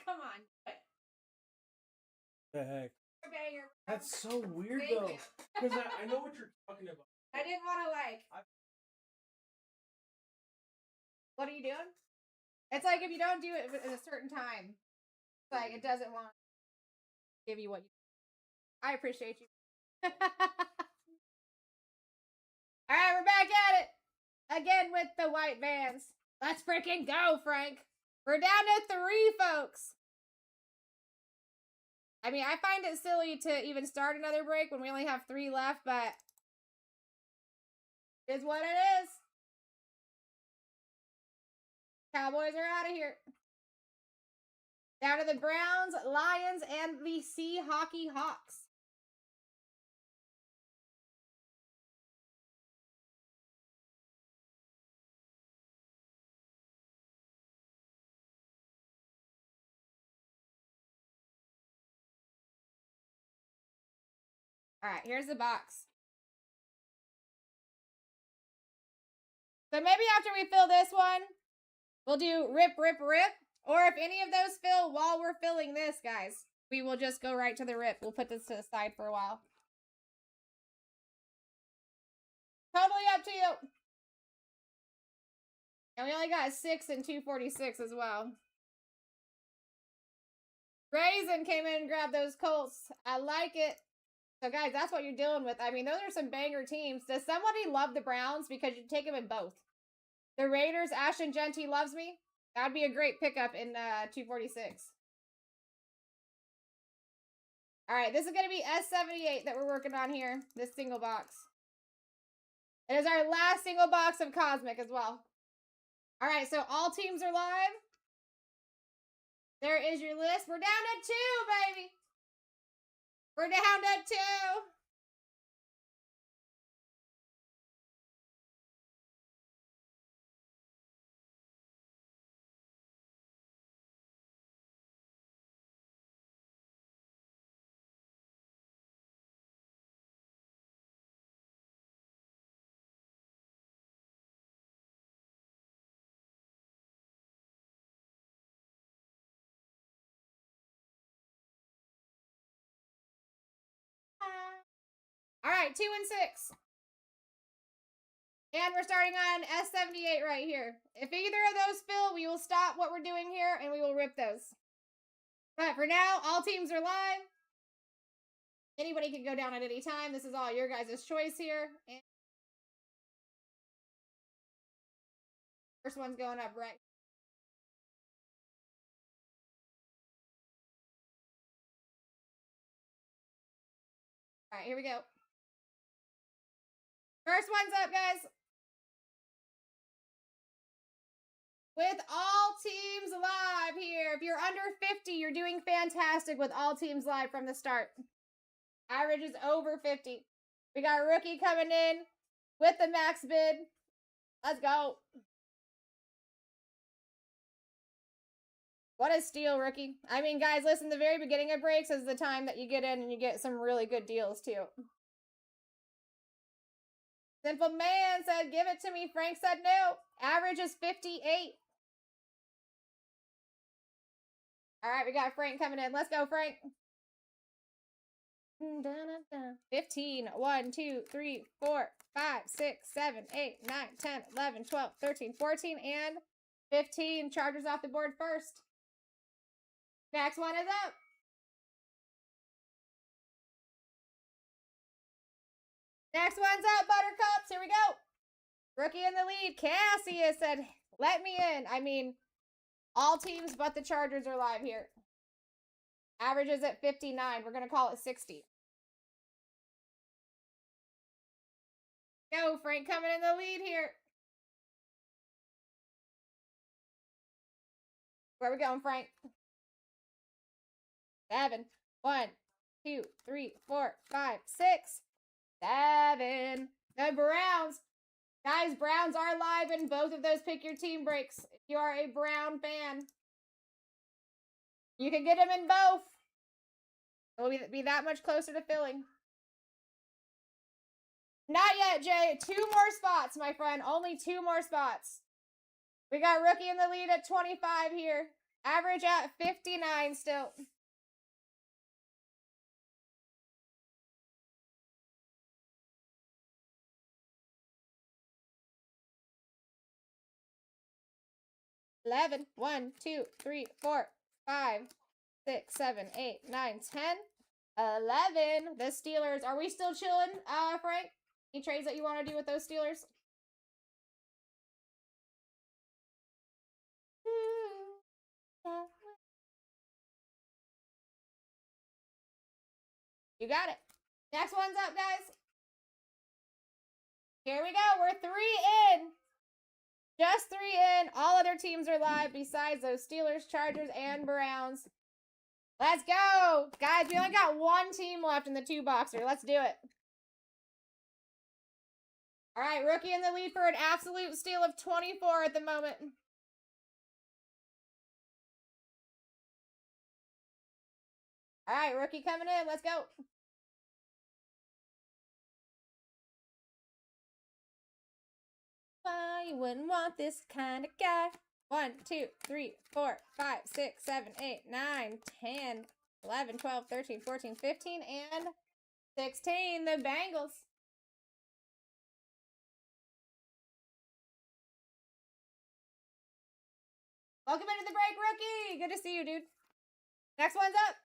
Come on. The heck? Banger. That's so weird though. Because I know what you're talking about. I didn't want to like. What are you doing? It's like if you don't do it at a certain time, it's like it doesn't want to give you what you. I appreciate you. All right, we're back at it again with the white vans. Let's freaking go, Frank. We're down to 3, folks. I mean, I find it silly to even start another break when we only have 3 left, but it is what it is. Cowboys are out of here. Down to the Browns, Lions, and the Seahawks Hawks. All right, here's the box. So maybe after we fill this one, we'll do rip, rip, rip. Or if any of those fill while we're filling this, guys, we will just go right to the rip. We'll put this to the side for a while. Totally up to you. And we only got 6 and 246 as well. Raisin came in and grabbed those Colts. I like it. So, guys, that's what you're dealing with. I mean, those are some banger teams. Does somebody love the Browns? Because you take them in both. The Raiders, Ashton Genty loves me. That would be a great pickup in 246. All right, this is going to be S78 that we're working on here. This single box. It is our last single box of Cosmic as well. All right, so all teams are live. There is your list. We're down to 2, baby. We're down to 2. All right, 2 and 6. And we're starting on S78 right here. If either of those fill, we will stop what we're doing here and we will rip those. But for now, all teams are live. Anybody can go down at any time. This is all your guys' choice here. And first one's going up right. All right, here we go. First one's up, guys. With all teams live here. If you're under 50, you're doing fantastic with all teams live from the start. Average is over 50. We got a rookie coming in with the max bid. Let's go. What a steal, rookie. I mean, guys, listen, the very beginning of breaks is the time that you get in and you get some really good deals, too. Simple Man said, give it to me. Frank said no. Average is 58. All right, we got Frank coming in. Let's go, Frank. 15. 1, 2, 3, 4, 5, 6, 7, 8, 9, 10, 11, 12, 13, 14, and 15. Chargers off the board first. Next one is up. Next one's up, Buttercups. Here we go. Rookie in the lead. Cassius said, let me in. I mean, all teams but the Chargers are live here. Average is at 59. We're going to call it 60. Go, Frank coming in the lead here. Where are we going, Frank? 7. 1, 2, 3, 4, 5, 6, 7. The Browns. Guys, Browns are live in both of those pick your team breaks. If you are a Brown fan, you can get them in both. It will be that much closer to filling. Not yet, Jay. 2 more spots, my friend. Only 2 more spots. We got rookie in the lead at 25 here. Average at 59 still. $11, 1, 2, 3, 4, 5, 6, 7, 8, 9, 10, 11. The Steelers. Are we still chilling, Frank? Any trades that you want to do with those Steelers? You got it. Next one's up, guys. Here we go. We're 3 in. Just 3 in. All other teams are live besides those Steelers, Chargers, and Browns. Let's go. Guys, we only got 1 team left in the 2-boxer. Let's do it. All right, rookie in the lead for an absolute steal of 24 at the moment. All right, rookie coming in. Let's go. Why you wouldn't want this kind of guy? 1, 2, 3, 4, 5, 6, 7, 8, 9, 10, 11, 12, 13, 14, 15, and 16. The Bengals. Welcome into the break, rookie. Good to see you, dude. Next one's up.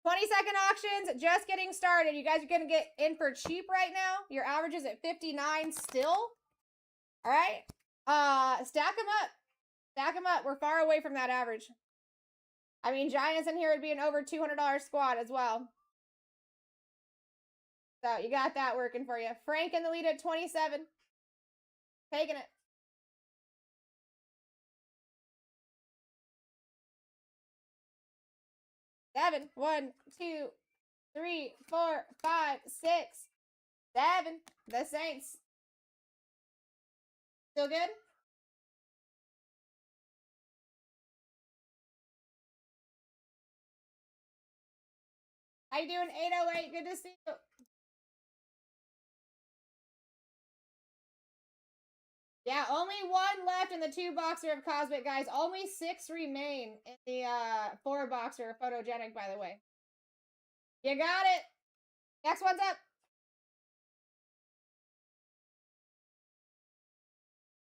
20-second auctions, just getting started. You guys are going to get in for cheap right now. Your average is at 59 still. All right. Stack them up. Stack them up. We're far away from that average. I mean, Giants in here would be an over $200 squad as well. So you got that working for you. Frank in the lead at 27. Taking it. Seven, 1, 2, 3, 4, 5, 6, 7. The Saints. Still good? How you doing, 808? Good to see you. Yeah, only 1 left in the 2-boxer of Cosmic, guys. Only 6 remain in the 4-boxer Photogenic, by the way. You got it. Next one's up.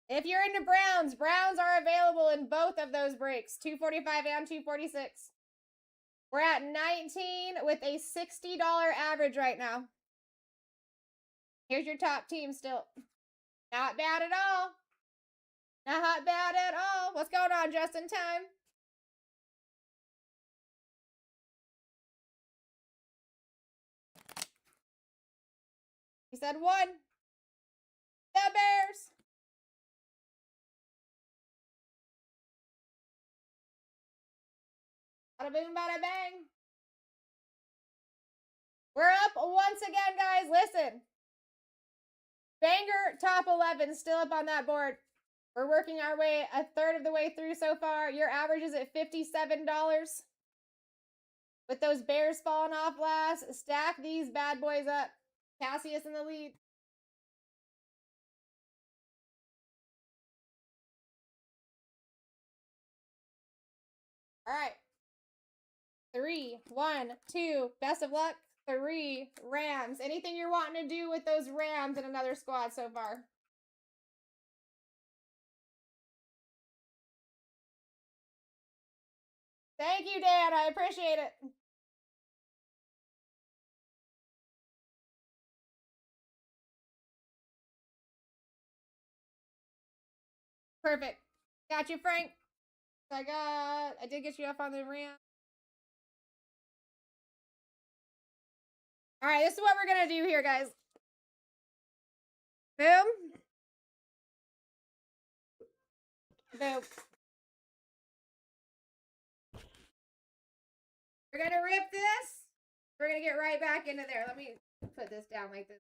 If you're into Browns, Browns are available in both of those breaks, 245 and 246. We're at 19 with a $60 average right now. Here's your top team still. Not bad at all. Not bad at all. What's going on, just in time? You said 1. The Bears. Bada boom, bada bang. We're up once again, guys. Listen. Banger top 11 still up on that board. We're working our way a third of the way through so far. Your average is at $57. With those Bears falling off last, stack these bad boys up. Cassius in the lead. All right. 3, 1, 2. Best of luck. 3 Rams. Anything you're wanting to do with those Rams in another squad so far? Thank you, Dan. I appreciate it. Perfect. Got you, Frank. I did get you up on the Rams. All right, this is what we're going to do here, guys. Boom. Boom. We're going to rip this. We're going to get right back into there. Let me put this down like this.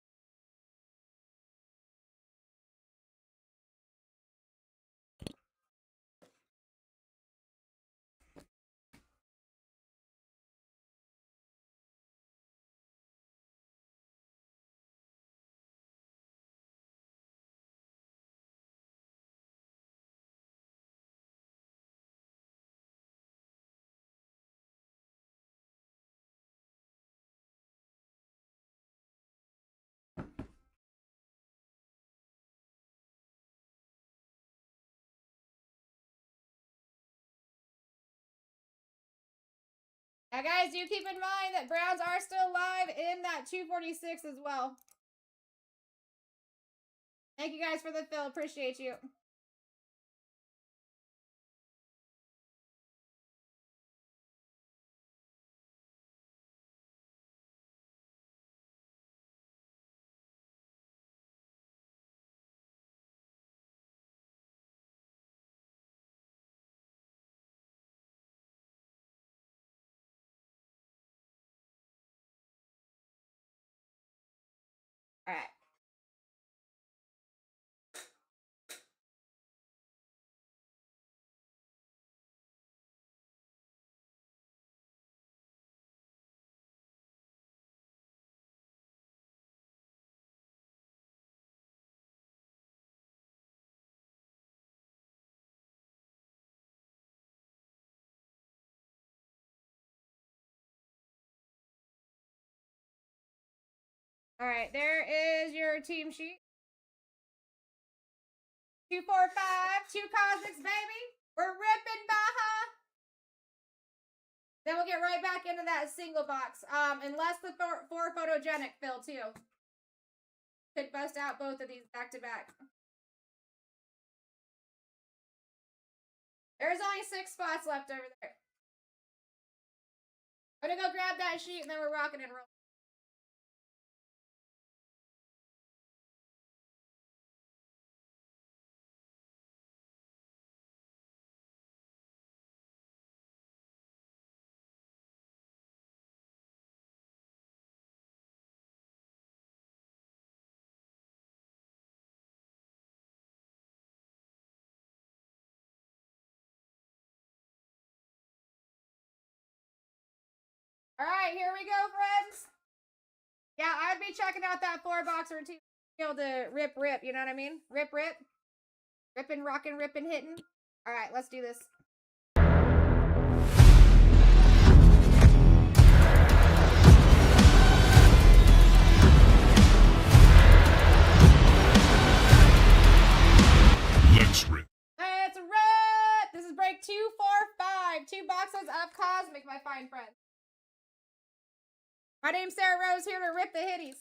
Now, guys, do keep in mind that Browns are still live in that 246 as well. Thank you guys for the fill. Appreciate you. All right. All right, there is your team sheet. 245, 2 Cosmics, baby. We're ripping Baja. Then we'll get right back into that single box. Unless the 4 photogenic fill too. Could bust out both of these back to back. There's only 6 spots left over there. I'm gonna go grab that sheet and then we're rocking and rolling. All right, here we go, friends. Yeah, I'd be checking out that 4-boxer to be able to rip, you know what I mean? Rip. Ripping, rocking, ripping, hitting. All right, let's do this. Let's rip. Let's rip! This is break 245. 2 boxes of Cosmic, my fine friends. My name's Sarah Rose, here to rip the hitties.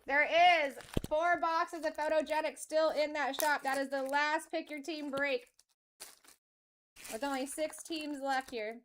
There is 4 boxes of photogenic still in that shop. That is the last pick your team break. With only 6 teams left here.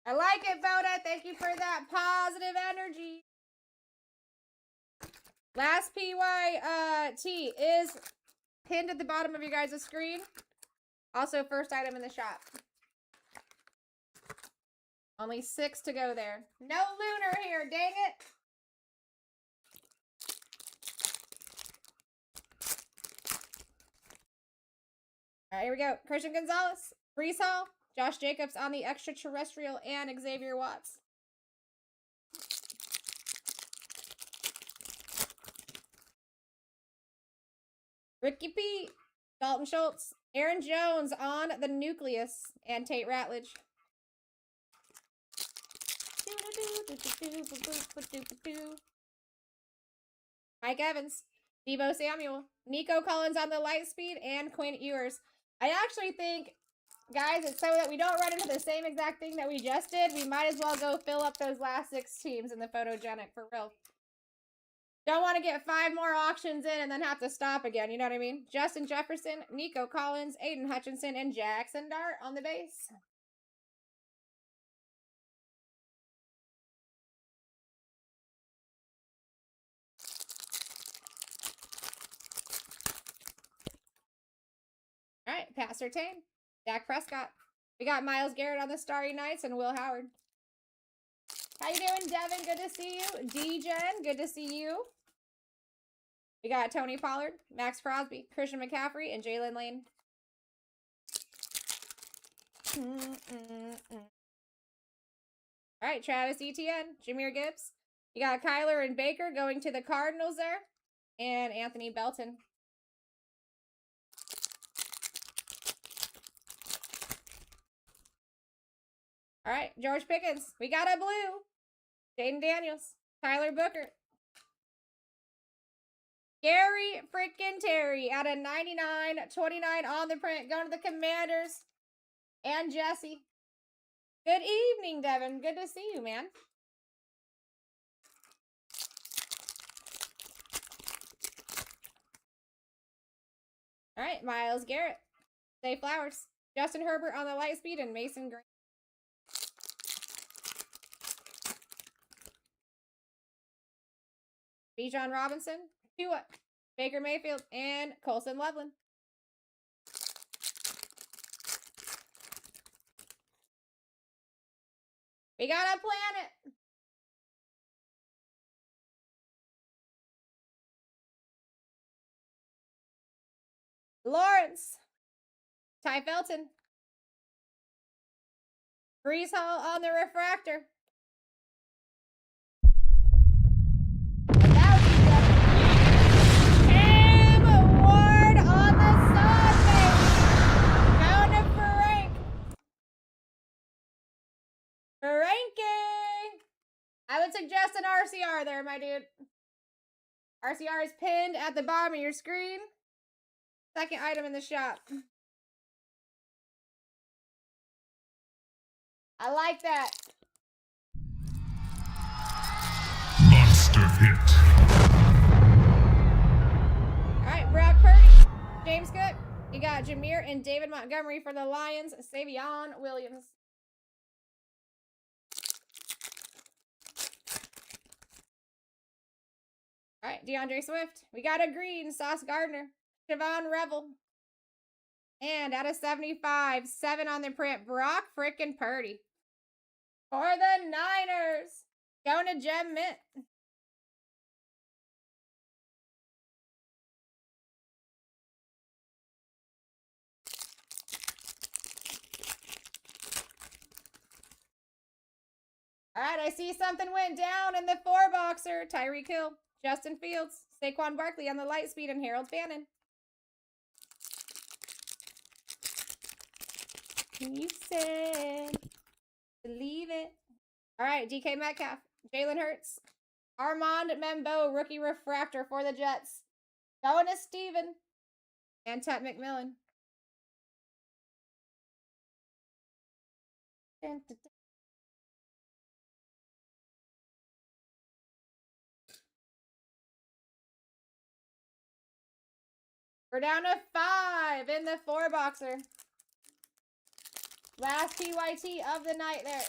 I like it, Voda. Thank you for that positive energy. Last PYT is pinned at the bottom of your guys' screen. Also, first item in the shop. Only 6 to go there. No lunar here, dang it. All right, here we go. Christian Gonzalez, Brees Hall, Josh Jacobs on the extraterrestrial, and Xavier Watts. Ricky P, Dalton Schultz, Aaron Jones on the nucleus, and Tate Ratledge. Mike Evans, Deebo Samuel, Nico Collins on the light speed, and Quinn Ewers. I actually think, guys, it's so that we don't run into the same exact thing that we just did. We might as well go fill up those last 6 teams in the photogenic for real. Don't want to get 5 more auctions in and then have to stop again. You know what I mean? Justin Jefferson, Nico Collins, Aiden Hutchinson, and Jackson Dart on the base. All right, Pat Surtain, Dak Prescott. We got Myles Garrett on the Starry Nights and Will Howard. How you doing, Devin? Good to see you. D-Gen, good to see you. We got Tony Pollard, Max Crosby, Christian McCaffrey, and Jalen Lane. All right, Travis Etienne, Jahmyr Gibbs. You got Kyler and Baker going to the Cardinals there. And Anthony Belton. All right, George Pickens. We got a blue. Jaden Daniels. Tyler Booker. Gary freaking Terry out of 99/29 on the print. Going to the Commanders. And Jesse. Good evening, Devin. Good to see you, man. All right, Myles Garrett. Zay Flowers. Justin Herbert on the light speed and Mason Green. Bijan Robinson. Tua. Baker Mayfield. And Colson Loveland. We got a planet. Lawrence. Ty Felton. Brees Hall on the refractor. Cam Ward on the side face. Going to Frank. Frankie. I would suggest an RCR there, my dude. RCR is pinned at the bottom of your screen. Second item in the shop. I like that. Monster hit. All right, Brock Purdy, James Cook. You got Jameer and David Montgomery for the Lions. Savion Williams. All right, DeAndre Swift. We got a green. Sauce Gardner. Siobhan Revel. And out of 75, 7 on the print. Brock frickin' Purdy. For the Niners. Going to Gem Mint. All right, I see something went down in the 4-boxer. Tyreek Hill, Justin Fields, Saquon Barkley on the light speed, and Harold Fannin. You said, believe it. All right, DK Metcalf, Jalen Hurts, Armand Membo, rookie refractor for the Jets. Going to Steven and Tet McMillan. We're down to 5 in the 4-boxer. Last PYT of the night there.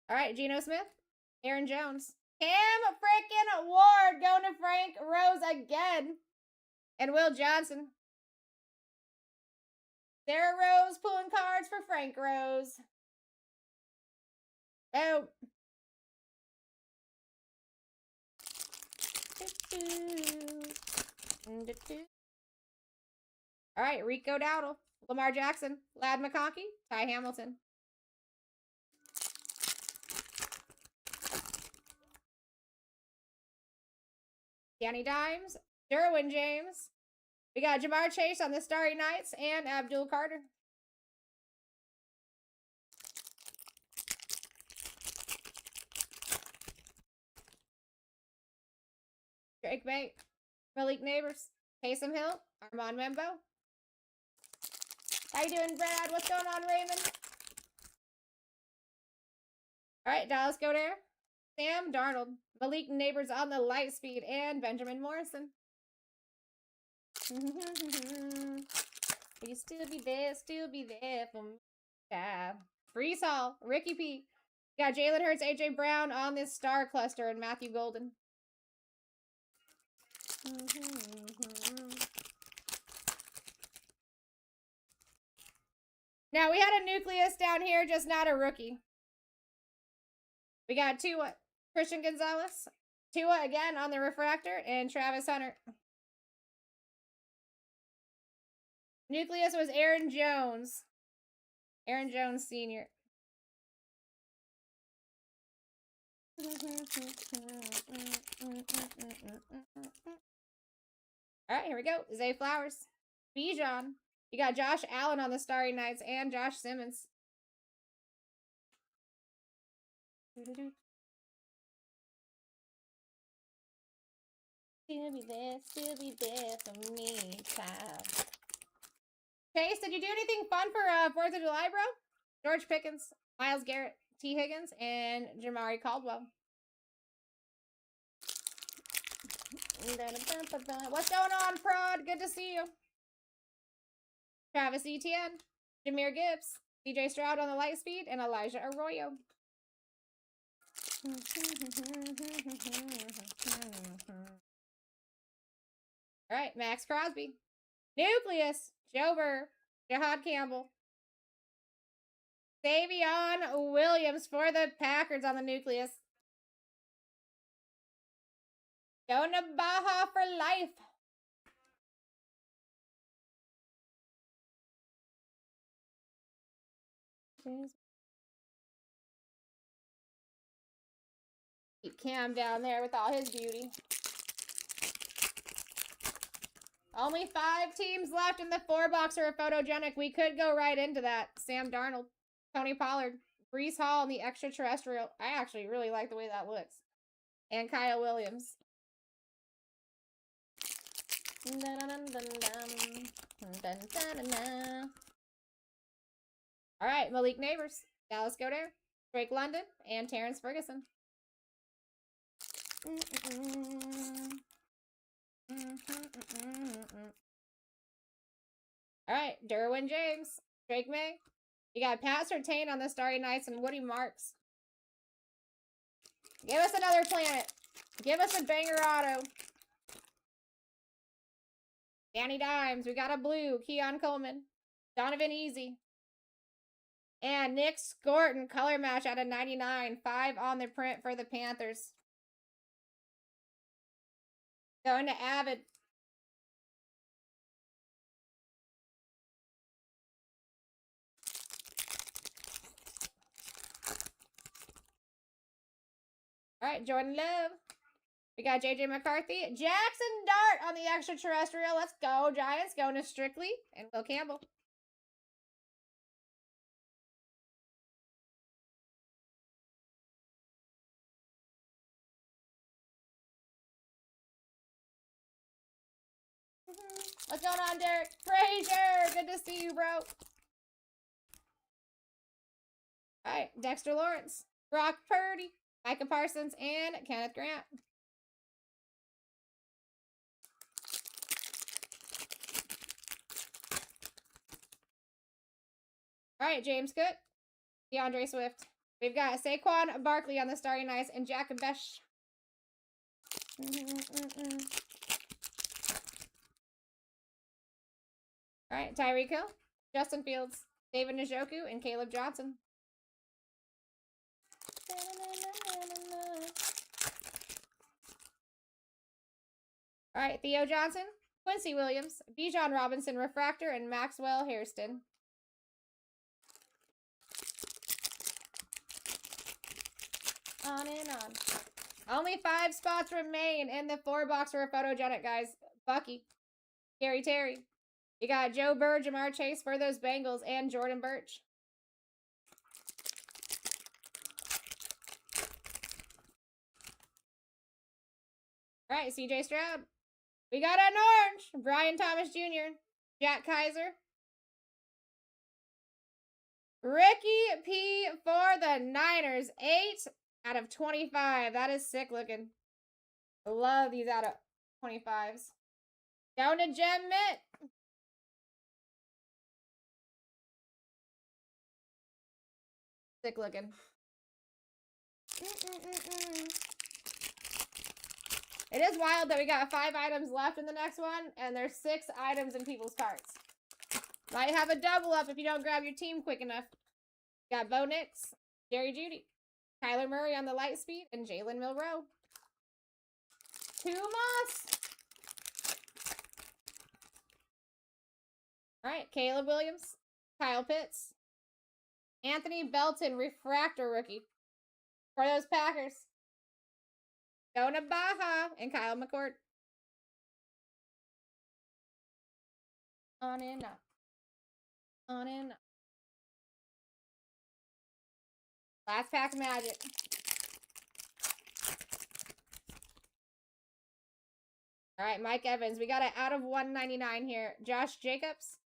All right, Geno Smith, Aaron Jones, Cam frickin' Ward going to Frank Rose again, and Will Johnson. Sarah Rose pulling cards for Frank Rose. Oh. All right, Rico Dowdle, Lamar Jackson, Ladd McConkey, Ty Hamilton. Danny Dimes, Derwin James. We got Jamar Chase on the Starry Knights and Abdul Carter. Drake May, Malik Neighbors, Taysom Hill, Armand Membo. How you doing, Brad? What's going on, Raymond? All right, Dallas Goddard, Sam Darnold, Malik Neighbors on the light speed, and Benjamin Morrison. Will you still be there for me? Yeah. Brees Hall, Ricky P. You got Jalen Hurts, AJ Brown on this star cluster, and Matthew Golden. Now, we had a nucleus down here, just not a rookie. We got Tua, Christian Gonzalez, Tua again on the refractor, and Travis Hunter. Nucleus was Aaron Jones. Aaron Jones Sr. Alright, here we go. Zay Flowers. Bijan. You got Josh Allen on the Starry Nights and Josh Simmons. Still be there for me, child. Chase, did you do anything fun for 4th of July, bro? George Pickens, Myles Garrett, T. Higgins, and Jamari Caldwell. What's going on, Prod? Good to see you. Travis Etienne, Jahmyr Gibbs, CJ Stroud on the light speed, and Elijah Arroyo. All right, Max Crosby. Nucleus, Joe Burr, Jahad Campbell. Davion Williams for the Packers on the Nucleus. Going to Baja for life. Keep Cam down there with all his beauty. Only 5 teams left in the 4-box are photogenic. We could go right into that. Sam Darnold, Tony Pollard, Breece Hall, and the extraterrestrial. I actually really like the way that looks. And Kyle Williams. All right, Malik Neighbors, Dallas Goddard, Drake London, and Terrence Ferguson. All right, Derwin James, Drake May. You got Pat Surtain on the Starry Nights and Woody Marks. Give us another planet. Give us a banger auto. Danny Dimes. We got a blue. Keon Coleman. Donovan Easy. And Nick Scorton. Color match out of 99. 5 on the print for the Panthers. Going to Avid. All right, Jordan Love. We got J.J. McCarthy. Jackson Dart on the extraterrestrial. Let's go, Giants. Going to Strictly and Will Campbell. What's going on, Derek? Frazier, good to see you, bro. All right, Dexter Lawrence, Brock Purdy, Micah Parsons, and Kenneth Grant. All right, James Cook, DeAndre Swift. We've got Saquon Barkley on the Starry Nights and Jack Besh. All right, Tyreek Hill, Justin Fields, David Njoku, and Caleb Johnson. All right, Theo Johnson, Quincy Williams, Bijan Robinson Refractor, and Maxwell Hairston. On and on. Only 5 spots remain in the 4-box for photogenic, guys. Bucky, Gary Terry. You got Joe Burr, Jamar Chase for those Bengals, and Jordan Birch. All right, CJ Stroud. We got an orange. Brian Thomas Jr., Jack Kaiser. Ricky P for the Niners. 8 out of 25. That is sick looking. Love these out of 25s. Down to Gem Mint. Sick looking. It is wild that we got 5 items left in the next one, and there's 6 items in people's carts. Might have a double up if you don't grab your team quick enough. Got Bo Nix, Jerry Jeudy, Kyler Murray on the light speed, and Jalen Milroe. 2 Moss. All right, Caleb Williams, Kyle Pitts, Anthony Belton, refractor rookie for those Packers. Jonah Baja and Kyle McCord. On and up. On and up. Last pack of Magic. All right, Mike Evans. We got it out of 199 here. Josh Jacobs.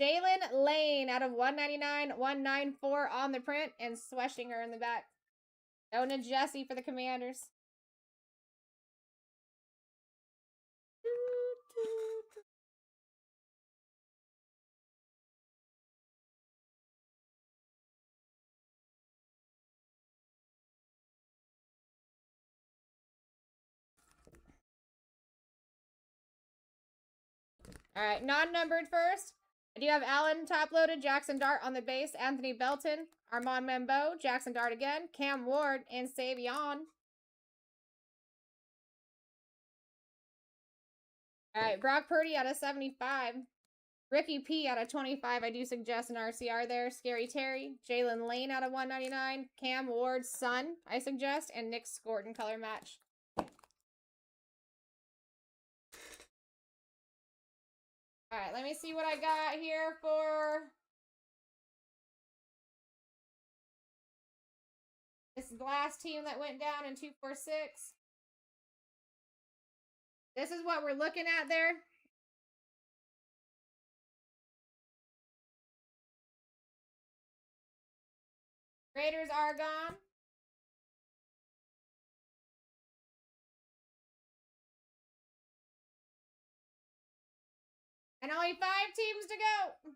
Jalen Lane out of 199. 194 on the print. And Sweshinger in the back. Dona Jesse for the Commanders. All right, non-numbered first. I do have Allen top-loaded, Jackson Dart on the base, Anthony Belton, Armand Membo, Jackson Dart again, Cam Ward, and Savion. All right, Brock Purdy out of 75. Ricky P out of 25. I do suggest an RCR there. Scary Terry. Jalen Lane out of 199. Cam Ward's son, I suggest. And Nick Scorton color match. All right, let me see what I got here for this last team that went down in 246. This is what we're looking at there. Raiders are gone. And only 5 teams to go.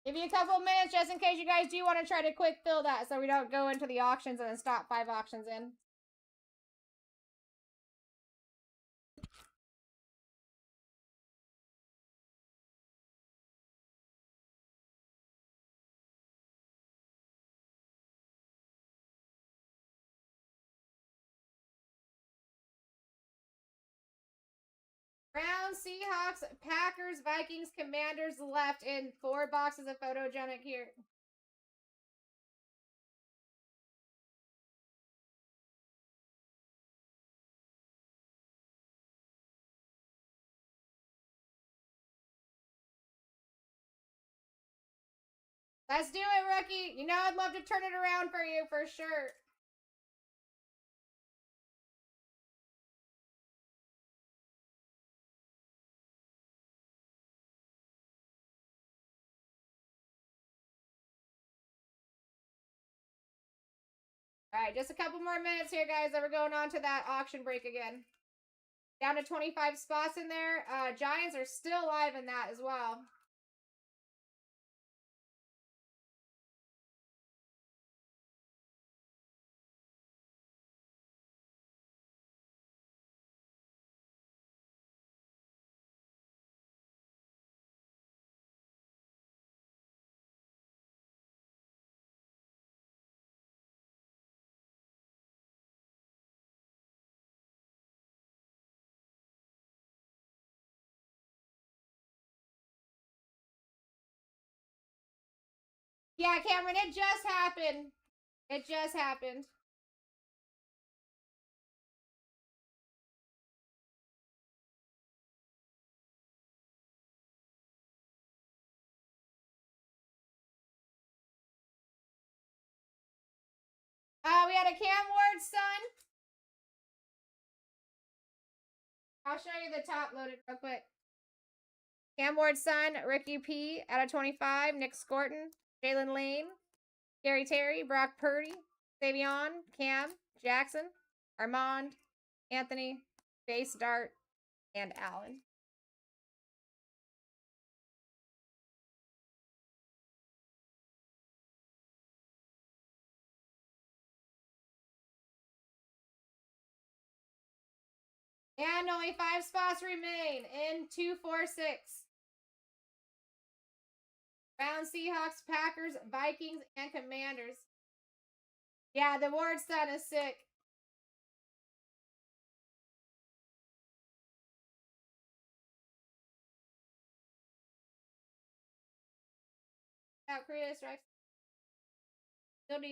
Give you a couple of minutes just in case you guys do want to try to quick fill that so we don't go into the auctions and then stop 5 auctions in. Browns, Seahawks, Packers, Vikings, Commanders left in 4 boxes of photogenic here. Let's do it, rookie. You know I'd love to turn it around for you for sure. All right, just a couple more minutes here, guys. Then we're going on to that auction break again. Down to 25 spots in there. Giants are still live in that as well. Yeah, Cameron, it just happened. It just happened. We had a Cam Ward son. I'll show you the top loaded real quick. Cam Ward's son, Ricky P out of 25. Nick Scorton, Jalen Lane, Gary Terry, Brock Purdy, Savion, Cam, Jackson, Armand, Anthony, Base Dart, and Allen. And only 5 spots remain in 246. Browns, Seahawks, Packers, Vikings, and Commanders. Yeah, the Ward son is sick. Out Korea strikes. Still do.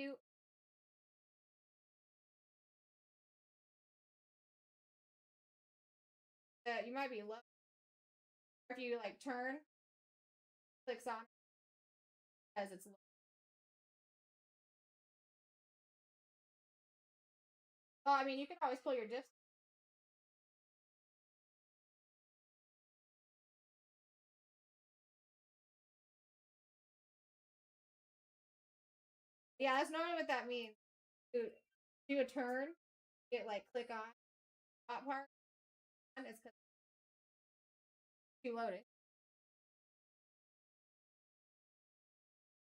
You might be low. If you like turn, clicks on as it's low. Well, I mean, you can always pull your diffs. Yeah, that's normally what that means. Do a turn, get like click on top part, and it's too loaded.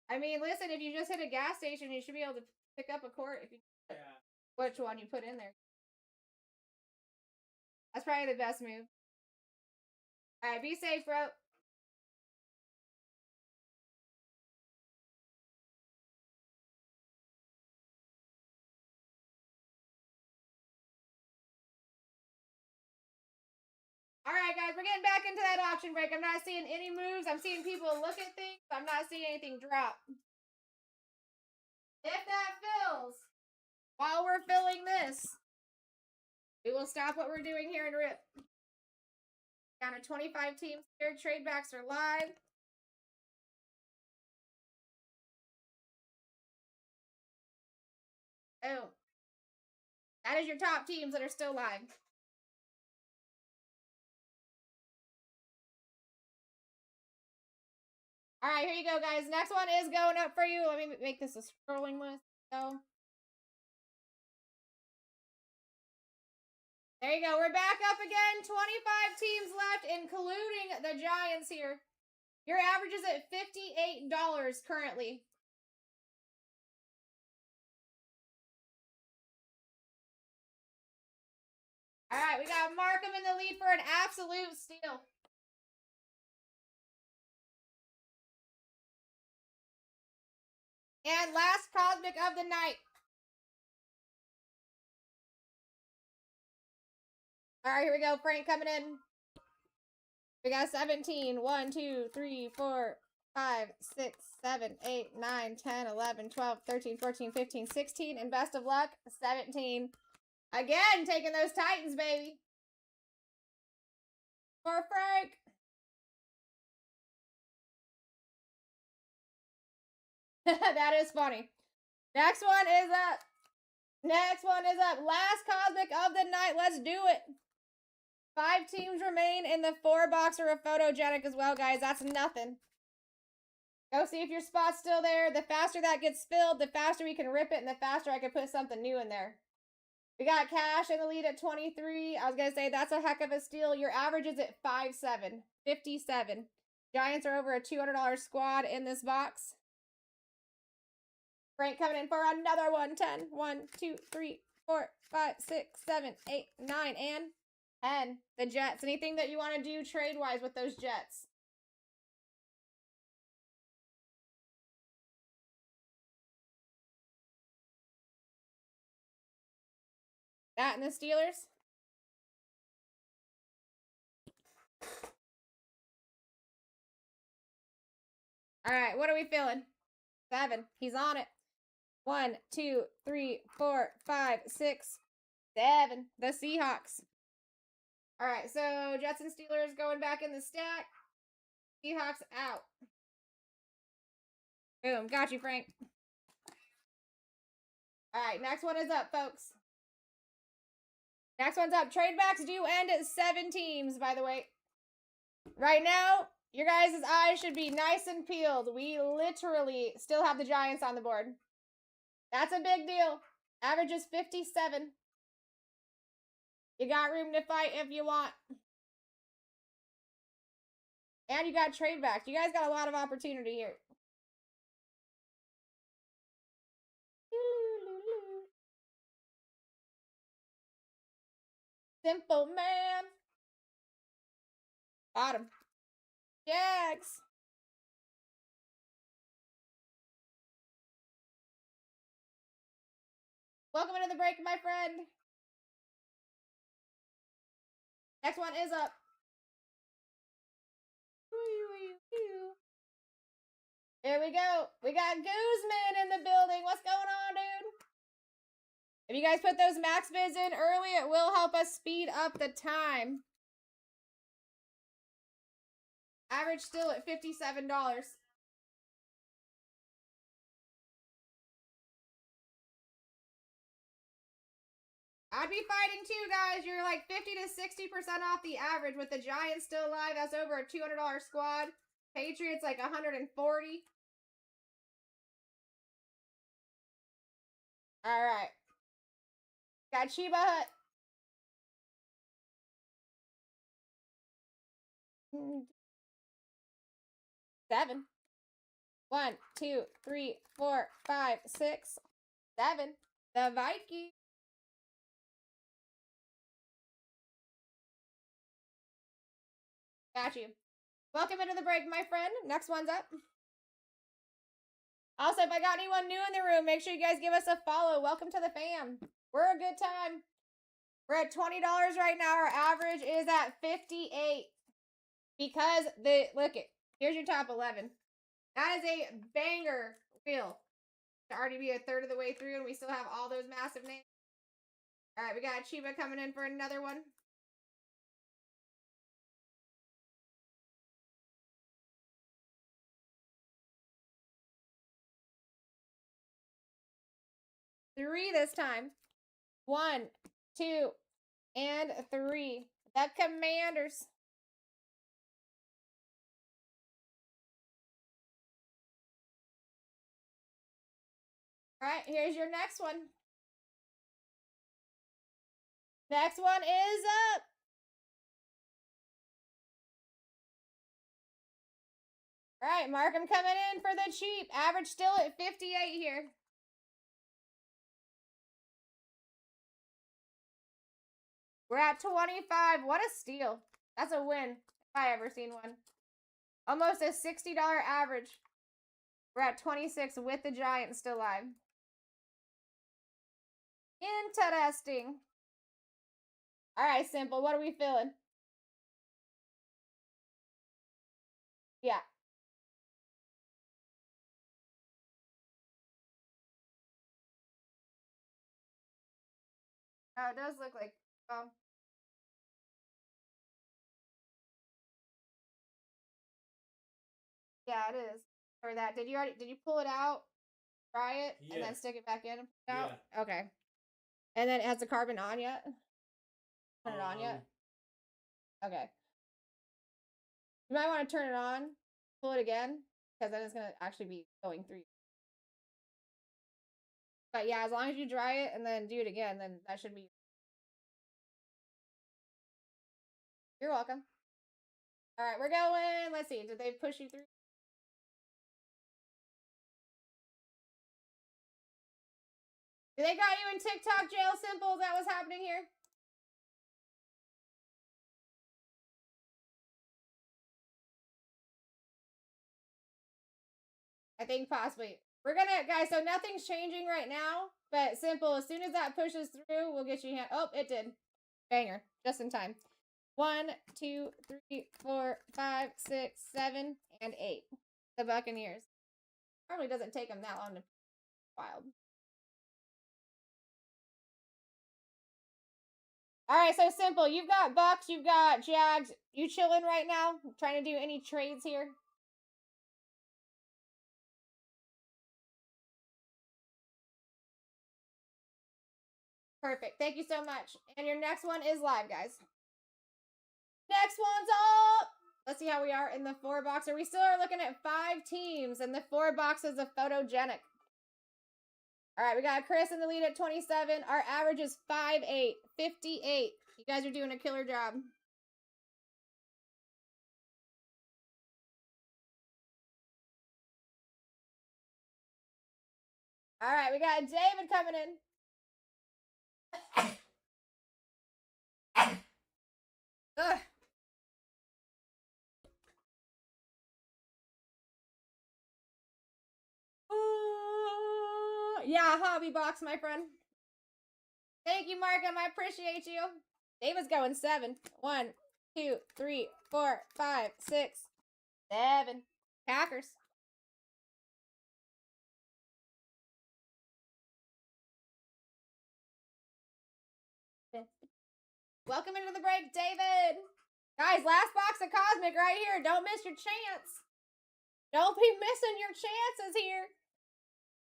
I mean, listen, if you just hit a gas station, you should be able to pick up a quart if you which one you put in there. That's probably the best move. All right, be safe, bro. All right, guys, we're getting back into that auction break. I'm not seeing any moves. I'm seeing people look at things. I'm not seeing anything drop. If that fills, while we're filling this, we will stop what we're doing here and rip. Down to 25 teams here. Trade backs are live. Oh, that is your top teams that are still live. All right, here you go, guys. Next one is going up for you. Let me make this a scrolling list. So, there you go. We're back up again. 25 teams left, including the Giants here. Your average is at $58 currently. All right, we got Markham in the lead for an absolute steal. And last Cosmic of the night. All right, here we go. Frank coming in. We got 17. 1, 2, 3, 4, 5, 6, 7, 8, 9, 10, 11, 12, 13, 14, 15, 16. And best of luck, 17. Again, taking those Titans, baby. For Frank. That is funny. Next one is up. Next one is up. Last Cosmic of the night. Let's do it. 5 teams remain in the 4-box or a photogenic as well, guys. That's nothing. Go see if your spot's still there. The faster that gets filled, the faster we can rip it, and the faster I can put something new in there. We got Cash in the lead at 23. I was going to say, that's a heck of a steal. Your average is at 5.7. 57. Giants are over a $200 squad in this box. Frank coming in for another one. 10. 1, 2, 3, 4, 5, 6, 7, 8, 9, and 10. The Jets. Anything that you want to do trade-wise with those Jets? That and the Steelers? All right, what are we feeling? 7. He's on it. 1, 2, 3, 4, 5, 6, 7. The Seahawks. All right, so Jets and Steelers going back in the stack. Seahawks out. Boom. Got you, Frank. All right, next one is up, folks. Next one's up. Trade backs do end at 7 teams, by the way. Right now, your guys' eyes should be nice and peeled. We literally still have the Giants on the board. That's a big deal. Average is 57. You got room to fight if you want. And you got trade backs. You guys got a lot of opportunity here. Simple man. Bottom. Jags. Welcome into the break, my friend. Next one is up. Here we go. We got Guzman in the building. What's going on, dude? If you guys put those max bids in early, it will help us speed up the time. Average still at $57. I'd be fighting too, guys. You're like 50 to 60% off the average with the Giants still alive. That's over a $200 squad. Patriots like 140. All right. Got Chiba Hut. Seven. 1, 2, 3, 4, 5, 6, 7. The Viking. Got you. Welcome into the break, my friend. Next one's up. Also, if I got anyone new in the room, make sure you guys give us a follow. Welcome to the fam. We're a good time. We're at $20 right now. Our average is at 58. Because look it. Here's your top 11. That is a banger reel. To already be a third of the way through, and we still have all those massive names. All right, we got Chiba coming in for another one. Three this time. 1, 2, and 3. The Commanders. All right, here's your next one. Next one is up. All right, Markham coming in for the cheap. Average still at 58 here. We're at 25. What a steal. That's a win, if I ever seen one. Almost a $60 average. We're at 26 with the Giants still live. Interesting. All right, Simple. What are we feeling? Yeah. Oh, it does look like, yeah, it is. Or that. Did you pull it out, try it, and then stick it back in and pull it out? Yeah. Okay. And then it has the carbon on yet? Turn it on yet? Okay. You might want to turn it on, pull it again, because then it's going to actually be going through. But yeah, as long as you dry it and then do it again, then that should be. You're welcome. All right, we're going. Let's see. Did they push you through? They got you in TikTok jail, Simple? Is that what's happening here? I think possibly. We're gonna, guys, so nothing's changing right now, but Simple, as soon as that pushes through, we'll get you. Oh, it did. Banger. Just in time. 1, 2, 3, 4, 5, 6, 7, and 8. The Buccaneers. Probably doesn't take them that long to wild. All right, so Simple. You've got Bucks, you've got Jags. You chilling right now? Trying to do any trades here? Perfect. Thank you so much. And your next one is live, guys. Next one's up. Let's see how we are in the 4-boxer. We still are looking at 5 teams, and the 4 boxes of photogenic. All right, we got Chris in the lead at 27. Our average is 5'8", 58. You guys are doing a killer job. All right, we got David coming in. Ugh. Yeah, hobby box, my friend. Thank you, Markham. I appreciate you. David's going 7. 1, 2, 3, 4, 5, 6, 7. Packers. Welcome into the break, David. Guys, last box of Cosmic right here. Don't miss your chance. Don't be missing your chances here.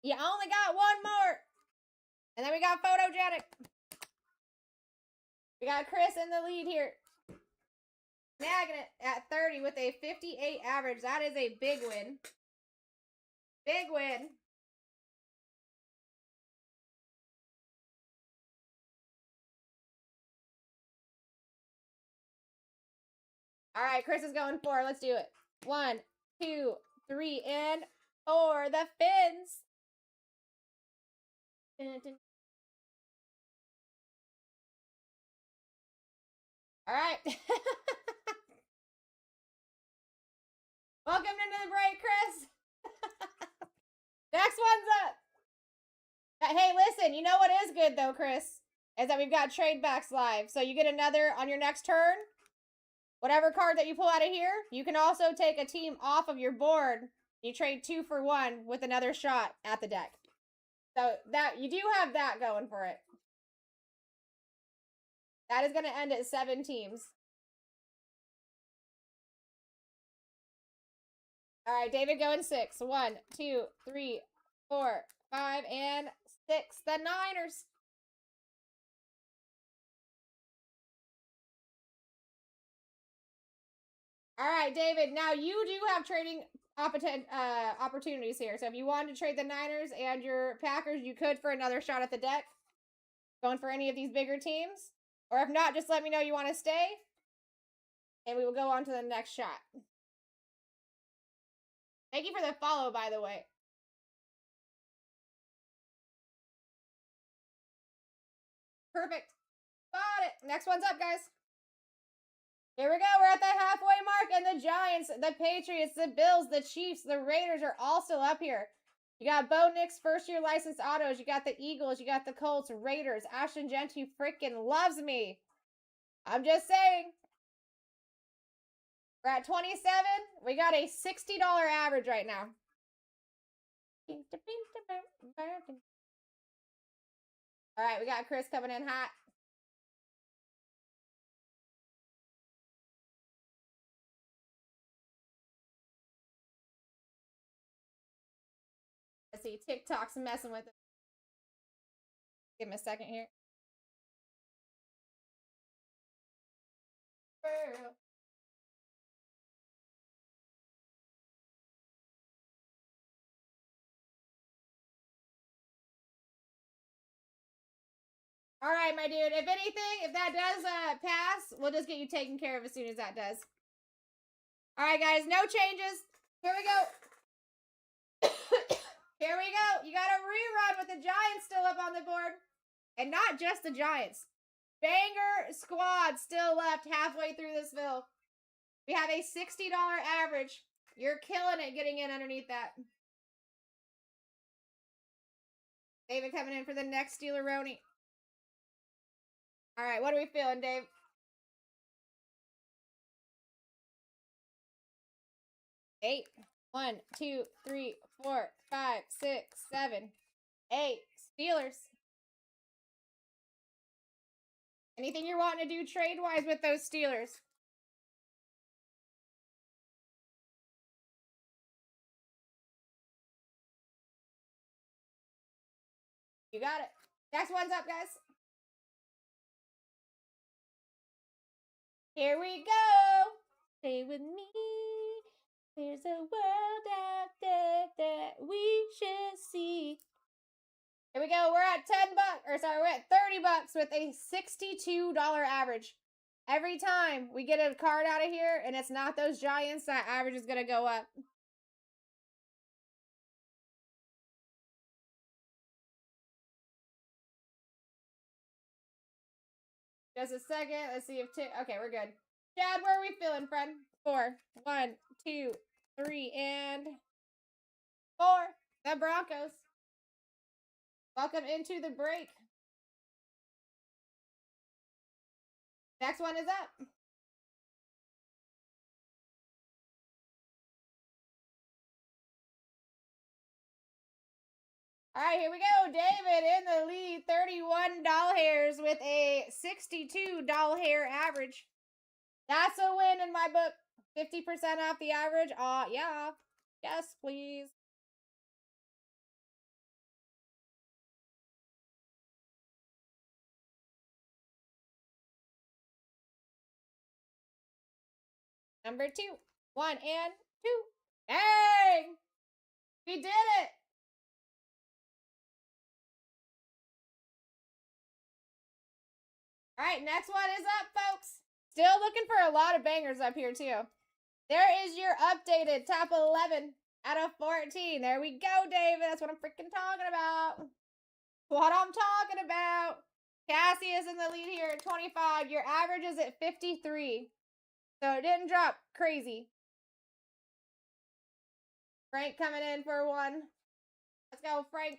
You only got one more. And then we got Photogenic. We got Chris in the lead here. Snagging it at 30 with a 58 average. That is a big win. Big win. All right, Chris is going 4. Let's do it. 1, 2, 3, and 4. The fins. Dun, dun. All right. Welcome into the break, Chris. Next one's up. Hey, listen, you know what is good, though, Chris? Is that we've got trade backs live. So you get another on your next turn. Whatever card that you pull out of here, you can also take a team off of your board. You trade 2 for 1 with another shot at the deck. So that you do have that going for it. That is going to end at 7 teams. All right, David going 6. 1, 2, 3, 4, 5, and 6. The Niners. All right, David. Now you do have trading opportunities here. So if you wanted to trade the Niners and your Packers, you could for another shot at the deck. Going for any of these bigger teams. Or if not, just let me know you want to stay. And we will go on to the next shot. Thank you for the follow, by the way. Perfect. Got it. Next one's up, guys. Here we go. We're at the halfway mark, and the Giants, the Patriots, the Bills, the Chiefs, the Raiders are all still up here. You got Bo Nix, first-year licensed autos. You got the Eagles. You got the Colts, Raiders. Ashton Gentry freaking loves me. I'm just saying. We're at 27. We got a $60 average right now. All right, we got Chris coming in hot. Let's see, TikTok's messing with it. Give him a second here. Girl. All right, my dude. If anything, if that does pass, we'll just get you taken care of as soon as that does. All right, guys. No changes. Here we go. Here we go. You got a rerun with the Giants still up on the board. And not just the Giants. Banger squad still left halfway through this bill. We have a $60 average. You're killing it getting in underneath that. David coming in for the next Steeler-Roni. All right, what are we feeling, Dave? Eight. 1, 2, 3, 4, 5, 6, 7, 8. Steelers. Anything you're wanting to do trade-wise with those Steelers? You got it. Next one's up, guys. Here we go. Stay with me. There's a world out there that we should see. Here we go. We're at we're at $30 with a $62 average. Every time we get a card out of here and it's not those Giants, that average is going to go up. Just a second. Let's see if okay, we're good. Chad, where are we feeling, friend? 4. 1, 2, 3, and 4. The Broncos. Welcome into the break. Next one is up. All right, here we go. David in the lead, 31 doll hairs with a 62 doll hair average. That's a win in my book. 50% off the average. Yeah. Yes, please. Number 2. 1 and 2. Dang! We did it! All right, next one is up, folks. Still looking for a lot of bangers up here, too. There is your updated top 11 out of 14. There we go, David. That's what I'm freaking talking about. What I'm talking about. Cassie is in the lead here at 25. Your average is at 53. So it didn't drop crazy. Frank coming in for 1. Let's go, Frank.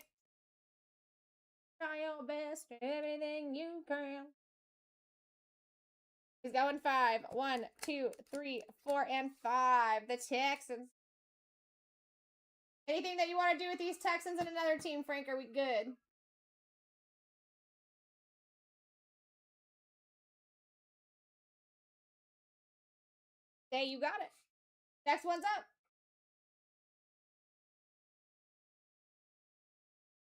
Try your best at everything you can. He's going 5. 1, 2, 3, 4, and 5. The Texans. Anything that you want to do with these Texans and another team, Frank? Are we good? Hey, you got it. Next one's up.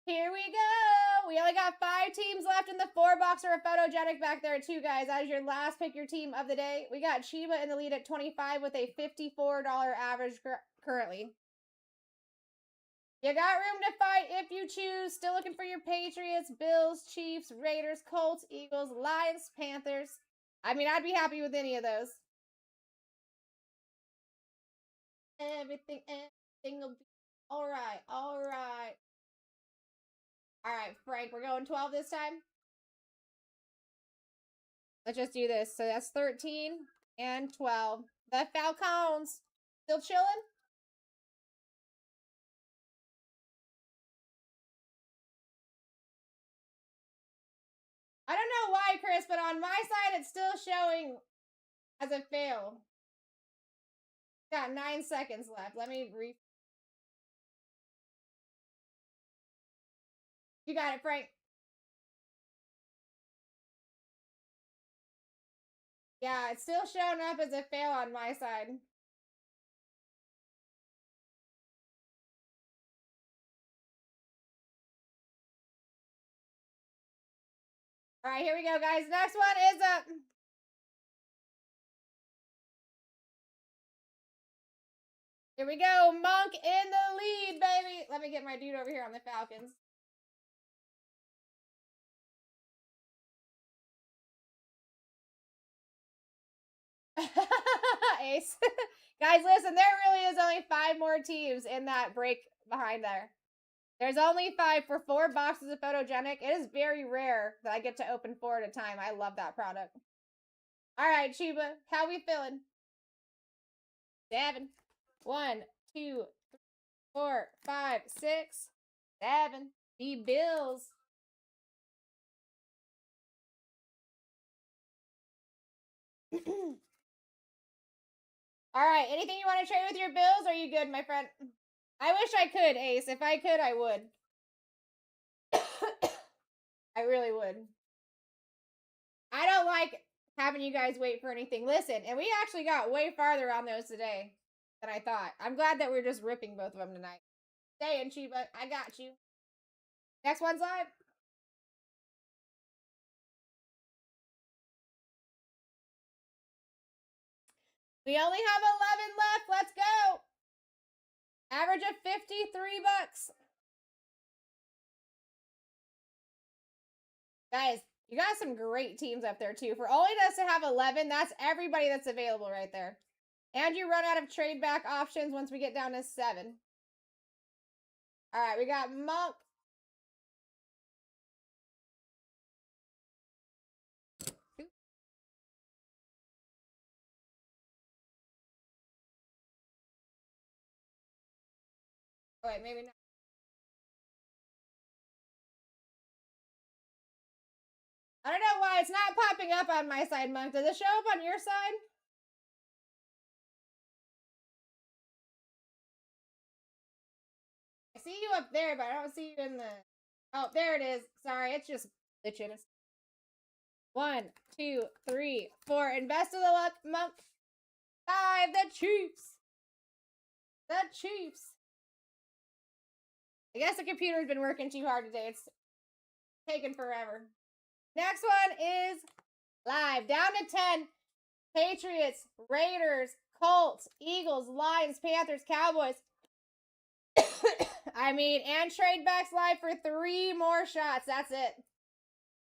Here we go. We only got 5 teams left in the 4-box or a photogenic back there too, guys. That is your last pick your team of the day. We got Chiba in the lead at 25 with a $54 average currently. You got room to fight if you choose. Still looking for your Patriots, Bills, Chiefs, Raiders, Colts, Eagles, Lions, Panthers. I mean, I'd be happy with any of those. Everything will be all right. All right, Frank, we're going 12 this time. Let's just do this. So that's 13 and 12. The Falcons still chilling? I don't know why, Chris, but on my side, it's still showing as a fail. Got 9 seconds left. Let me You got it, Frank. Yeah, it's still showing up as a fail on my side. All right, here we go, guys. Next one is up. Here we go. Monk in the lead, baby. Let me get my dude over here on the Falcons. Ace. Guys, listen, there really is only 5 more teams in that break behind there. There's only 5 for 4 boxes of photogenic. It is very rare that I get to open 4 at a time. I love that product. All right, Chiba, how we feeling? 7. 1, 2, 3, 4, 5, 6, 7. The Bills. All right, anything you want to trade with your Bills? Or are you good, my friend? I wish I could, Ace. If I could, I would. I really would. I don't like having you guys wait for anything. Listen, and we actually got way farther on those today than I thought. I'm glad that we're just ripping both of them tonight. Stay in, Chiba. I got you. Next one's live. We only have 11 left. Let's go. Average of 53 bucks. Guys, you got some great teams up there, too. For only us to have 11, that's everybody that's available right there. And you run out of trade back options once we get down to 7. All right, we got Monk. Oh, wait, maybe not. I don't know why it's not popping up on my side, Monk. Does it show up on your side? I see you up there, but I don't see you in the... Oh, there it is. Sorry, it's just glitching. 1, 2, 3, 4. And best of the luck, Monk. 5, the Chiefs. The Chiefs. I guess the computer's been working too hard today. It's taken forever. Next one is live. Down to 10. Patriots, Raiders, Colts, Eagles, Lions, Panthers, Cowboys. And trade backs live for 3 more shots. That's it.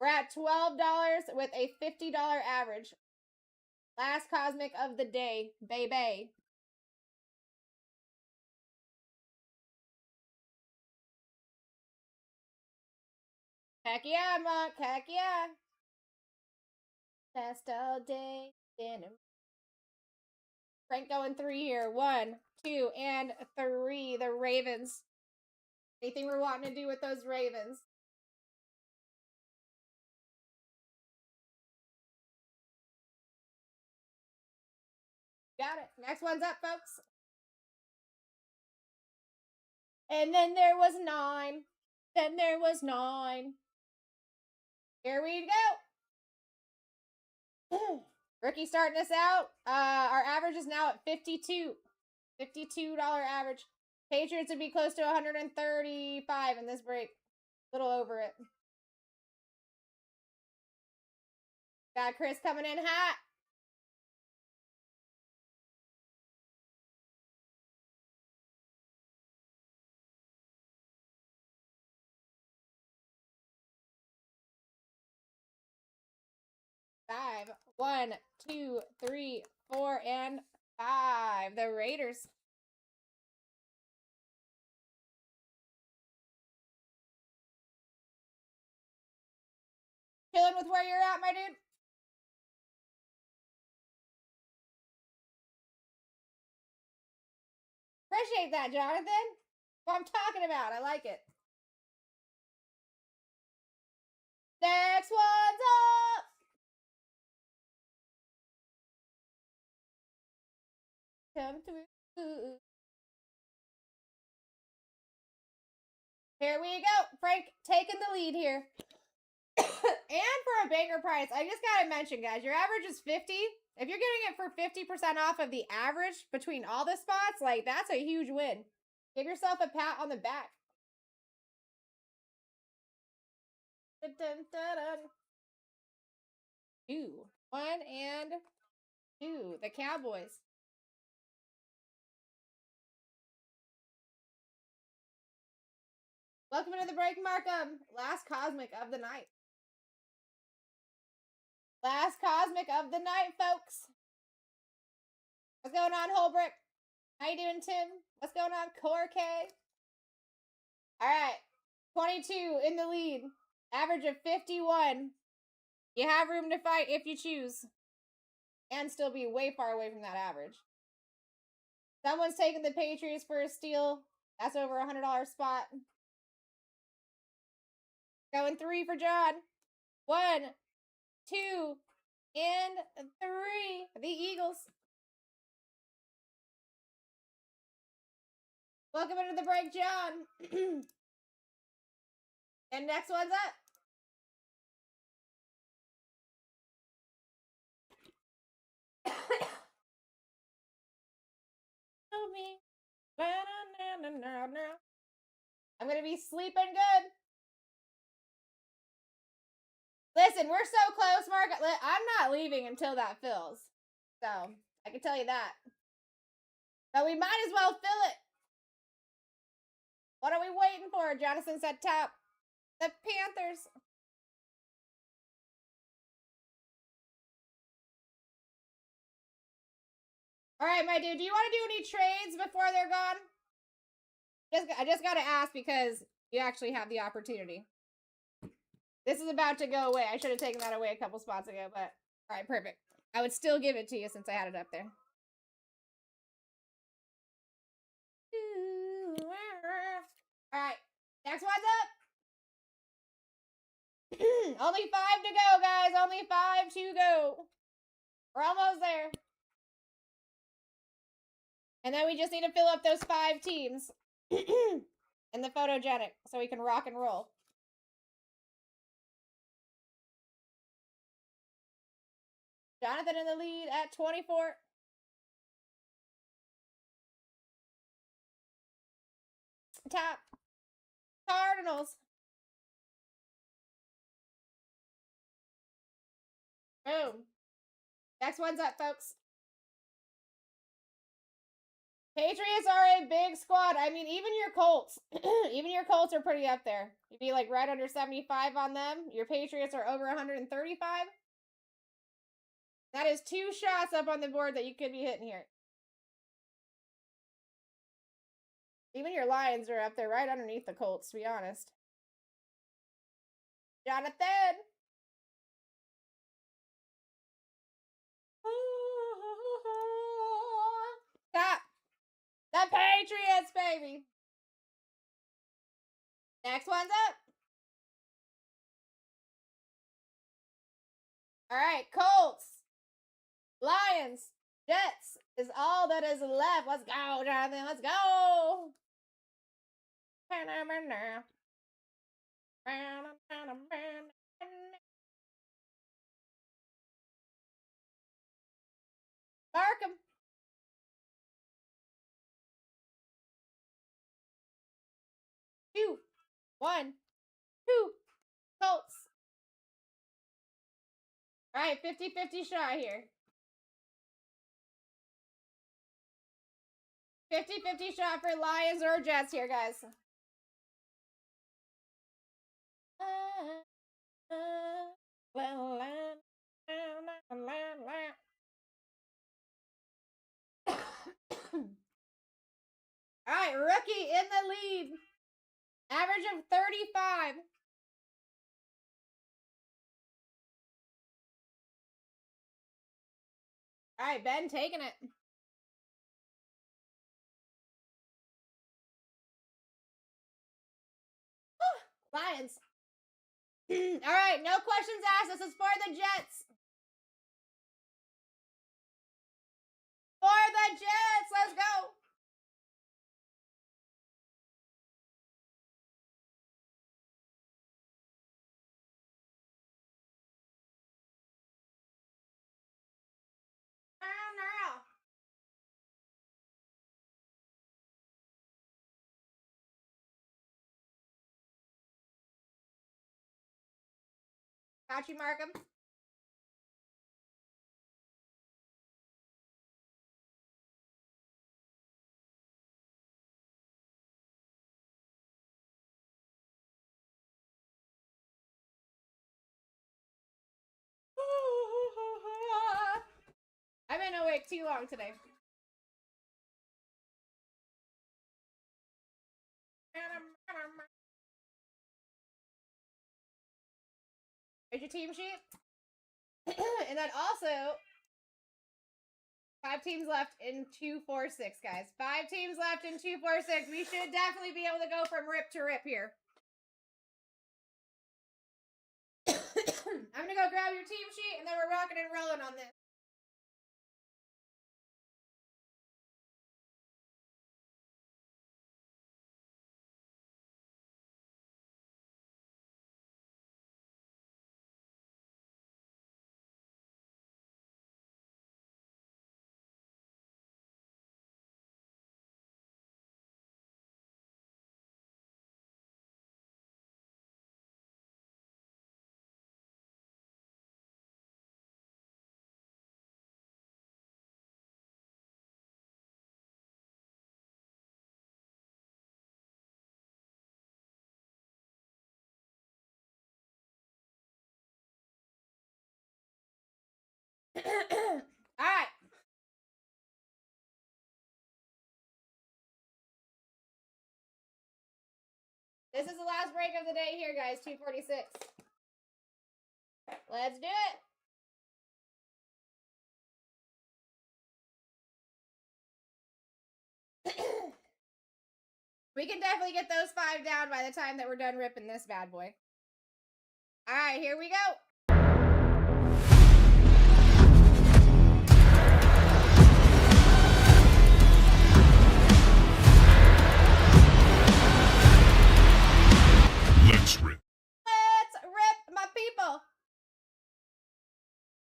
We're at $12 with a $50 average. Last Cosmic of the day, baby. Heck yeah, Monk. Heck yeah. Last all day. Dinner. Frank going 3 here. 1, 2, and 3. The Ravens. Anything we're wanting to do with those Ravens? Got it. Next one's up, folks. And then there was 9. Then there was 9. Here we go. Rookie starting us out. Our average is now at 52. $52 average. Patriots would be close to 135 in this break. A little over it. Got Chris coming in hot. Five. 1, 2, 3, 4, and 5. The Raiders. Chilling with where you're at, my dude? Appreciate that, Jonathan. What I'm talking about. I like it. Next one's up. Come through. Here we go. Frank taking the lead here. And for a banger price, I just gotta mention, guys, your average is 50. If you're getting it for 50% off of the average between all the spots, like, that's a huge win. Give yourself a pat on the back. Dun, dun, dun, dun. 2. 1 and 2. The Cowboys. Welcome into the break, Markham. Last Cosmic of the night. Last Cosmic of the night, folks. What's going on, Holbrick? How you doing, Tim? What's going on, Core K? All right. 22 in the lead. Average of 51. You have room to fight if you choose. And still be way far away from that average. Someone's taking the Patriots for a steal. That's over a $100 spot. Going 3 for John. 1, 2, and 3. The Eagles. Welcome into the break, John. And next one's up. I'm going to be sleeping good. Listen, we're so close, Mark. I'm not leaving until that fills. So, I can tell you that. But we might as well fill it. What are we waiting for? Jonathan said top. The Panthers. All right, my dude. Do you want to do any trades before they're gone? I just got to ask because you actually have the opportunity. This is about to go away. I should have taken that away a couple spots ago, but all right, perfect. I would still give it to you since I had it up there. All right, next one's up. Only 5 to go, guys. Only 5 to go. We're almost there. And then we just need to fill up those 5 teams in the photogenic so we can rock and roll. Jonathan in the lead at 24. Top. Cardinals. Boom. Next one's up, folks. Patriots are a big squad. I mean, even your Colts. Even your Colts are pretty up there. You'd be like right under 75 on them. Your Patriots are over 135. That is 2 shots up on the board that you could be hitting here. Even your Lions are up there right underneath the Colts, to be honest. Jonathan! Stop! The Patriots, baby! Next one's up. Alright, Colts. Lions. Jets is all that is left. Let's go, Jonathan. Let's go! Mark 'em. Two. 1, 2. Colts. Alright, 50-50 shot here. 50-50 shot for Lions or Jets here, guys. Alright, rookie in the lead. Average of 35. Alright, Ben taking it. Lions. Alright, no questions asked. This is for the Jets. For the Jets, let's go. Now. Got you, Markham. I've been awake too long today. Here's your team sheet. And then also, 5 teams left in 2-4-6, guys. 5 teams left in 2-4-6. We should definitely be able to go from rip to rip here. I'm gonna go grab your team sheet and then we're rocking and rolling on this. All right. This is the last break of the day here, guys. 2:46. Let's do it. We can definitely get those 5 down by the time that we're done ripping this bad boy. All right, here we go. Let's rip. Let's rip, my people.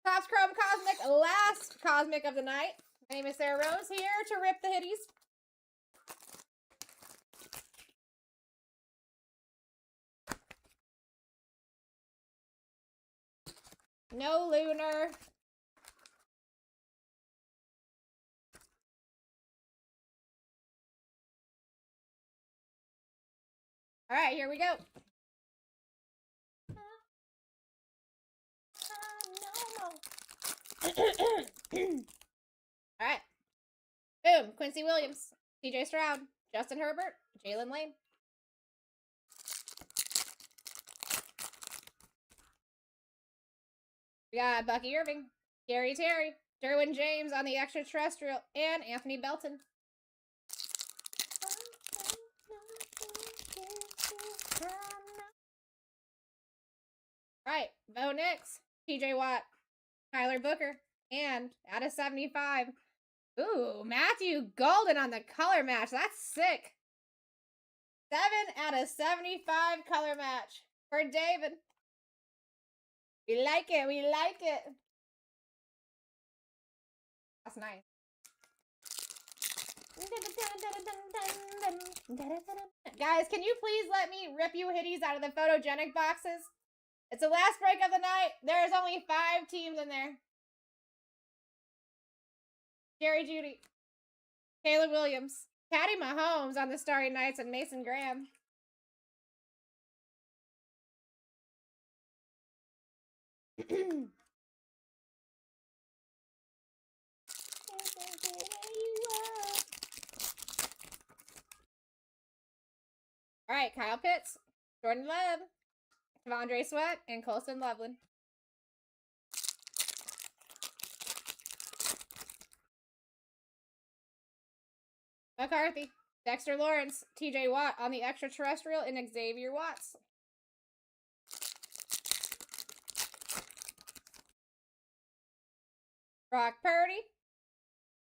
Topps Chrome Cosmic, last Cosmic of the night. My name is Sarah Rose, here to rip the hitties. No lunar. All right, here we go. All right. Boom. Quincy Williams, CJ Stroud, Justin Herbert, Jalen Lane. We got Bucky Irving, Gary Terry, Derwin James on the extraterrestrial, and Anthony Belton. All right, Bo Nix, TJ Watt, Tyler Booker, and out of 75. Ooh, Matthew Golden on the color match. That's sick. 7 out of 75 color match for David. We like it. We like it. That's nice. Guys, can you please let me rip you hitties out of the photogenic boxes? It's the last break of the night. There's only 5 teams in there. Jerry Judy, Caleb Williams, Patty Mahomes on the Starry Nights, and Mason Graham. All right, Kyle Pitts, Jordan Love, Devondre Sweat, and Colston Loveland. McCarthy, Dexter Lawrence, TJ Watt on the extraterrestrial, and Xavier Watts. Brock Purdy,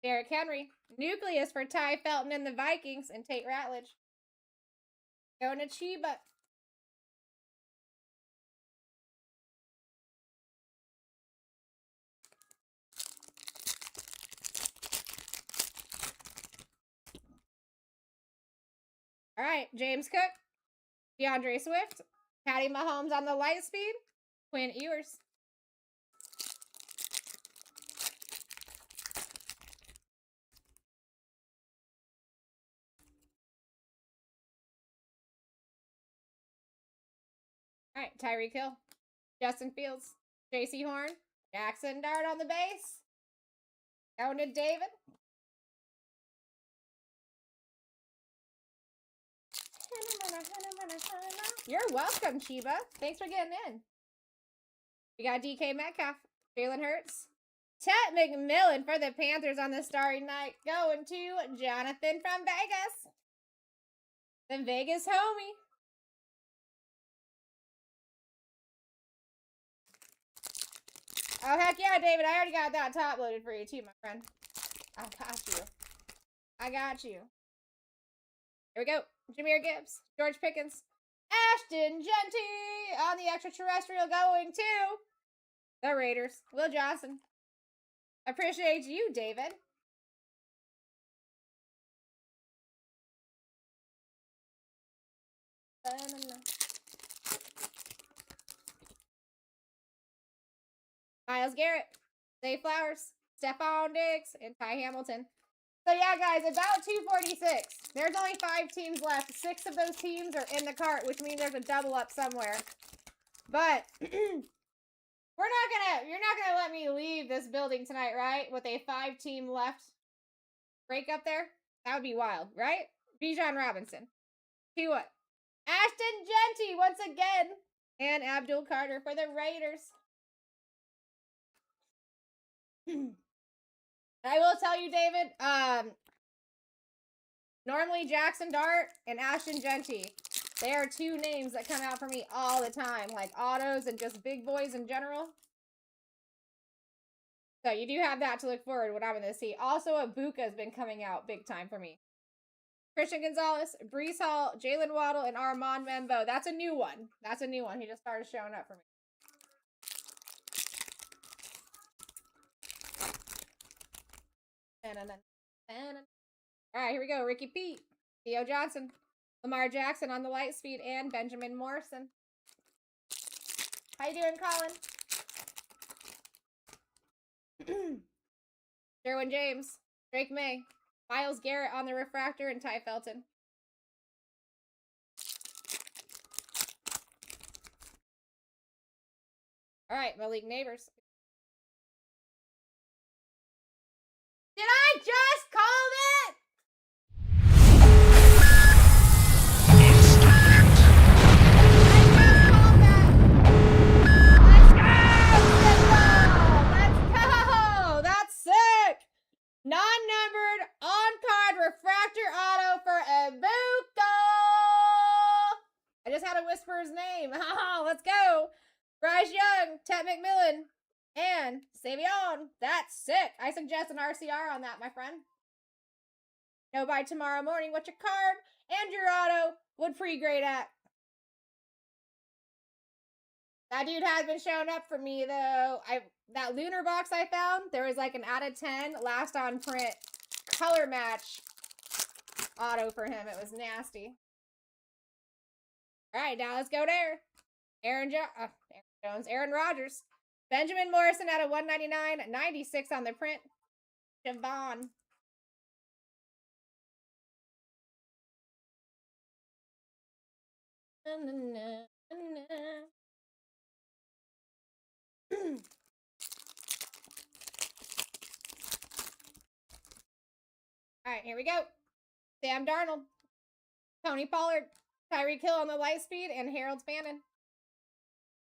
Derrick Henry, Nucleus for Ty Felton and the Vikings, and Tate Ratledge. Going to Chiba. All right, James Cook, DeAndre Swift, Patty Mahomes on the light speed, Quinn Ewers. All right, Tyreek Hill, Justin Fields, J.C. Horn, Jackson Dart on the base. Going to David. You're welcome, Chiba. Thanks for getting in. We got DK Metcalf, Jalen Hurts, Ted McMillan for the Panthers on the Starry Night. Going to Jonathan from Vegas. The Vegas homie. Oh, heck yeah, David. I already got that top loaded for you too, my friend. I got you. I got you. Here we go. Jahmyr Gibbs, George Pickens, Ashton Genty on the extraterrestrial, going to the Raiders. Will Johnson. Appreciate you, David. Myles Garrett, Zay Flowers, Stephon Diggs, and Ty Hamilton. So yeah, guys, about 246. There's only 5 teams left. 6 of those teams are in the cart, which means there's a double up somewhere. But you're not gonna let me leave this building tonight, right? With a 5-team left break up there? That would be wild, right? Bijan Robinson. Tua. Ashton Genty once again. And Abdul Carter for the Raiders. I will tell you, David, normally Jackson Dart and Ashton Genty There are two names that come out for me all the time, like autos and just big boys in general. So you do have that to look forward to what I'm going to see. Also, Ibuka has been coming out big time for me. Christian Gonzalez, Brees Hall, Jalen Waddle, and Armand Membo. That's a new one. That's a new one. He just started showing up for me. All right, here we go. Ricky Pete, Theo Johnson, Lamar Jackson on the light speed, and Benjamin Morrison. How you doing, Colin? Derwin James, Drake May, Myles Garrett on the refractor, and Ty Felton. All right, Malik Neighbors. Did I just call that? Non-numbered on-card refractor auto for Ibuka. I just had to whisper his name. Let's go. Bryce Young, Ted McMillan, and Savion. That's sick. I suggest an RCR on that, my friend. Know by tomorrow morning what your card and your auto would pre-grade at. That dude has been showing up for me, though. That lunar box I found, there was like an out of 10 last on print color match auto for him. It was nasty. All right, now let's go there. Aaron Rodgers. Benjamin Morrison out of 199, 96 on the print. Javon. All right, here we go. Sam Darnold, Tony Pollard, Tyreek Hill on the light speed, and Harold Spannon.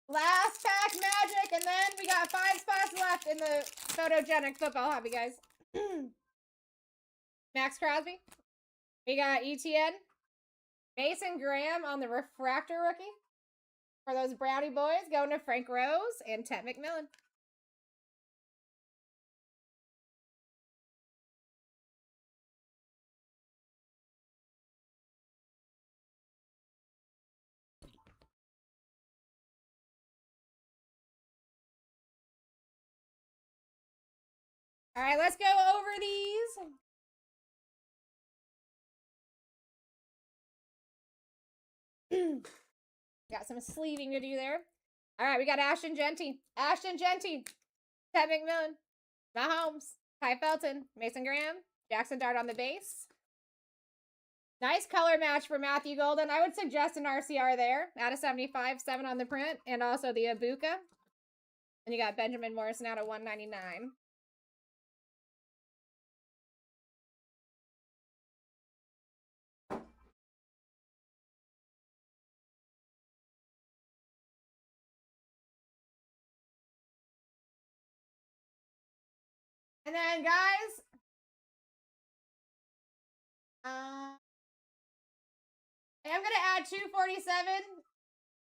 Last pack magic, and then we got 5 spots left in the photogenic football hobby, guys. Max Crosby. We got ETN. Mason Graham on the refractor rookie. For those Brownie boys, going to Frank Rose and Ted McMillan. All right, let's go over these. Got some sleeving to do there. All right, we got Ashton Genty, Ted McMillan, Mahomes, Ty Felton, Mason Graham, Jackson Dart on the base. Nice color match for Matthew Golden. I would suggest an RCR there. Out of 75, 7 on the print, and also the Ibuka. And you got Benjamin Morrison out of 199. And then, guys, I am going to add 247.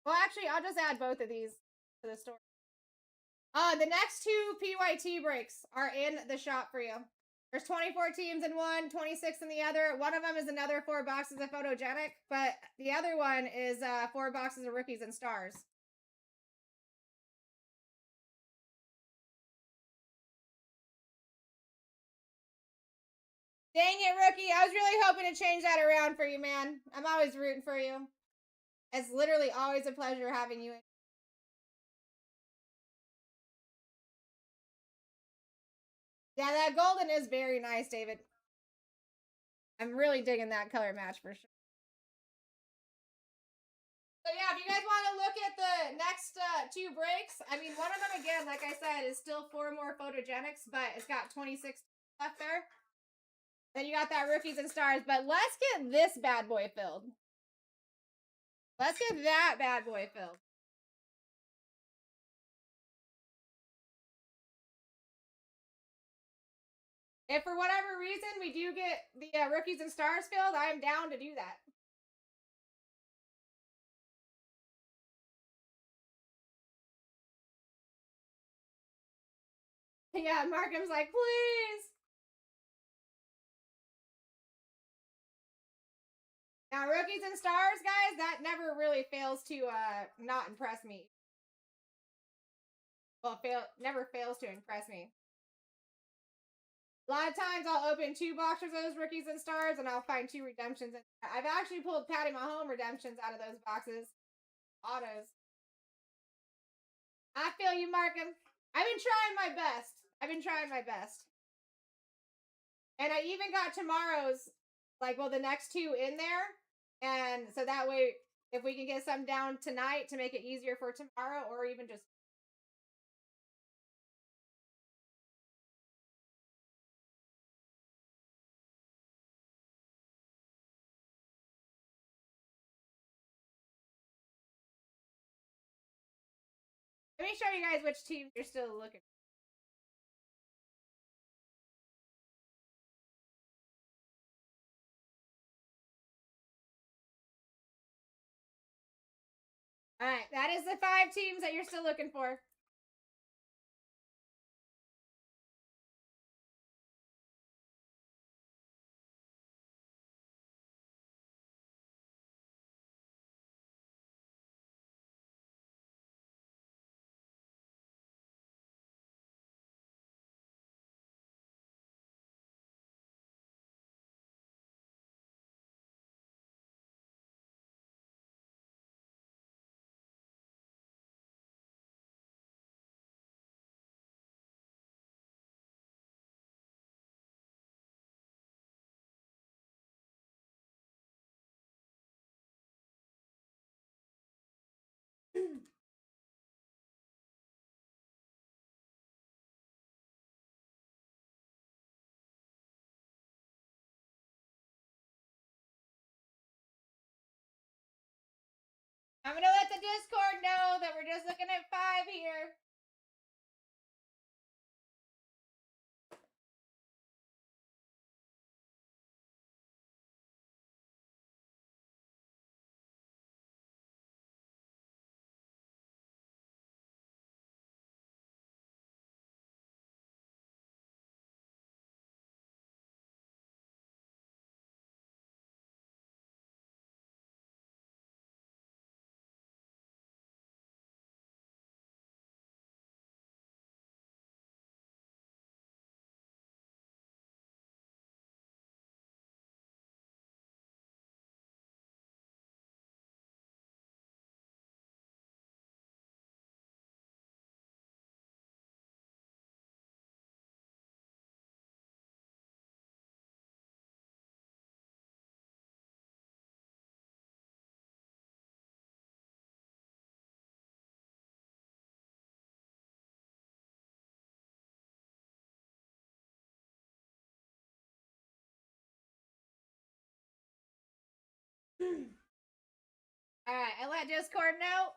Well, actually, I'll just add both of these to the store. The next 2 PYT breaks are in the shop for you. There's 24 teams in one, 26 in the other. One of them is another 4 boxes of photogenic, but the other one is 4 boxes of rookies and stars. Dang it, rookie. I was really hoping to change that around for you, man. I'm always rooting for you. It's literally always a pleasure having you in. Yeah, that golden is very nice, David. I'm really digging that color match for sure. So yeah, if you guys want to look at the next 2 breaks, I mean, one of them, again, like I said, is still 4 more photogenics, but it's got 26 left there. Then you got that rookies and stars, but let's get this bad boy filled. Let's get that bad boy filled. If for whatever reason we do get the rookies and stars filled, I am down to do that. Yeah, Markham's like, please. Now, rookies and stars, guys, that never really fails to not impress me. Well, never fails to impress me. A lot of times I'll open 2 boxes of those rookies and stars and I'll find 2 redemptions. I've actually pulled Patty Mahomes redemptions out of those boxes. Autos. I feel you, Markham. I've been trying my best. And I even got tomorrow's, the next 2 in there. And so that way, if we can get some down tonight to make it easier for tomorrow, or even just. Let me show you guys which teams you're still looking for. All right, that is the 5 teams that you're still looking for. I'm gonna let the Discord know that we're just looking at 5 here. All right, I let Discord know.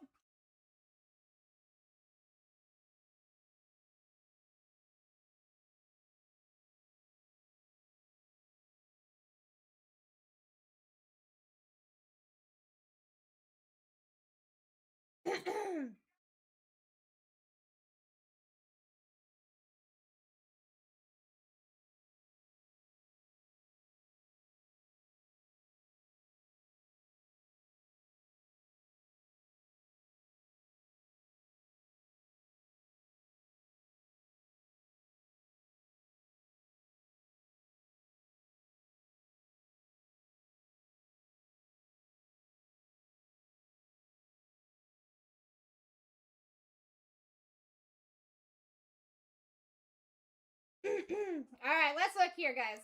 All right, let's look here, guys.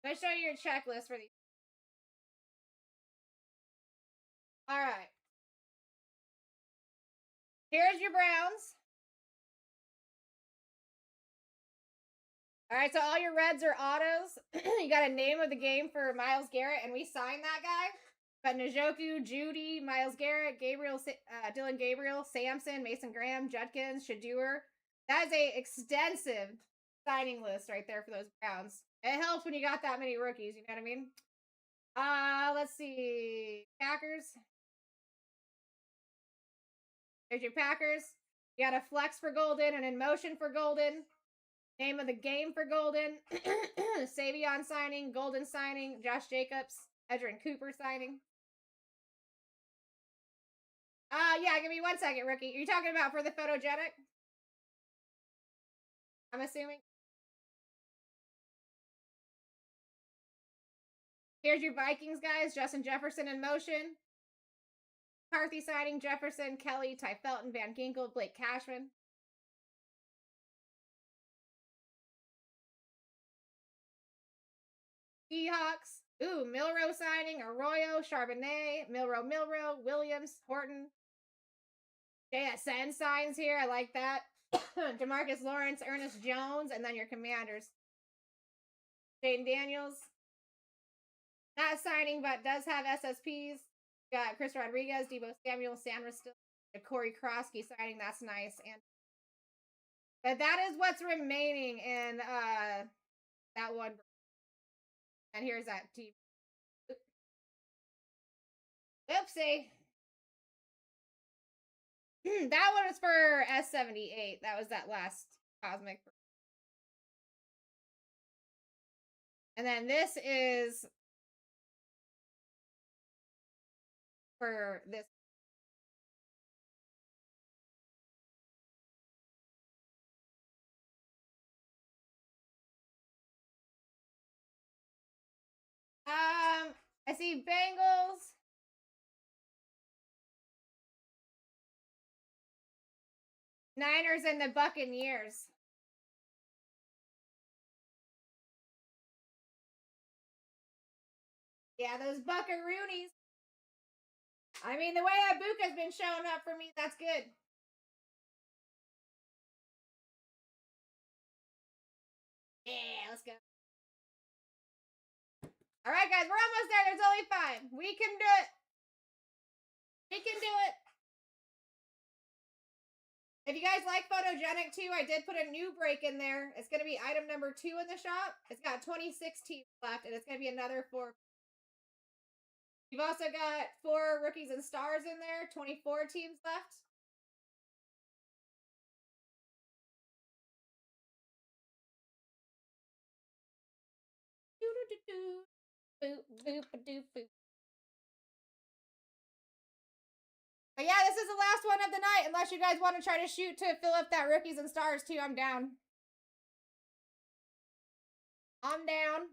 I'm gonna show you your checklist for these. All right. Here's your Browns. All right, so all your reds are autos. You got a name of the game for Myles Garrett, and we signed that guy. But Njoku, Judy, Myles Garrett, Dylan Gabriel, Sampson, Mason Graham, Judkins, Shadur. That is a extensive signing list right there for those Browns. It helps when you got that many rookies, you know what I mean? Let's see. Packers. There's your Packers. You got a flex for Golden and in motion for Golden. Name of the game for Golden. Savion signing, Golden signing, Josh Jacobs, Edrin Cooper signing. Yeah, give me 1 second, Rookie. Are you talking about for the photogenic? I'm assuming. Here's your Vikings, guys. Justin Jefferson in motion. McCarthy signing, Jefferson, Kelly, Ty Felton, Van Ginkel, Blake Cashman. Seahawks. Ooh, Milrow signing, Arroyo, Charbonnet, Milrow, Williams, Horton. JSN signs here. I like that. Demarcus Lawrence, Ernest Jones, and then your Commanders. Jaden Daniels. Not signing, but does have SSPs. Got Chris Rodriguez, Debo Samuel, Sandra still. Corey Krosky signing. That's nice. And but that is what's remaining in that one. And here's that team. Oopsie. That one was for S78. That was that last Cosmic. And then this is for this. I see Bengals. Niners and the Buccaneers. Yeah, those Buckaroonies. I mean, the way Ibuka's been showing up for me, that's good. Yeah, let's go. All right, guys, we're almost there. There's only 5. We can do it. We can do it. If you guys like photogenic too, I did put a new break in there. It's going to be item number 2 in the shop. It's got 26 teams left, and it's going to be another 4. You've also got 4 rookies and stars in there. 24 teams left. Boop, boop, doop, boop. But yeah, this is the last one of the night. Unless you guys want to try to shoot to fill up that rookies and stars too, I'm down. I'm down.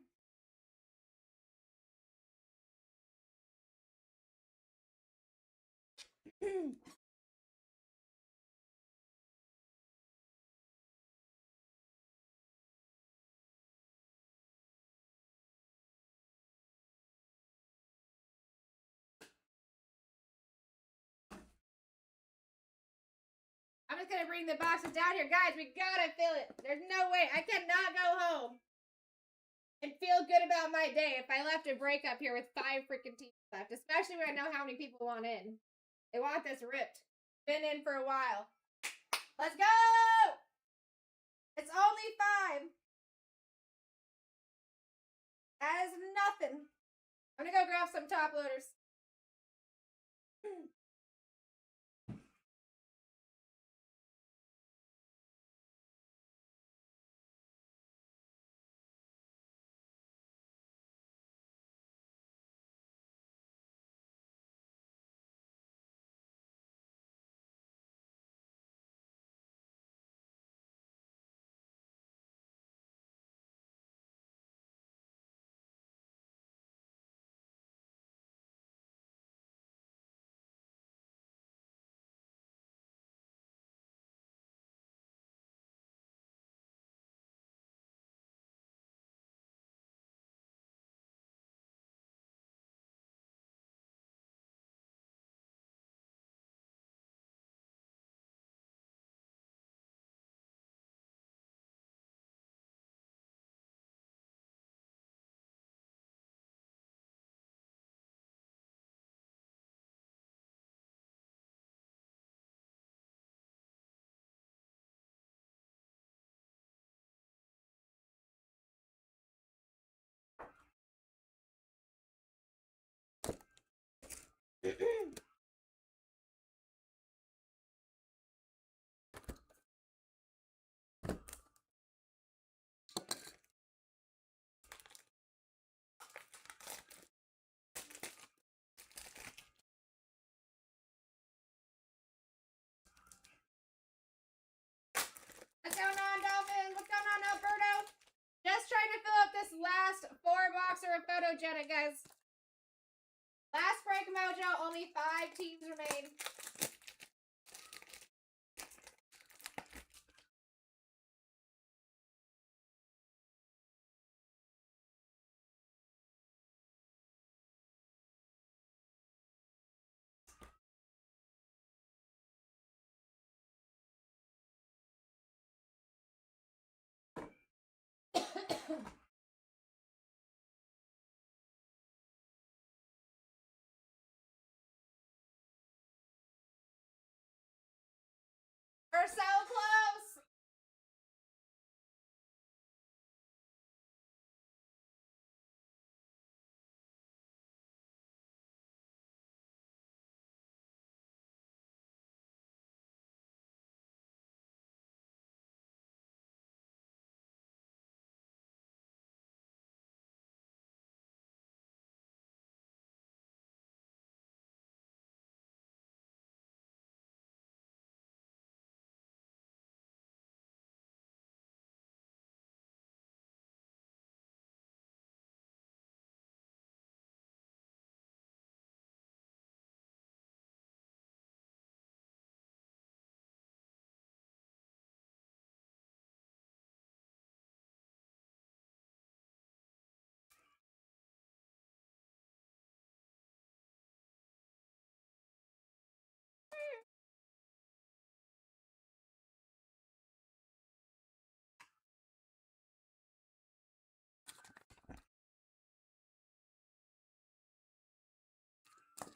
I'm just gonna bring the boxes down here. Guys, we gotta fill it. There's no way. I cannot go home and feel good about my day if I left a break up here with 5 freaking teams left. Especially when I know how many people want in. They want this ripped. Been in for a while. Let's go! It's only 5. That is nothing. I'm gonna go grab some top loaders. photogenic, guys. Last break mojo, only 5 teams remain. We're so close.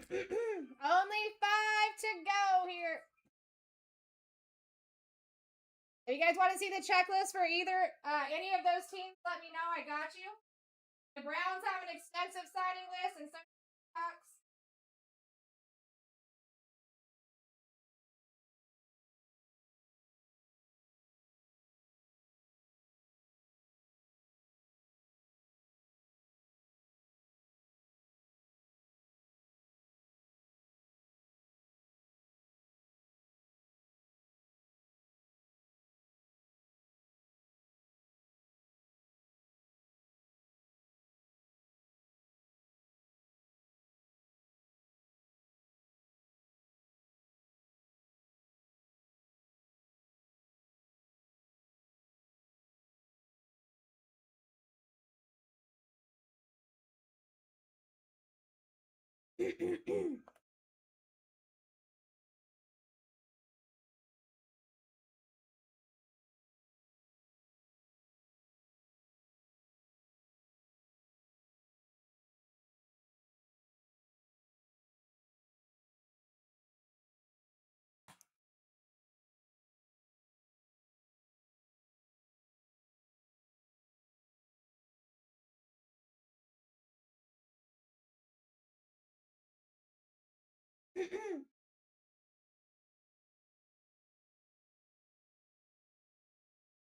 Only 5 to go here. If you guys want to see the checklist for either any of those teams, let me know. I got you. The Browns have an extensive signing list, and so do the Seahawks. You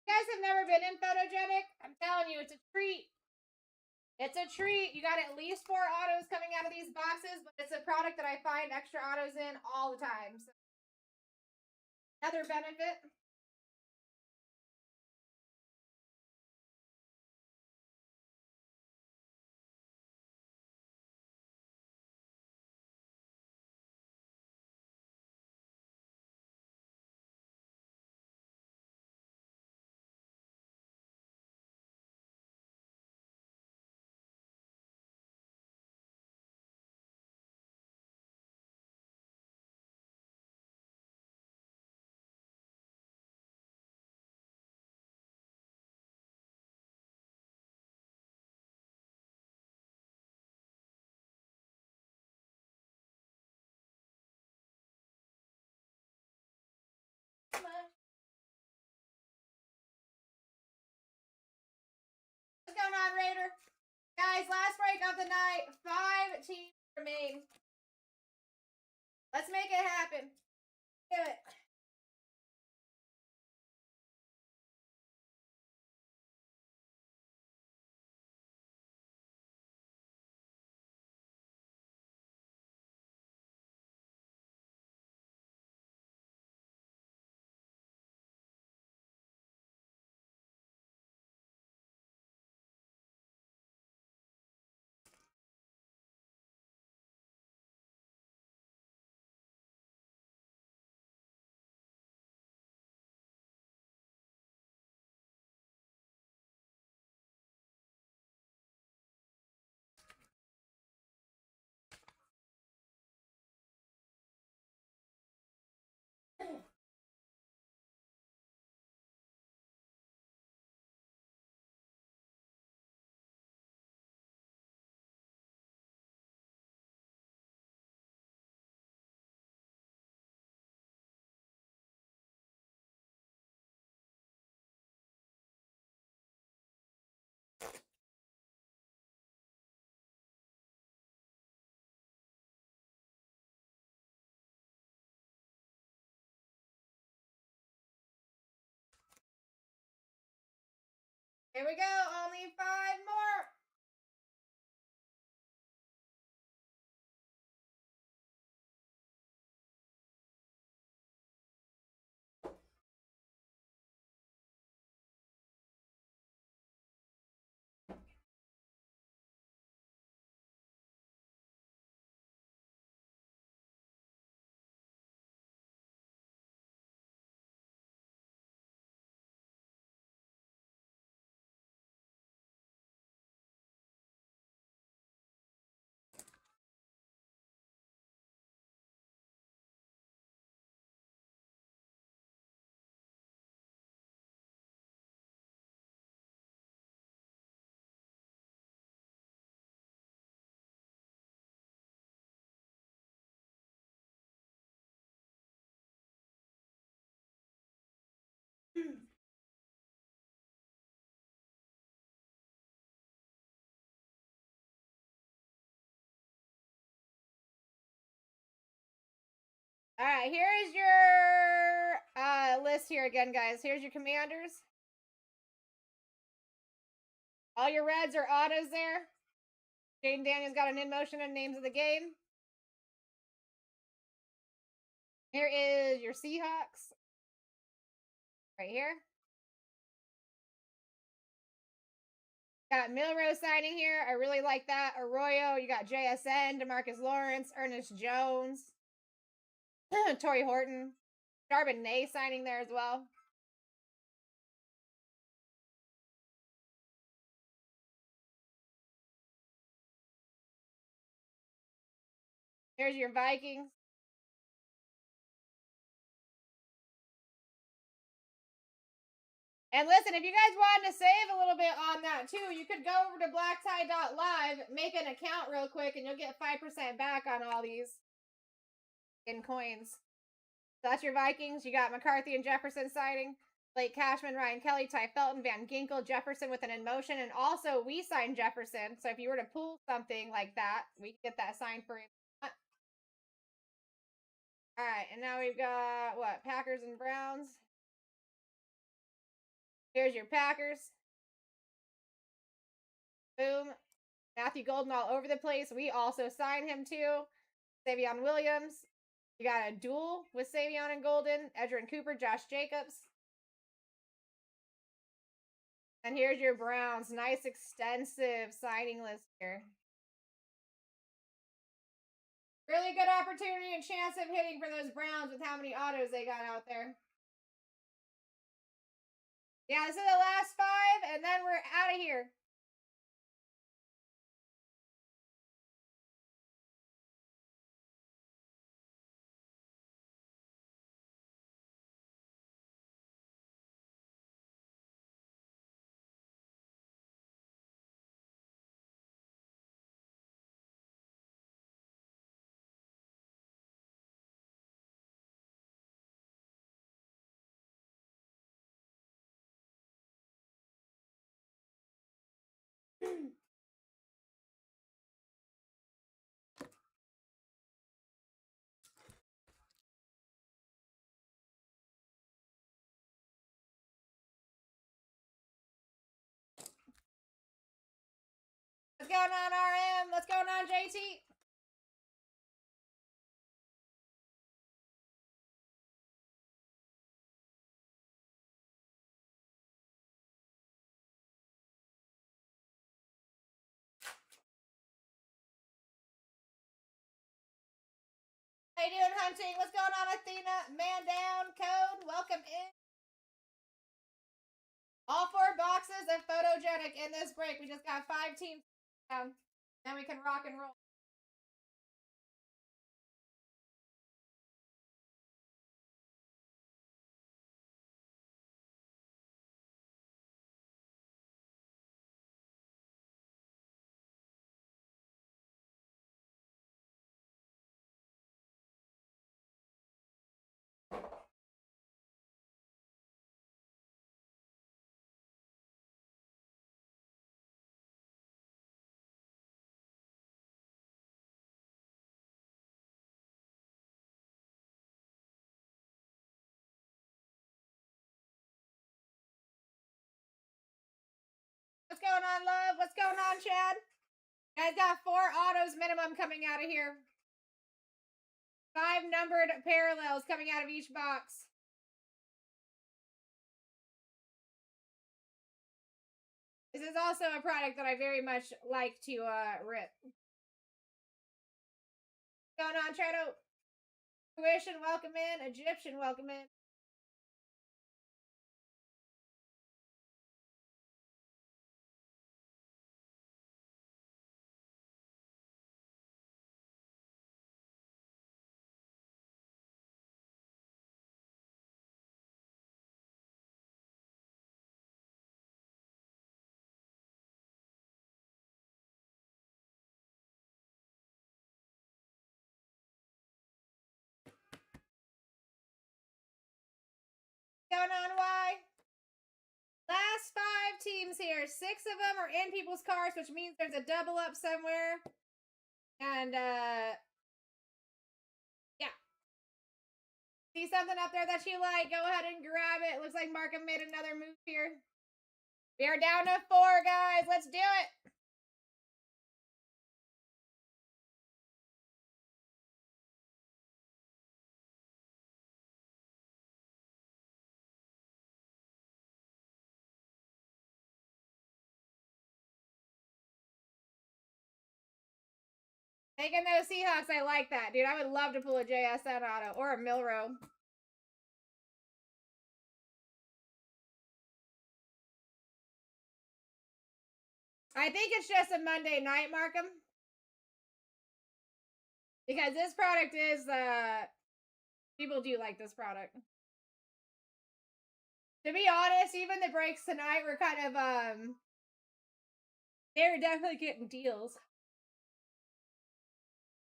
guys have never been in photogenic? I'm telling you, it's a treat. It's a treat. You got at least 4 autos coming out of these boxes, but it's a product that I find extra autos in all the time. So another benefit. What's going on, Raider? Guys, last break of the night. 5 teams remain. Let's make it happen. Do it. Here we go. Only 5 more. All right, here is your list here again, guys. Here's your commanders. All your reds are autos there. Jaden Daniels got an in motion and names of the game. Here is your Seahawks. Right here. Got Milrose signing here. I really like that. Arroyo. You got JSN, DeMarcus Lawrence, Ernest Jones, Torrey Horton. Charbonnet signing there as well. Here's your Vikings. And listen, if you guys wanted to save a little bit on that too, you could go over to BlackTie.live, make an account real quick, and you'll get 5% back on all these in coins. So that's your Vikings. You got McCarthy and Jefferson signing. Blake Cashman, Ryan Kelly, Ty Felton, Van Ginkel, Jefferson with an in motion. And also, we signed Jefferson. So if you were to pull something like that, we can get that signed for you. All right, and now we've got, what, Packers and Browns. Here's your Packers. Boom. Matthew Golden all over the place. We also signed him too. Savion Williams. You got a duel with Savion and Golden. Edgerrin Cooper, Josh Jacobs. And here's your Browns. Nice extensive signing list here. Really good opportunity and chance of hitting for those Browns with how many autos they got out there. Yeah, this is the last 5, and then we're out of here. What's going on, RM? What's going on, JT? How you doing, Hunting? What's going on, Athena? Man down, Code. Welcome in. All 4 boxes of Photogenic in this break. We just got 5 teams down. Then we can rock and roll. on, love? What's going on, Chad? Guys got 4 autos minimum coming out of here. 5 numbered parallels coming out of each box. This is also a product that I very much like to rip. What's going on, Tredo? Tuition, welcome in. Egyptian, welcome in. Going on, why? Last 5 teams here. 6 of them are in people's cars, which means there's a double up somewhere. And, yeah. See something up there that you like, go ahead and grab it. Looks like Markham made another move here. We are down to 4, guys. Let's do it. Taking those Seahawks, I like that, dude. I would love to pull a JSN auto or a Milrow. I think it's just a Monday night, Markham. Because this product is, people do like this product. To be honest, even the breaks tonight were kind of, they were definitely getting deals.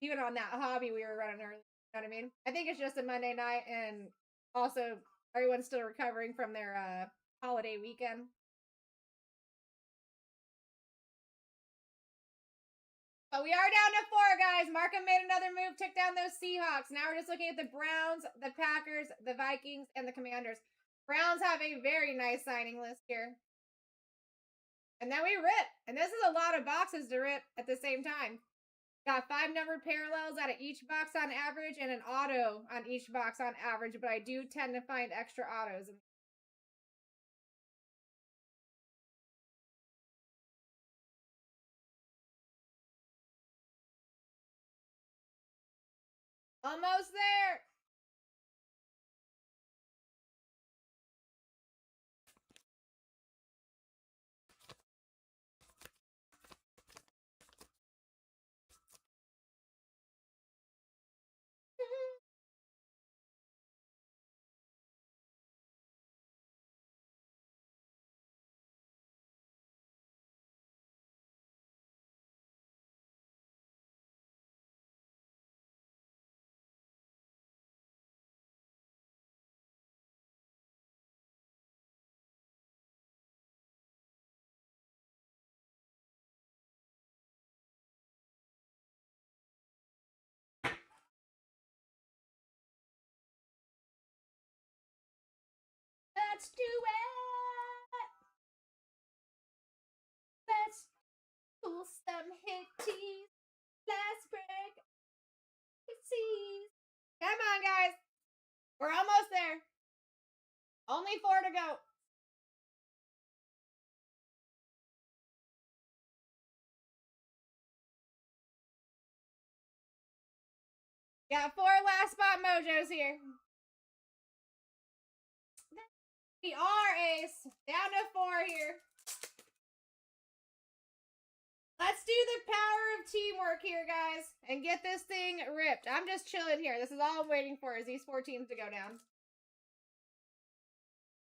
Even on that hobby we were running early, you know what I mean? I think it's just a Monday night, and also everyone's still recovering from their, holiday weekend. But we are down to 4, guys. Markham made another move, took down those Seahawks. Now we're just looking at the Browns, the Packers, the Vikings, and the Commanders. Browns have a very nice signing list here. And then we rip. And this is a lot of boxes to rip at the same time. Got 5 numbered parallels out of each box on average and an auto on each box on average, but I do tend to find extra autos. Almost there. Let's do it. Let's pull some hitties. Let's break hitties. Come on, guys. We're almost there. Only 4 to go. Got 4 last spot mojos here. We are ace. Down to 4 here. Let's do the power of teamwork here, guys, and get this thing ripped. I'm just chilling here. This is all I'm waiting for, is these 4 teams to go down.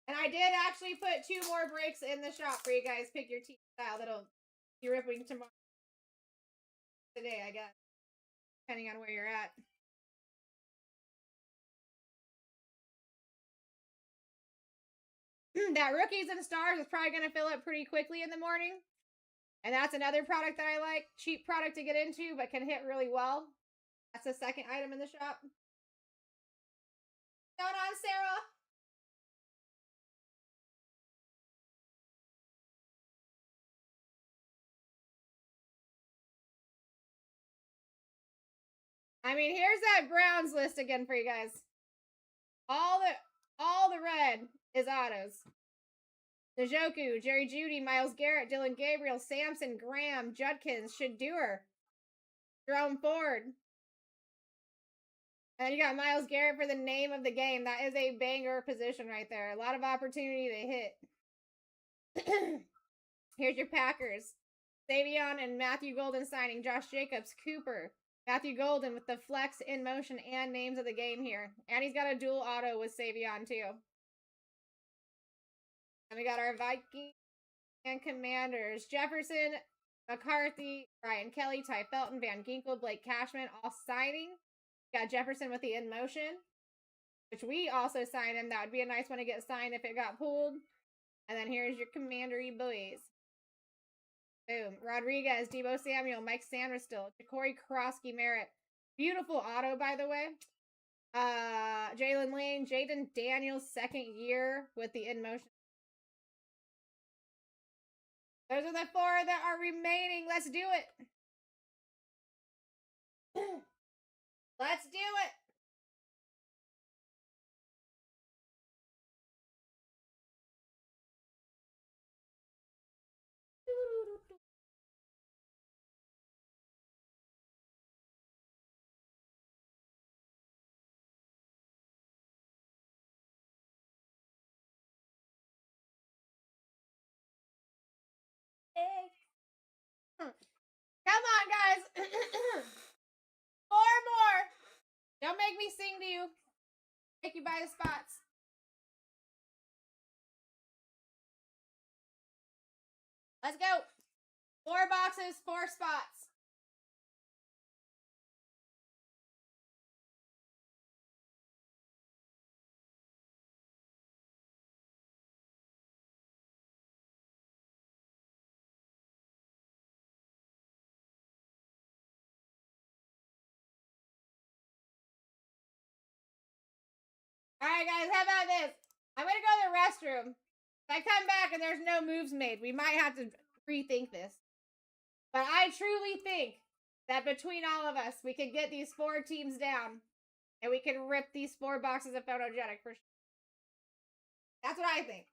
And I did actually put 2 more breaks in the shop for you guys. Pick your team style. That'll be ripping tomorrow. Today, I guess. Depending on where you're at. That Rookies and Stars is probably going to fill up pretty quickly in the morning. And that's another product that I like. Cheap product to get into, but can hit really well. That's the second item in the shop. What's going on, Sarah? I mean, here's that Browns list again for you guys. All the red is autos. Njoku, Jerry Jeudy, Myles Garrett, Dylan Gabriel, Sampson, Graham, Judkins, Shadur, Jerome Ford. And you got Myles Garrett for the name of the game. That is a banger position right there. A lot of opportunity to hit. Here's your Packers. Savion and Matthew Golden signing. Josh Jacobs, Cooper. Matthew Golden with the flex in motion and names of the game here. And he's got a dual auto with Savion too. And we got our Vikings and Commanders. Jefferson, McCarthy, Ryan Kelly, Ty Felton, Van Ginkel, Blake Cashman, all signing. We got Jefferson with the in motion, which we also signed him. That would be a nice one to get signed if it got pulled. And then here's your Commandery boys. Boom. Rodriguez, Debo Samuel, Mike Sanders-Still, Ja'Cory Krosky Merritt. Beautiful auto, by the way. Jalen Lane, Jaden Daniels, second year with the in motion. Those are the 4 that are remaining. Let's do it. Let's do it. Come on, guys. 4 more. Don't make me sing to you. Make you buy the spots. Let's go. 4 boxes, 4 spots. All right, guys, how about this? I'm going to go to the restroom. If I come back and there's no moves made, we might have to rethink this. But I truly think that between all of us, we can get these 4 teams down and we can rip these 4 boxes of photogenic for sure. That's what I think.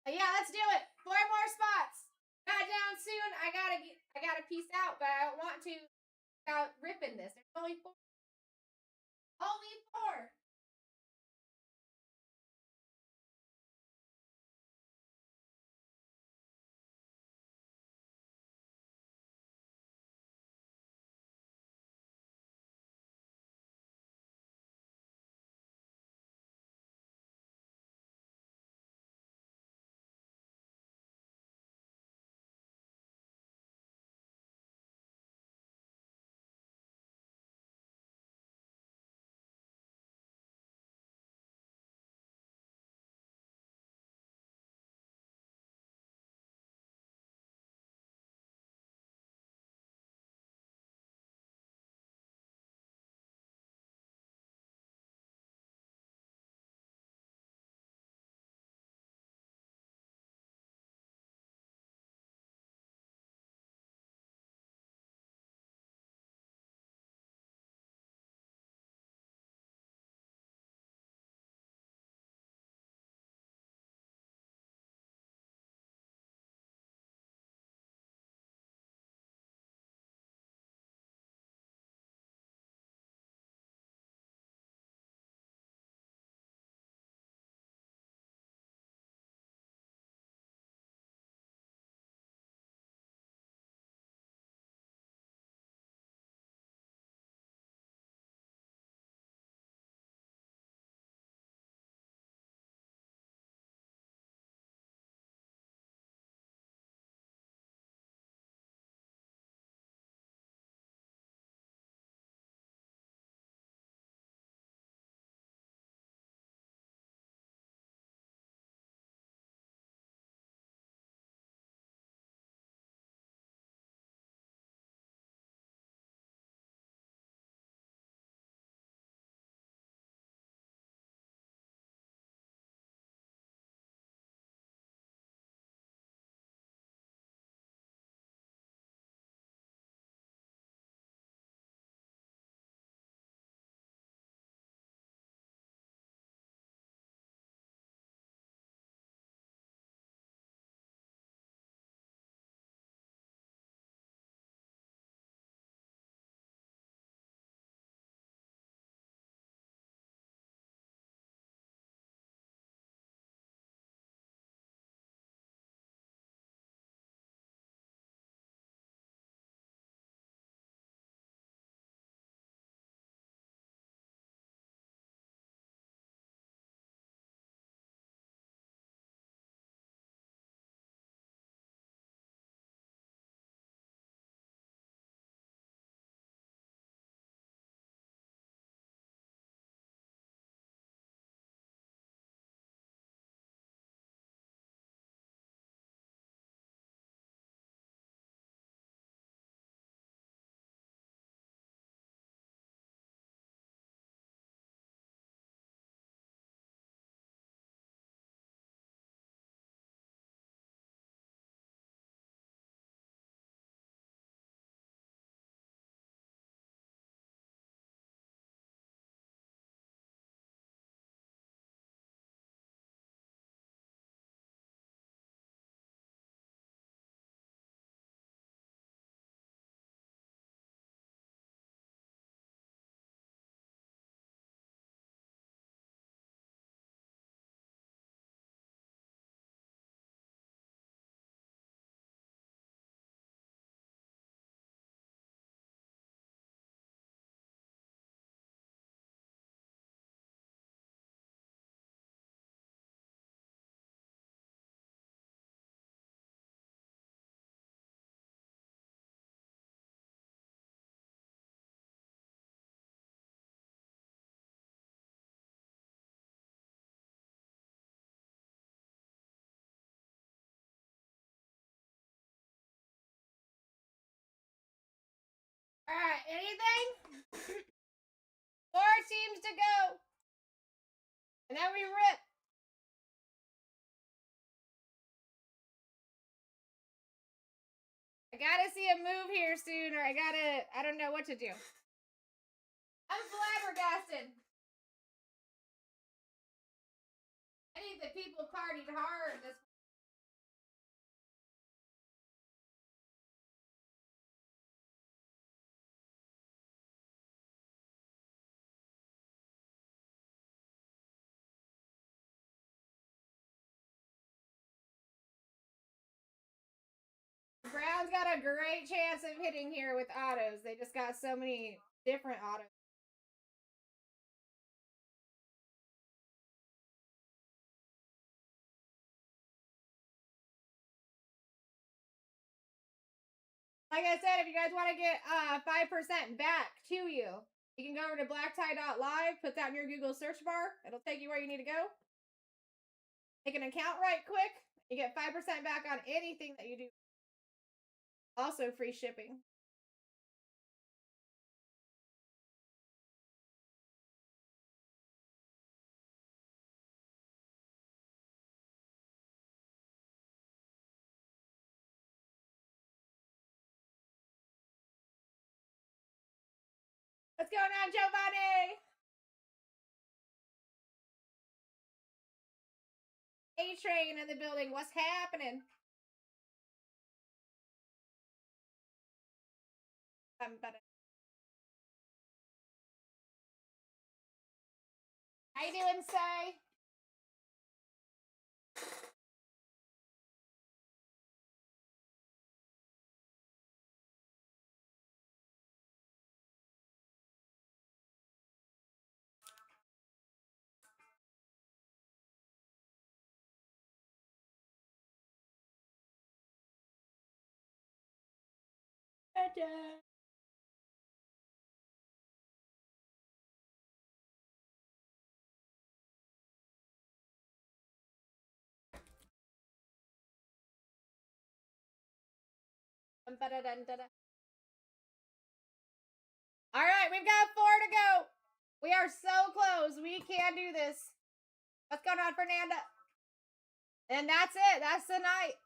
Yeah, let's do it. 4 more spots. Got down soon. I gotta peace out, but I don't want to without ripping this. There's only 4. Only 4. Anything? 4 teams to go. And then we rip. I gotta see a move here soon, or I don't know what to do. I'm flabbergasted. I need the people partied hard this. Brown's got a great chance of hitting here with autos. They just got so many different autos. Like I said, if you guys want to get 5% back to you, you can go over to BlackTie.live, put that in your Google search bar. It'll take you where you need to go. Make an account right quick. You get 5% back on anything that you do. Also free shipping. What's going on, Giovanni? A-Train in the building. What's happening? How you doing, Say? Ta-da. All right, we've got 4 to go. We are so close. We can do this. What's going on, Fernanda? And that's it. That's the night.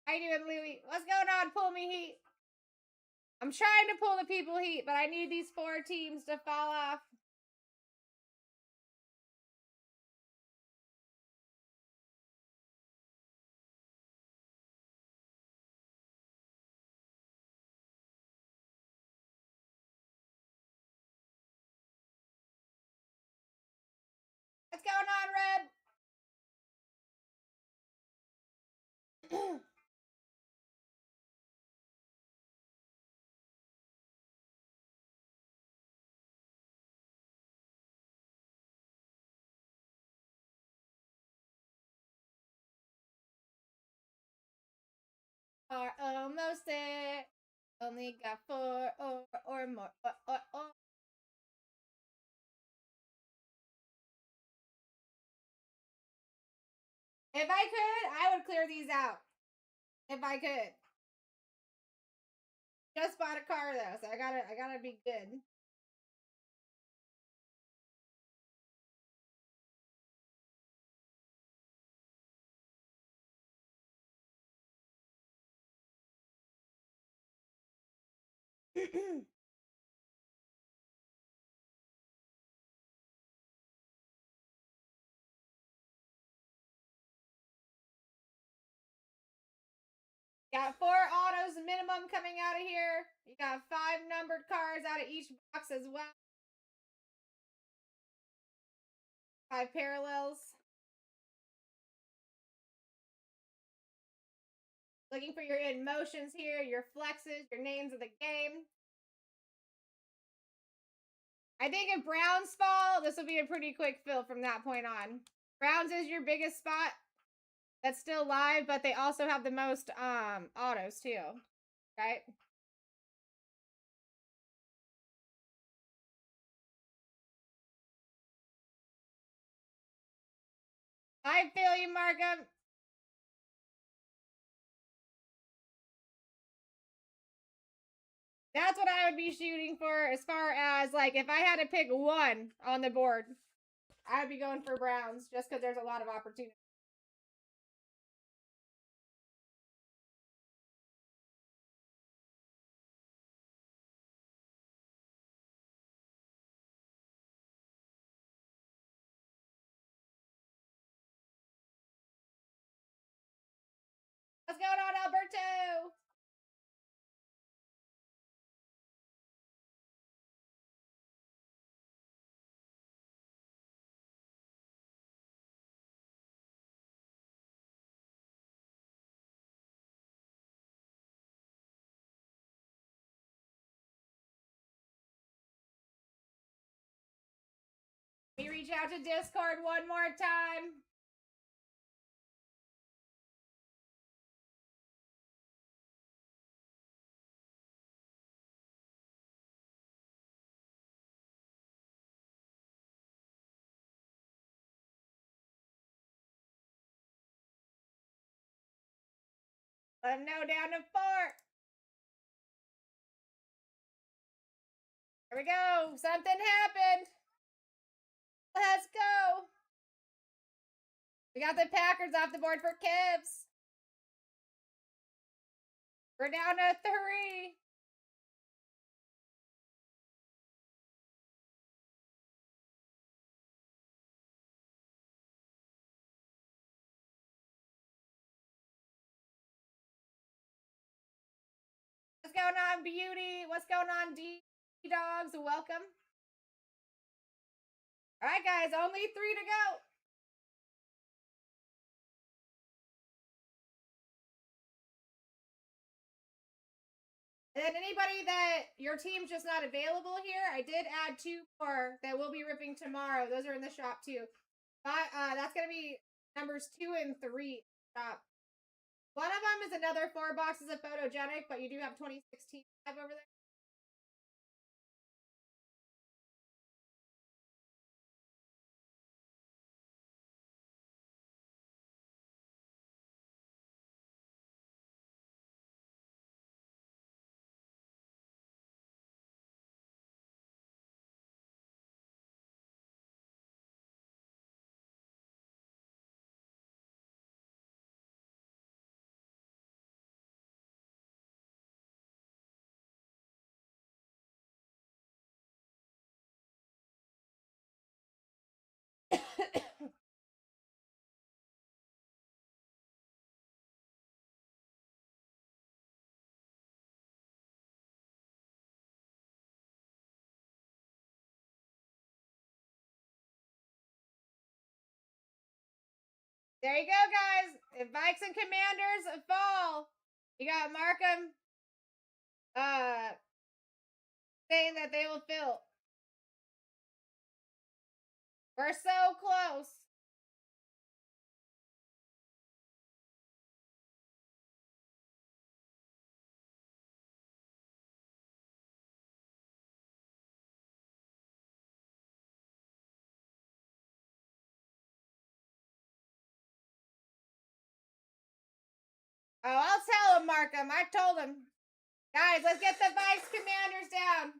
How you doing, Louie? What's going on, Pull Me Heat? I'm trying to pull the people heat, but I need these 4 teams to fall off. What's going on, Red? Are almost there. Only got 4 or more. If I could, I would clear these out. If I could. Just bought a car though, so I gotta be good. Got 4 autos minimum coming out of here. You got 5 numbered cars out of each box as well. 5 parallels. Looking for your emotions here, your flexes, your names of the game. I think if Browns fall, this will be a pretty quick fill from that point on. Browns is your biggest spot that's still live, but they also have the most autos too, right? I feel you, Markham. That's what I would be shooting for as far as, like, if I had to pick one on the board, I would be going for Browns just because there's a lot of opportunity. What's going on, Alberto? We reach out to Discord one more time. Let them know down to 4. Here we go. Something happened. Let's go. We got the Packers off the board for Kibs. We're down to 3. What's going on, Beauty? What's going on, D-Dogs? Welcome. All right, guys. Only 3 to go. And then anybody that your team's just not available here, I did add 2 more that we'll be ripping tomorrow. Those are in the shop too. But that's gonna be numbers 2 and 3 shop. One of them is another 4 boxes of photogenic, but you do have 2016 over there. There you go, guys. If Vikes and Commanders fall, you got Markham saying that they will fill. We're so close. Oh, I'll tell him, Markham. I told him. Guys, let's get the Vice Commanders down.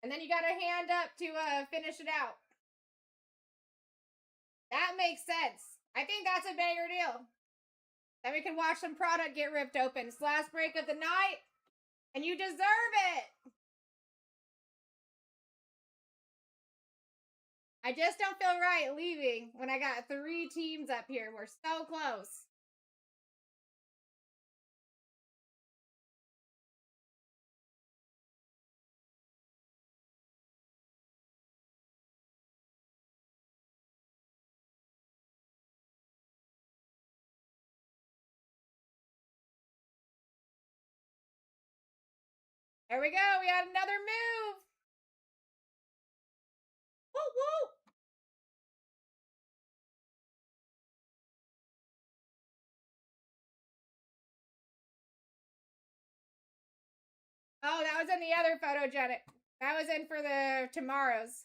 And then you got a hand up to finish it out. That makes sense. I think that's a banger deal. Then we can watch some product get ripped open. It's the last break of the night, and you deserve it. I just don't feel right leaving when I got 3 teams up here. We're so close. There we go. We had another move. Woo woo. Oh, that was in the other photogenic. That was in for the tomorrows.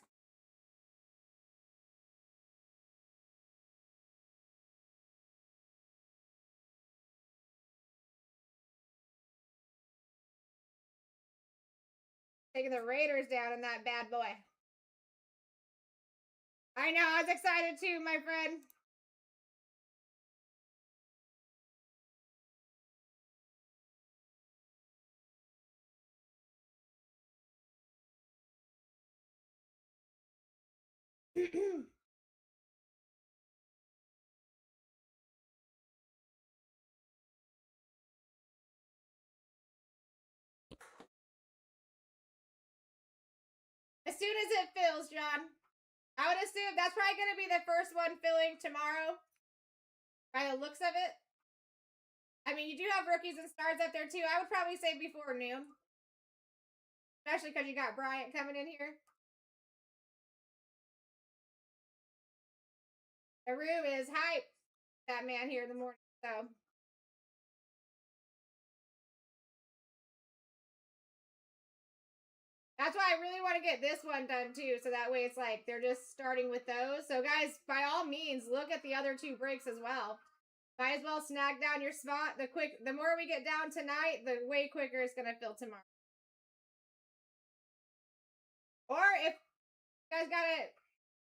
Taking the Raiders down in that bad boy. I know, I was excited too, my friend. As soon as it fills, John. I would assume that's probably going to be the first one filling tomorrow. By the looks of it. I mean, you do have rookies and stars up there too. I would probably say before noon. Especially because you got Bryant coming in here. The room is hype. That man here in the morning, so. That's why I really want to get this one done too, so that way it's like they're just starting with those. So guys, by all means, look at the other two breaks as well. Might as well snag down your spot. The more we get down tonight, the way quicker it's gonna fill tomorrow. Or if you guys gotta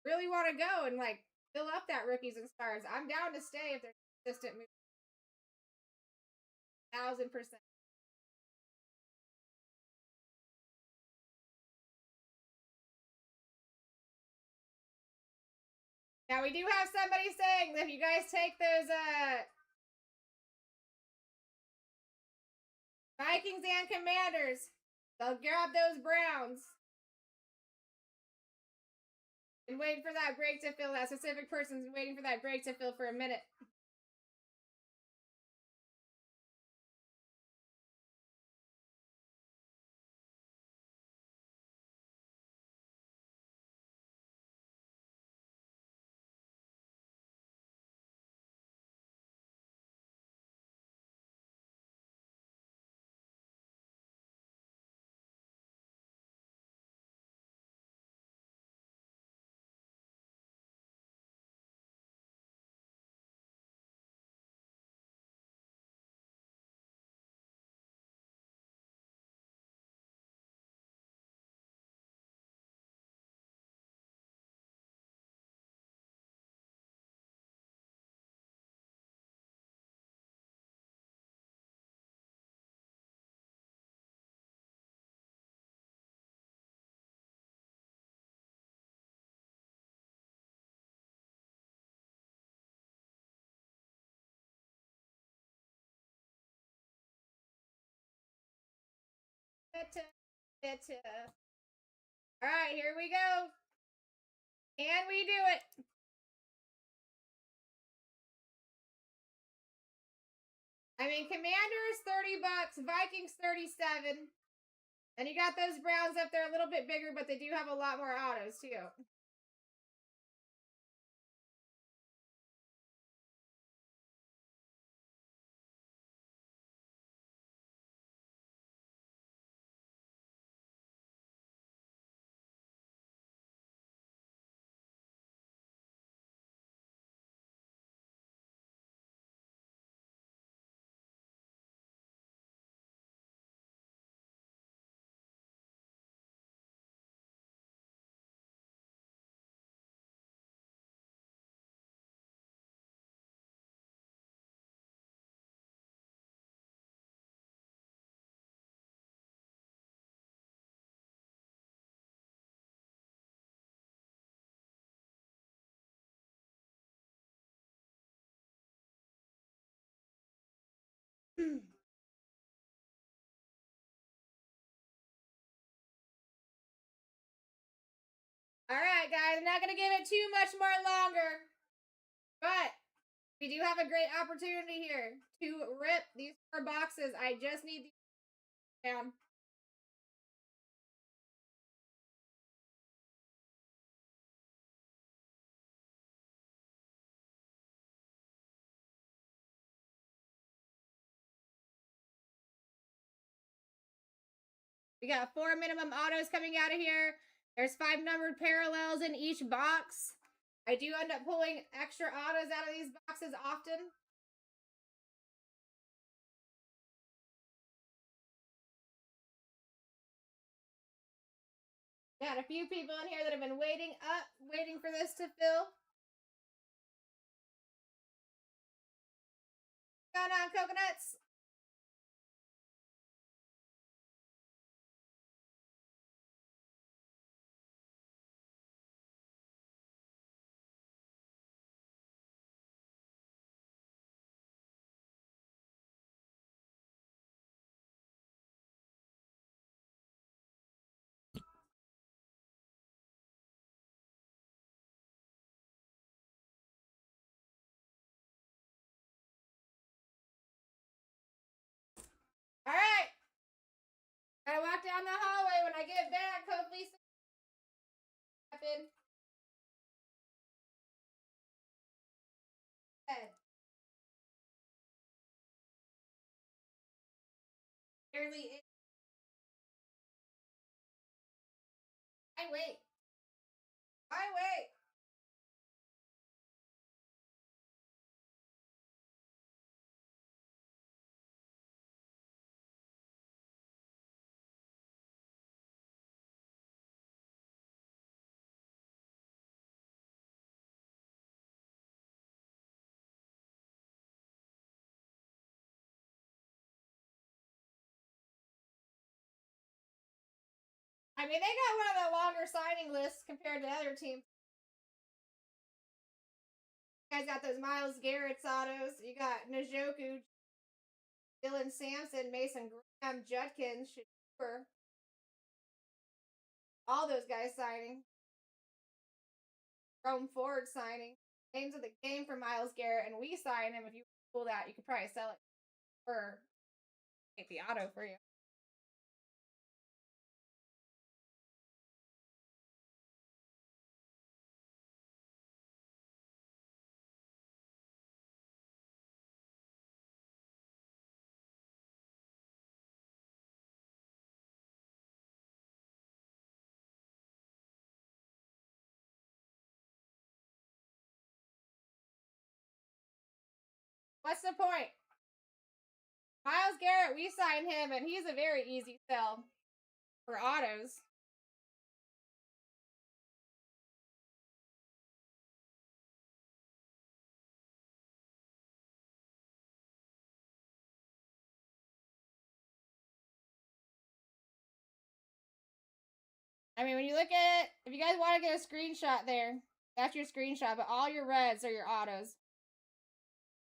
really want to go and like fill up that rookies and stars, I'm down to stay if they're consistent moving. 1000%. Now we do have somebody saying that if you guys take those Vikings and Commanders, they'll grab those Browns. And waiting for that break to fill. That specific person's been waiting for that break to fill for a minute. Alright, here we go. And we do it. I mean, Commanders, $30. Vikings, 37. And you got those Browns up there a little bit bigger, but they do have a lot more autos, too. Alright, guys, I'm not going to give it too much more longer. But we do have a great opportunity here to rip these 4 boxes. I just need these down. We got 4 minimum autos coming out of here. There's 5 numbered parallels in each box. I do end up pulling extra autos out of these boxes often. Got a few people in here that have been waiting for this to fill. Going on, coconuts? All right. Gotta walk down the hallway. When I get back, hopefully happen. Head. Barely. I wait. I wait. I mean, they got one of the longer signing lists compared to other teams. You guys got those Miles Garrett's autos. You got Njoku, Dylan Sampson, Mason Graham, Judkins, Shadur. All those guys signing. Rome Ford signing. Names of the game for Miles Garrett, and we sign him. If you pull that, you could probably sell it for take the auto for you. What's the point? Miles Garrett, we signed him, and he's a very easy sell for autos. I mean, when you look at it, if you guys want to get a screenshot there, that's your screenshot, but all your reds are your autos.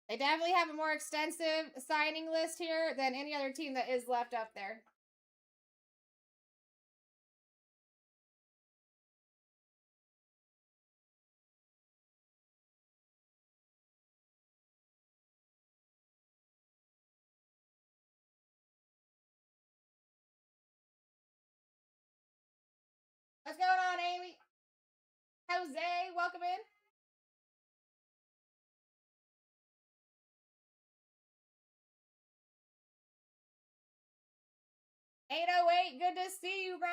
They definitely have a more extensive signing list here than any other team that is left up there. What's going on, Amy? Jose, welcome in. $808, good to see you, bro.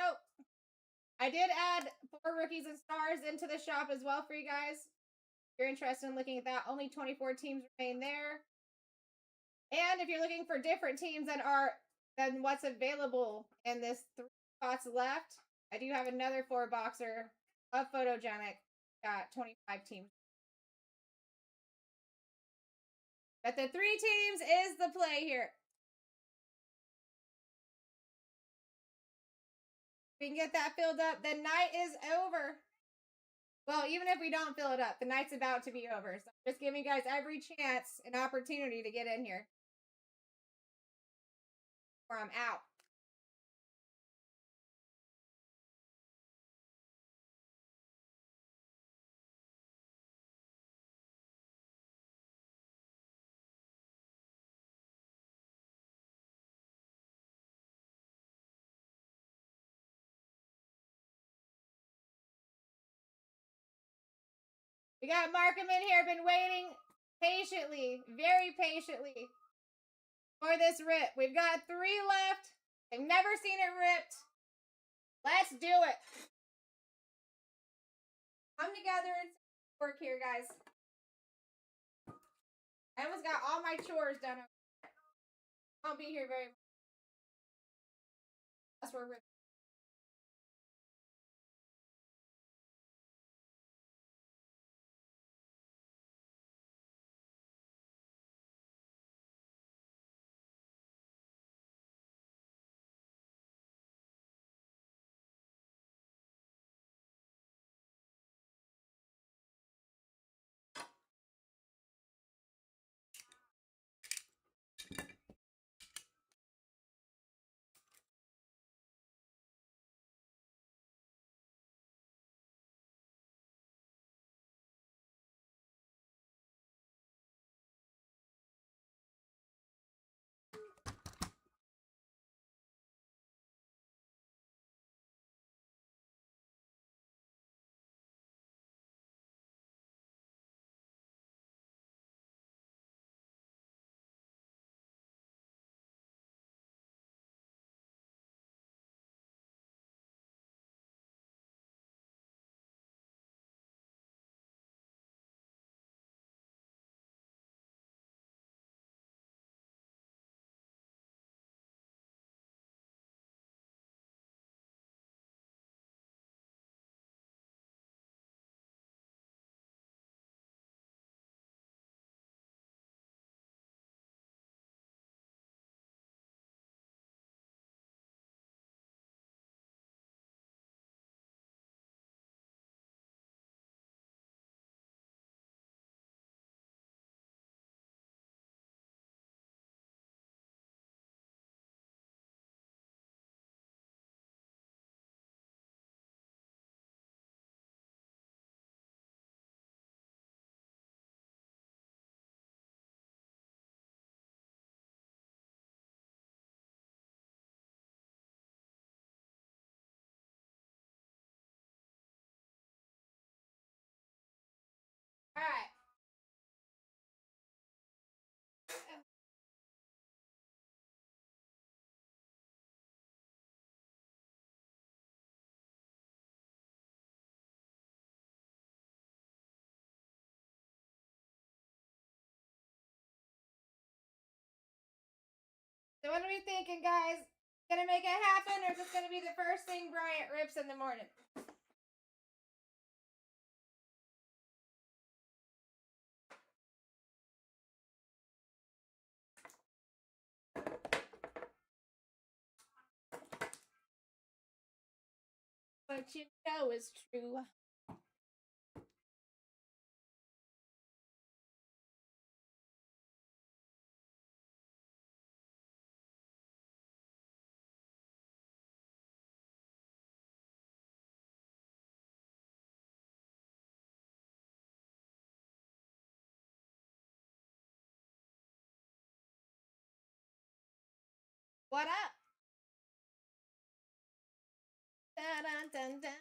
I did add 4 rookies and stars into the shop as well for you guys. If you're interested in looking at that, only 24 teams remain there. And if you're looking for different teams than what's available in this 3 spots left, I do have another 4-boxer of Photogenic. Got 25 teams. But the 3 teams is the play here. We can get that filled up. The night is over. Well, even if we don't fill it up, the night's about to be over. So I'm just giving you guys every chance and opportunity to get in here. Or I'm out. We got Markham in here, been waiting patiently, very patiently for this rip. We've got 3 left. I've never seen it ripped. Let's do it. Come together and work here, guys. I almost got all my chores done. I'll be here very much. That's where we're So what are we thinking, guys? Gonna make it happen, or is this gonna be the first thing Bryant rips in the morning? What you know is true. What up? Dun, dun, dun, dun.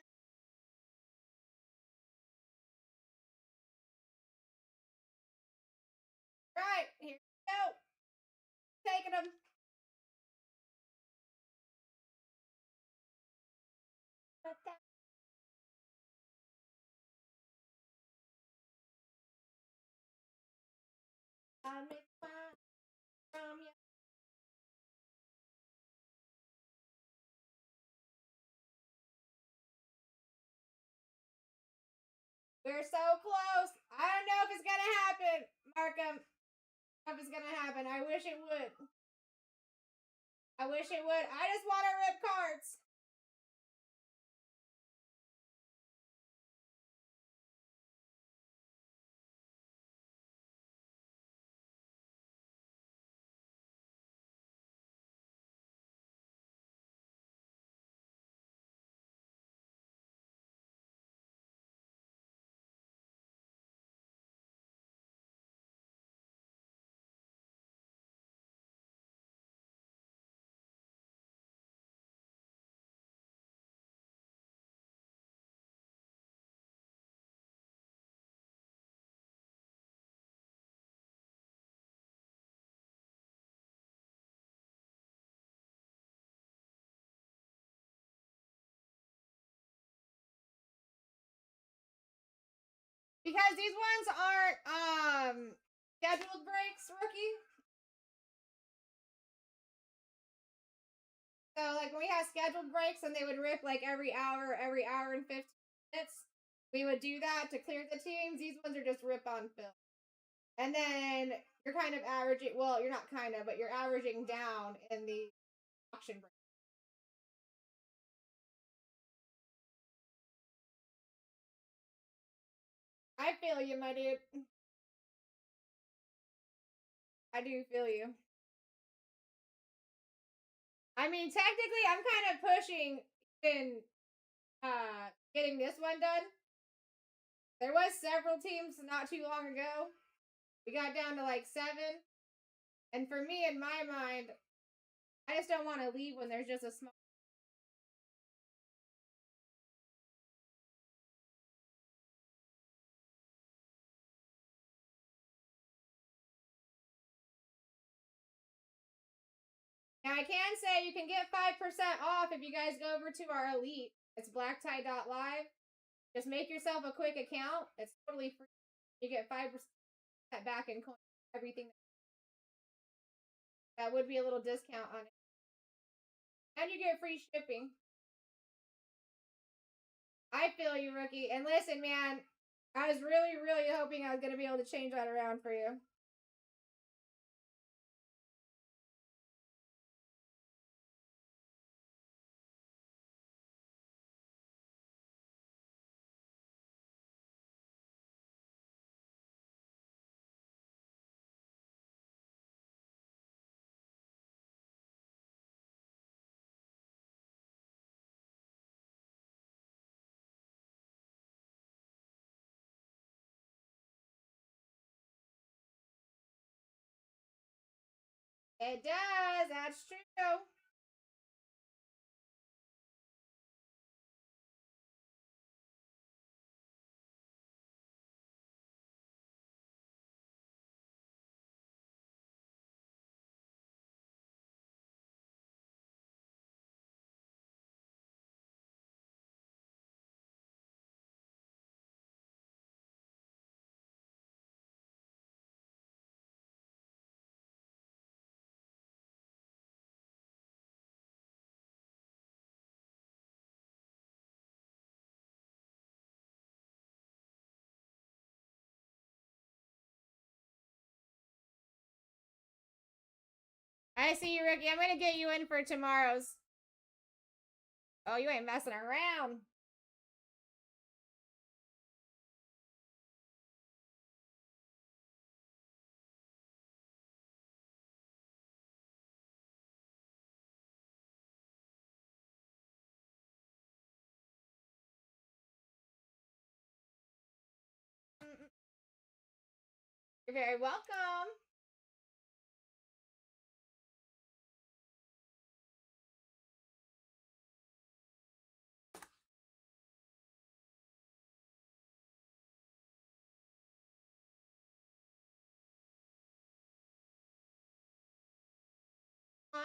Right, here we go. Taking them. I make fun from you. We're so close. I don't know if it's gonna happen, Markham. If it's gonna happen. I wish it would. I wish it would. I just want to rip cards. Because these ones aren't scheduled breaks, rookie. So like when we have scheduled breaks and they would rip like every hour and 15 minutes, we would do that to clear the teams. These ones are just rip on film. And then you're kind of averaging, well, you're not kind of, but you're averaging down in the auction break. I feel you, my dude. I do feel you. I mean, technically, I'm kind of pushing in getting this one done. There was several teams not too long ago. We got down to like 7. And for me, in my mind, I just don't want to leave when there's just a small. Now, I can say you can get 5% off if you guys go over to our Elite. It's BlackTie.live. Just make yourself a quick account. It's totally free. You get 5% back in coin. Everything. That would be a little discount on it. And you get free shipping. I feel you, rookie. And listen, man, I was really, really hoping I was going to be able to change that around for you. It does. That's true. I see you, Ricky. I'm gonna get you in for tomorrow's. Oh, you ain't messing around. You're very welcome. On.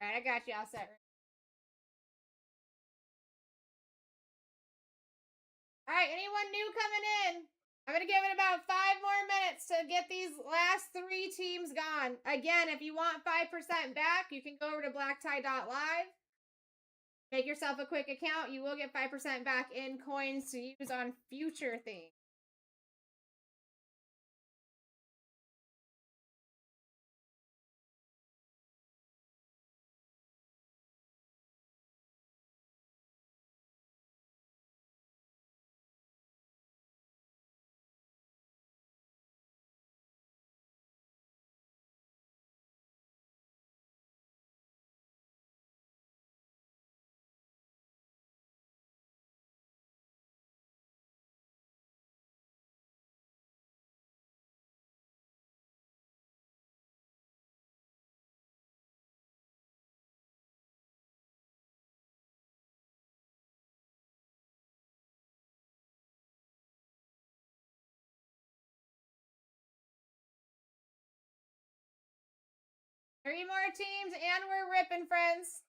All right, I got you all set. All right, anyone new coming in? I'm going to give it about 5 more minutes to get these last 3 teams gone. Again, if you want 5% back, you can go over to BlackTie.live. Make yourself a quick account. You will get 5% back in coins to use on future things. Three more teams and we're ripping, friends.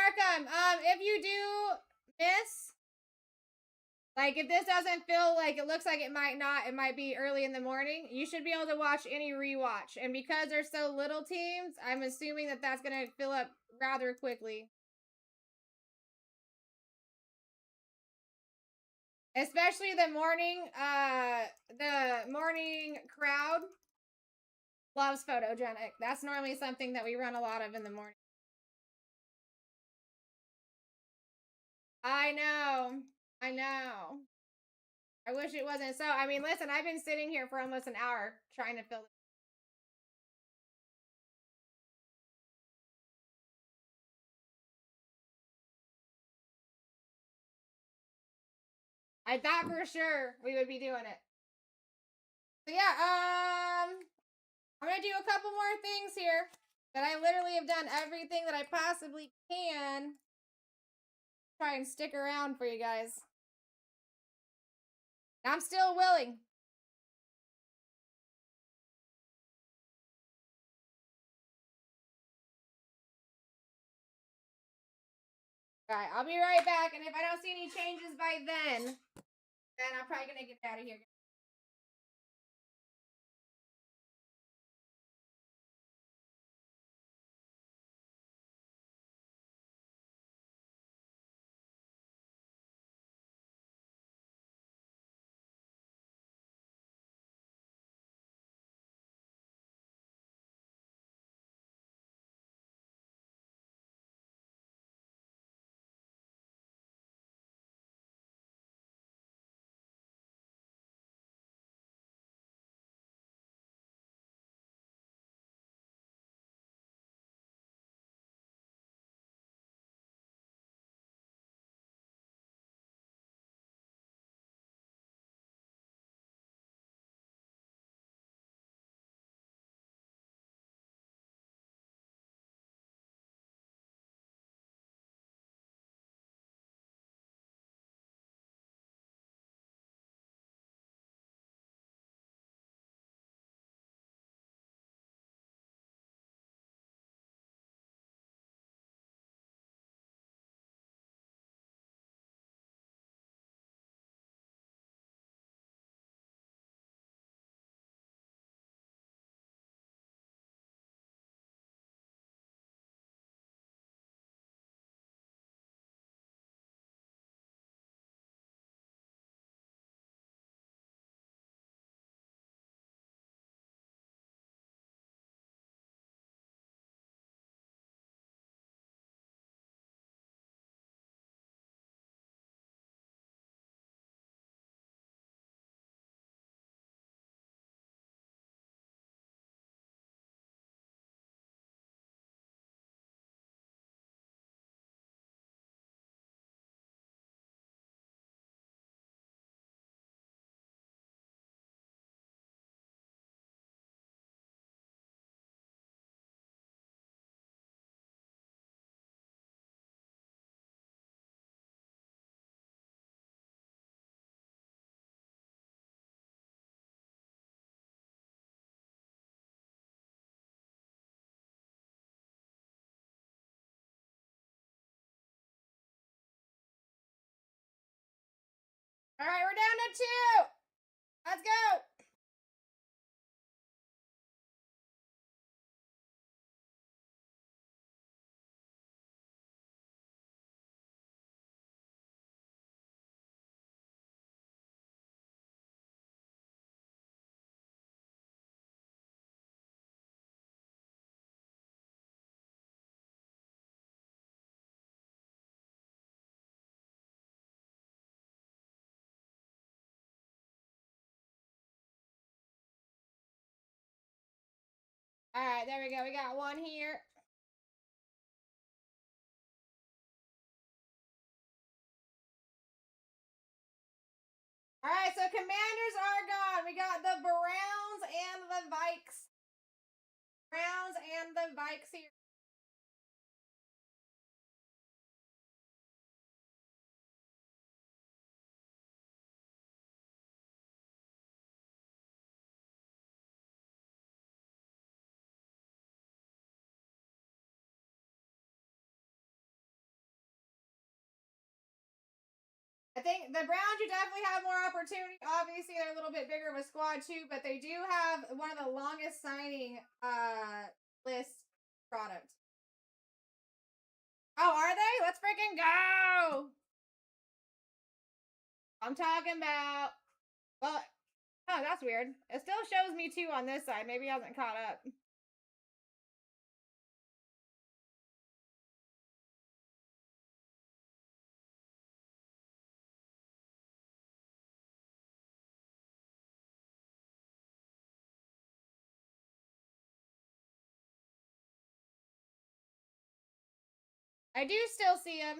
Arkham, if you do miss, like if this doesn't feel like it looks like it might be early in the morning, you should be able to watch any rewatch. And because there's so little teams, I'm assuming that that's going to fill up rather quickly. Especially the morning crowd loves photogenic. That's normally something that we run a lot of in the morning. I know. I wish it wasn't so. I mean, listen, I've been sitting here for almost an hour trying to fill it. I thought for sure we would be doing it. So yeah, I'm gonna do a couple more things here. But I literally have done everything that I possibly can. Try and stick around for you guys. I'm still willing. Alright, I'll be right back, and if I don't see any changes by then I'm probably gonna get out of here. Alright, we're down to 2. Let's go. Alright, there we go. We got one here. Alright, so Commanders are gone. We got the Browns and the Vikes. Browns and the Vikes here. I think the Browns should definitely have more opportunity. Obviously, they're a little bit bigger of a squad too, but they do have one of the longest signing list product. Oh, are they? Let's freaking go! I'm talking about. Well, oh, that's weird. It still shows me 2 on this side. Maybe it hasn't caught up. I do still see him.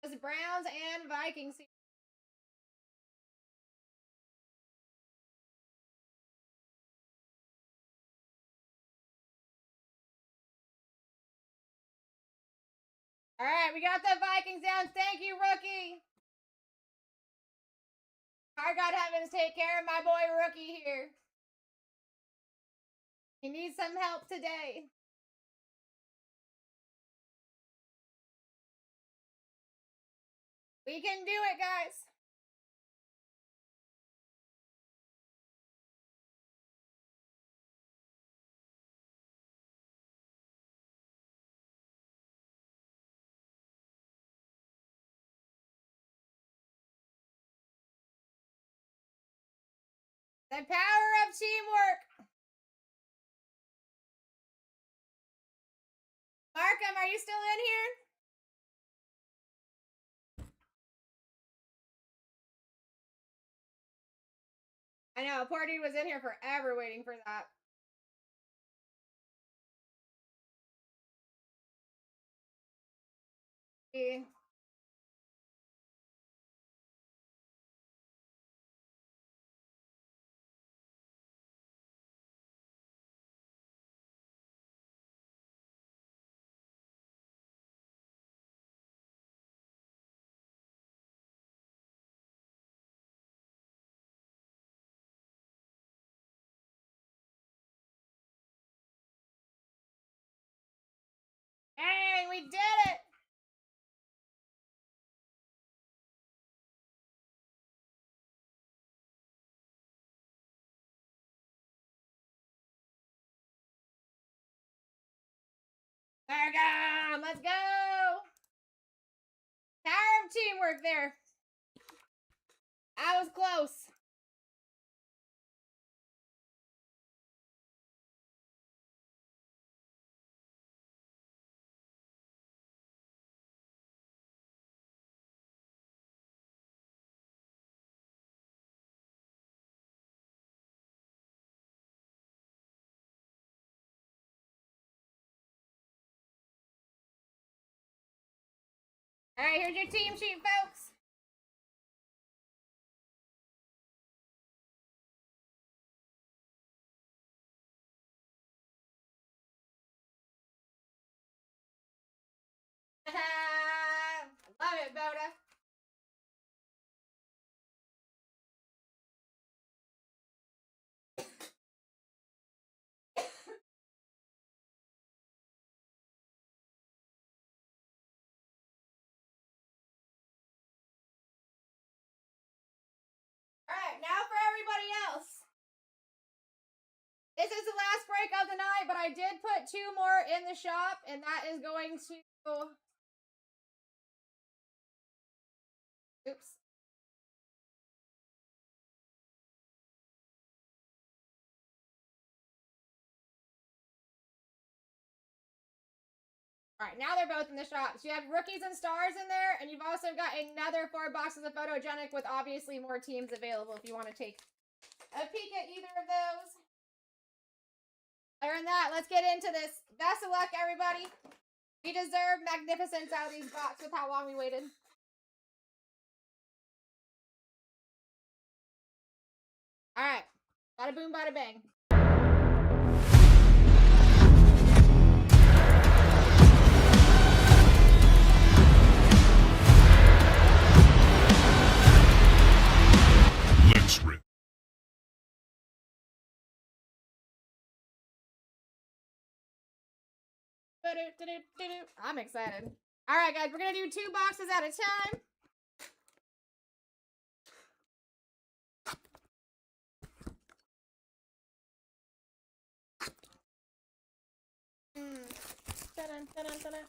It's Browns and Vikings. All right, we got the Vikings down. Thank you, rookie. Our God heavens, take care of my boy rookie here. He needs some help today. We can do it, guys. The power of teamwork. Markham, are you still in here? I know, poor dude was in here forever waiting for that. Yeah. Hey, we did it! Markham, let's go! Power of teamwork there. I was close. All right, here's your team sheet, folks. Love it, Boda. Alright, now for everybody else. This is the last break of the night, but I I did put 2 more in the shop, and that is going to... Oops. All right, now they're both in the shop. So you have rookies and stars in there, and you've also got another 4 boxes of photogenic with obviously more teams available if you want to take a peek at either of those. Other than that, let's get into this. Best of luck, everybody. We deserve magnificence out of these boxes with how long we waited. All right, bada boom, bada bang. Let's rip. I'm excited. All right, guys, we're going to do 2 boxes at a time. Dun-dun, dun-dun, dun-dun.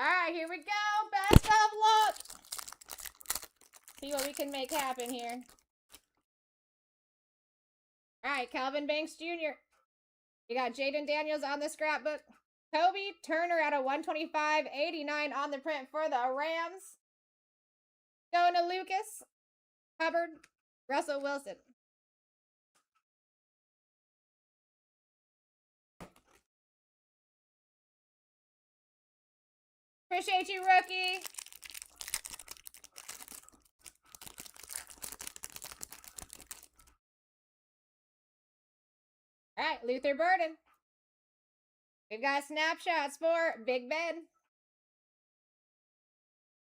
All right, here we go. Best of luck. See what we can make happen here. All right, Calvin Banks Jr. You got Jaden Daniels on the scrapbook. Kobe Turner at a 125.89 on the print for the Rams. Going to Lucas Hubbard, Russell Wilson. Appreciate you, rookie. All right, Luther Burden. We've got snapshots for Big Ben,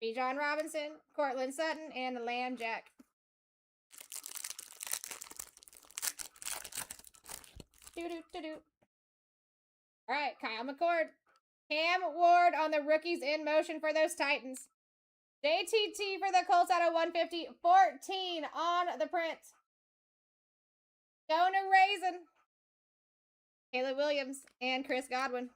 Bijan Robinson, Cortland Sutton, and the Lamb Jack. Doo-doo-doo-doo. All right, Kyle McCord. Cam Ward on the rookies in motion for those Titans. JTT for the Colts out of 150. 14 on the print. Going to Raisin. Caleb Williams and Chris Godwin.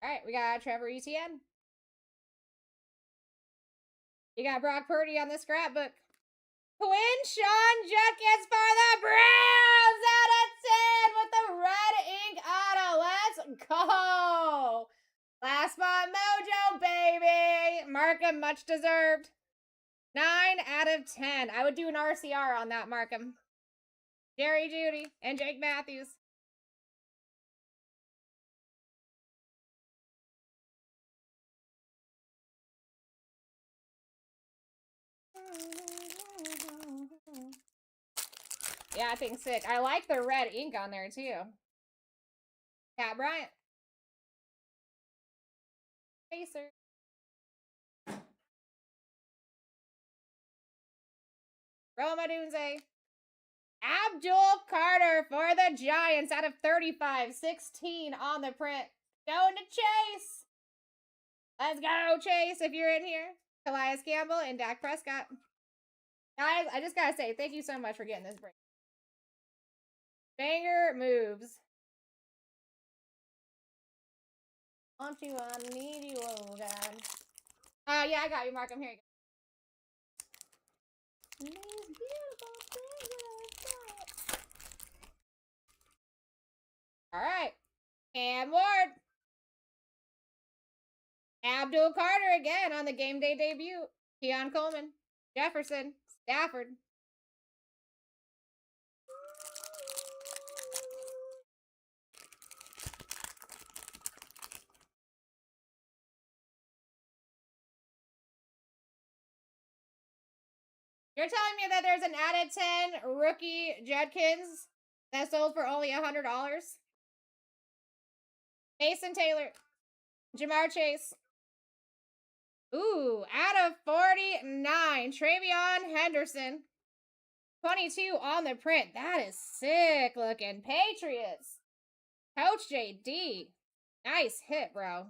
All right, we got Trevor Etienne. You got Brock Purdy on the scrapbook. Quinshon Judkins for the Browns out of 10 with the red ink auto. Let's go. Last spot mojo, baby. Markham, much deserved. 9 out of 10. I would do an RCR on that, Markham. Jerry Jeudy and Jake Matthews. Yeah, I think sick. I like the red ink on there, too. Pat Bryant. Pacer. Roma Dunze. Abdul Carter for the Giants out of 35. 16 on the print. Going to Chase. Let's go, Chase, if you're in here. Calais Campbell and Dak Prescott. Guys, I just gotta say, thank you so much for getting this break. Banger moves. Want you, I need you, oh God. Yeah, I got you, Markham. Here you go. All right. Cam Ward. Abdul Carter again on the game day debut. Keon Coleman. Jefferson. Stafford. You're telling me that there's an out of 10 rookie Judkins that sold for only $100? Mason Taylor. Jamar Chase. Ooh, out of 49. Travion Henderson. 22 on the print. That is sick looking. Patriots. Coach JD. Nice hit, bro.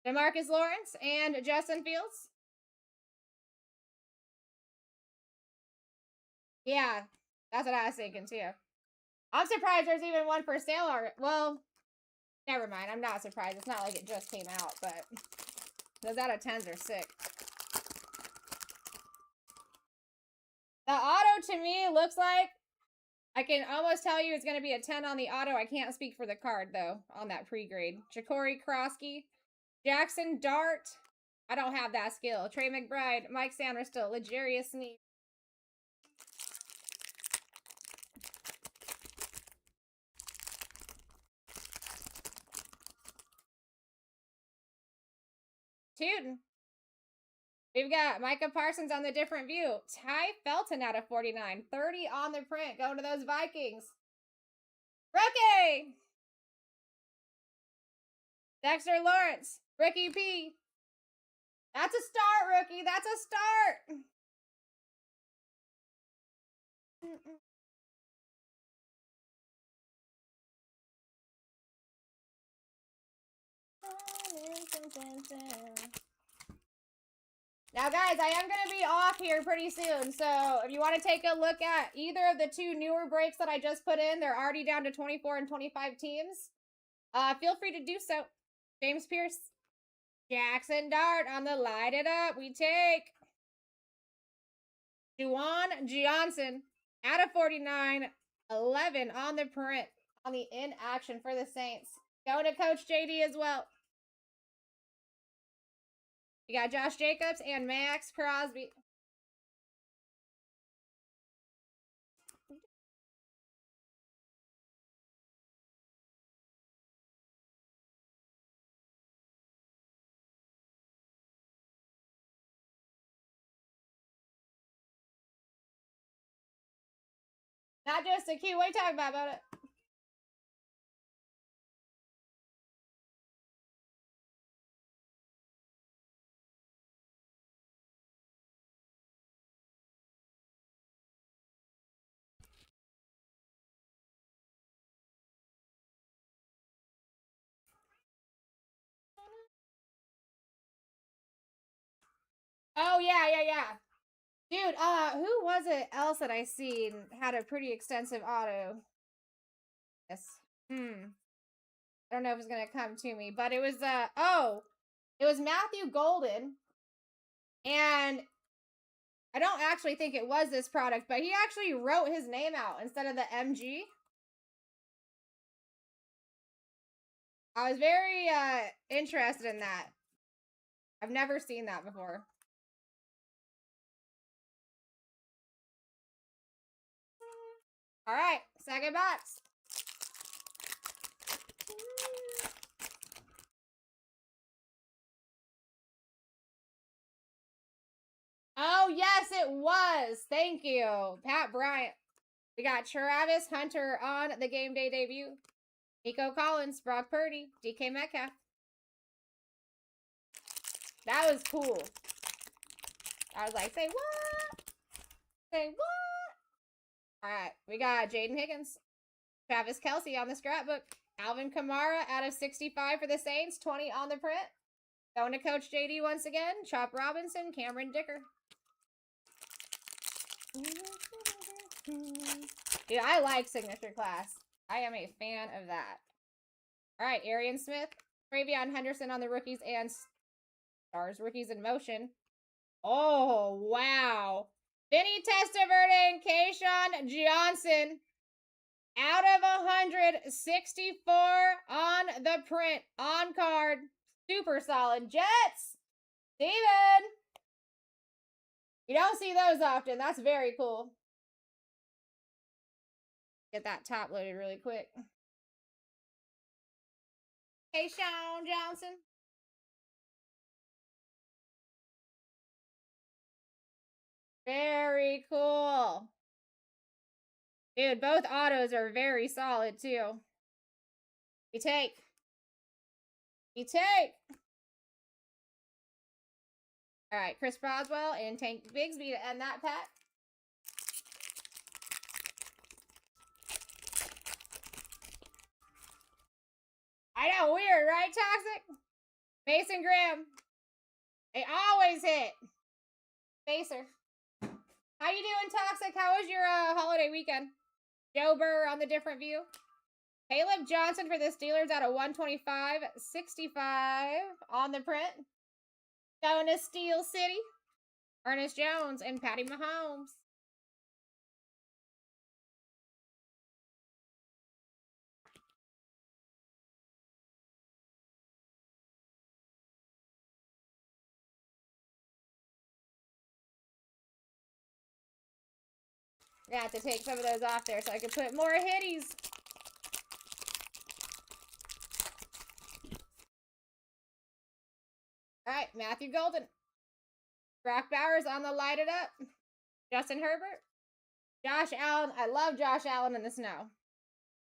DeMarcus Lawrence and Justin Fields. Yeah, that's what I was thinking too. I'm surprised there's even one for sale already. Well, never mind. I'm not surprised. It's not like it just came out, but those out of 10s are sick. The auto to me looks like, I can almost tell you it's going to be a 10 on the auto. I can't speak for the card, though, on that pre-grade. Ja'Cory Krosky, Jackson Dart. I don't have that skill. Trey McBride, Mike Sanderstill, L'Jarius Sneed. Tootin'. We've got Micah Parsons on the different view. Ty Felton out of 49. 30 on the print. Going to those Vikings. Rookie! Dexter Lawrence. Ricky P. That's a start, rookie. That's a start. Now, guys, I am going to be off here pretty soon, so if you want to take a look at either of the two newer breaks that I just put in, they're already down to 24 and 25 teams. Feel free to do so. James Pierce. Jackson Dart on the light it up. We take Juwan Johnson out of 49. 11 on the print. On the in action for the Saints. Going to Coach JD as well. We got Josh Jacobs and Max Crosby. Not just a cue. What are you talking about it? Oh, yeah. Dude, who was it else that I seen had a pretty extensive auto? Yes. I don't know if it's gonna come to me, but it was, it was Matthew Golden. And I don't actually think it was this product, but he actually wrote his name out instead of the MG. I was very, interested in that. I've never seen that before. All right, second box. Oh, yes, it was. Thank you, Pat Bryant. We got Travis Hunter on the game day debut. Nico Collins, Brock Purdy, DK Metcalf. That was cool. I was like, say what? Say what? All right, we got Jaden Higgins, Travis Kelce on the scrapbook, Alvin Kamara out of 65 for the Saints, 20 on the print. Going to Coach JD once again, Chop Robinson, Cameron Dicker. Dude, I like Signature Class. I am a fan of that. All right, Arian Smith, Travion Henderson on the rookies and stars, rookies in motion. Oh, wow. Vinny Testaverde and Kayshawn Johnson. Out of 164 on the print. On card. Super solid. Jets. Steven. You don't see those often. That's very cool. Get that top loaded really quick. Kayshawn Johnson. Very cool. Dude, both autos are very solid, too. You take. You take. All right, Chris Boswell and Tank Bigsby to end that pack. I know, weird, right, Toxic? Mason Graham. They always hit. Facer. How you doing, Toxic? How was your holiday weekend? Joe Burr on the different view. Caleb Johnson for the Steelers out of 125.65 on the print. Going to Steel City. Ernest Jones and Patty Mahomes. I have to take some of those off there so I can put more hitties. All right, Matthew Golden. Brock Bowers on the light it up. Justin Herbert. Josh Allen. I love Josh Allen in the snow.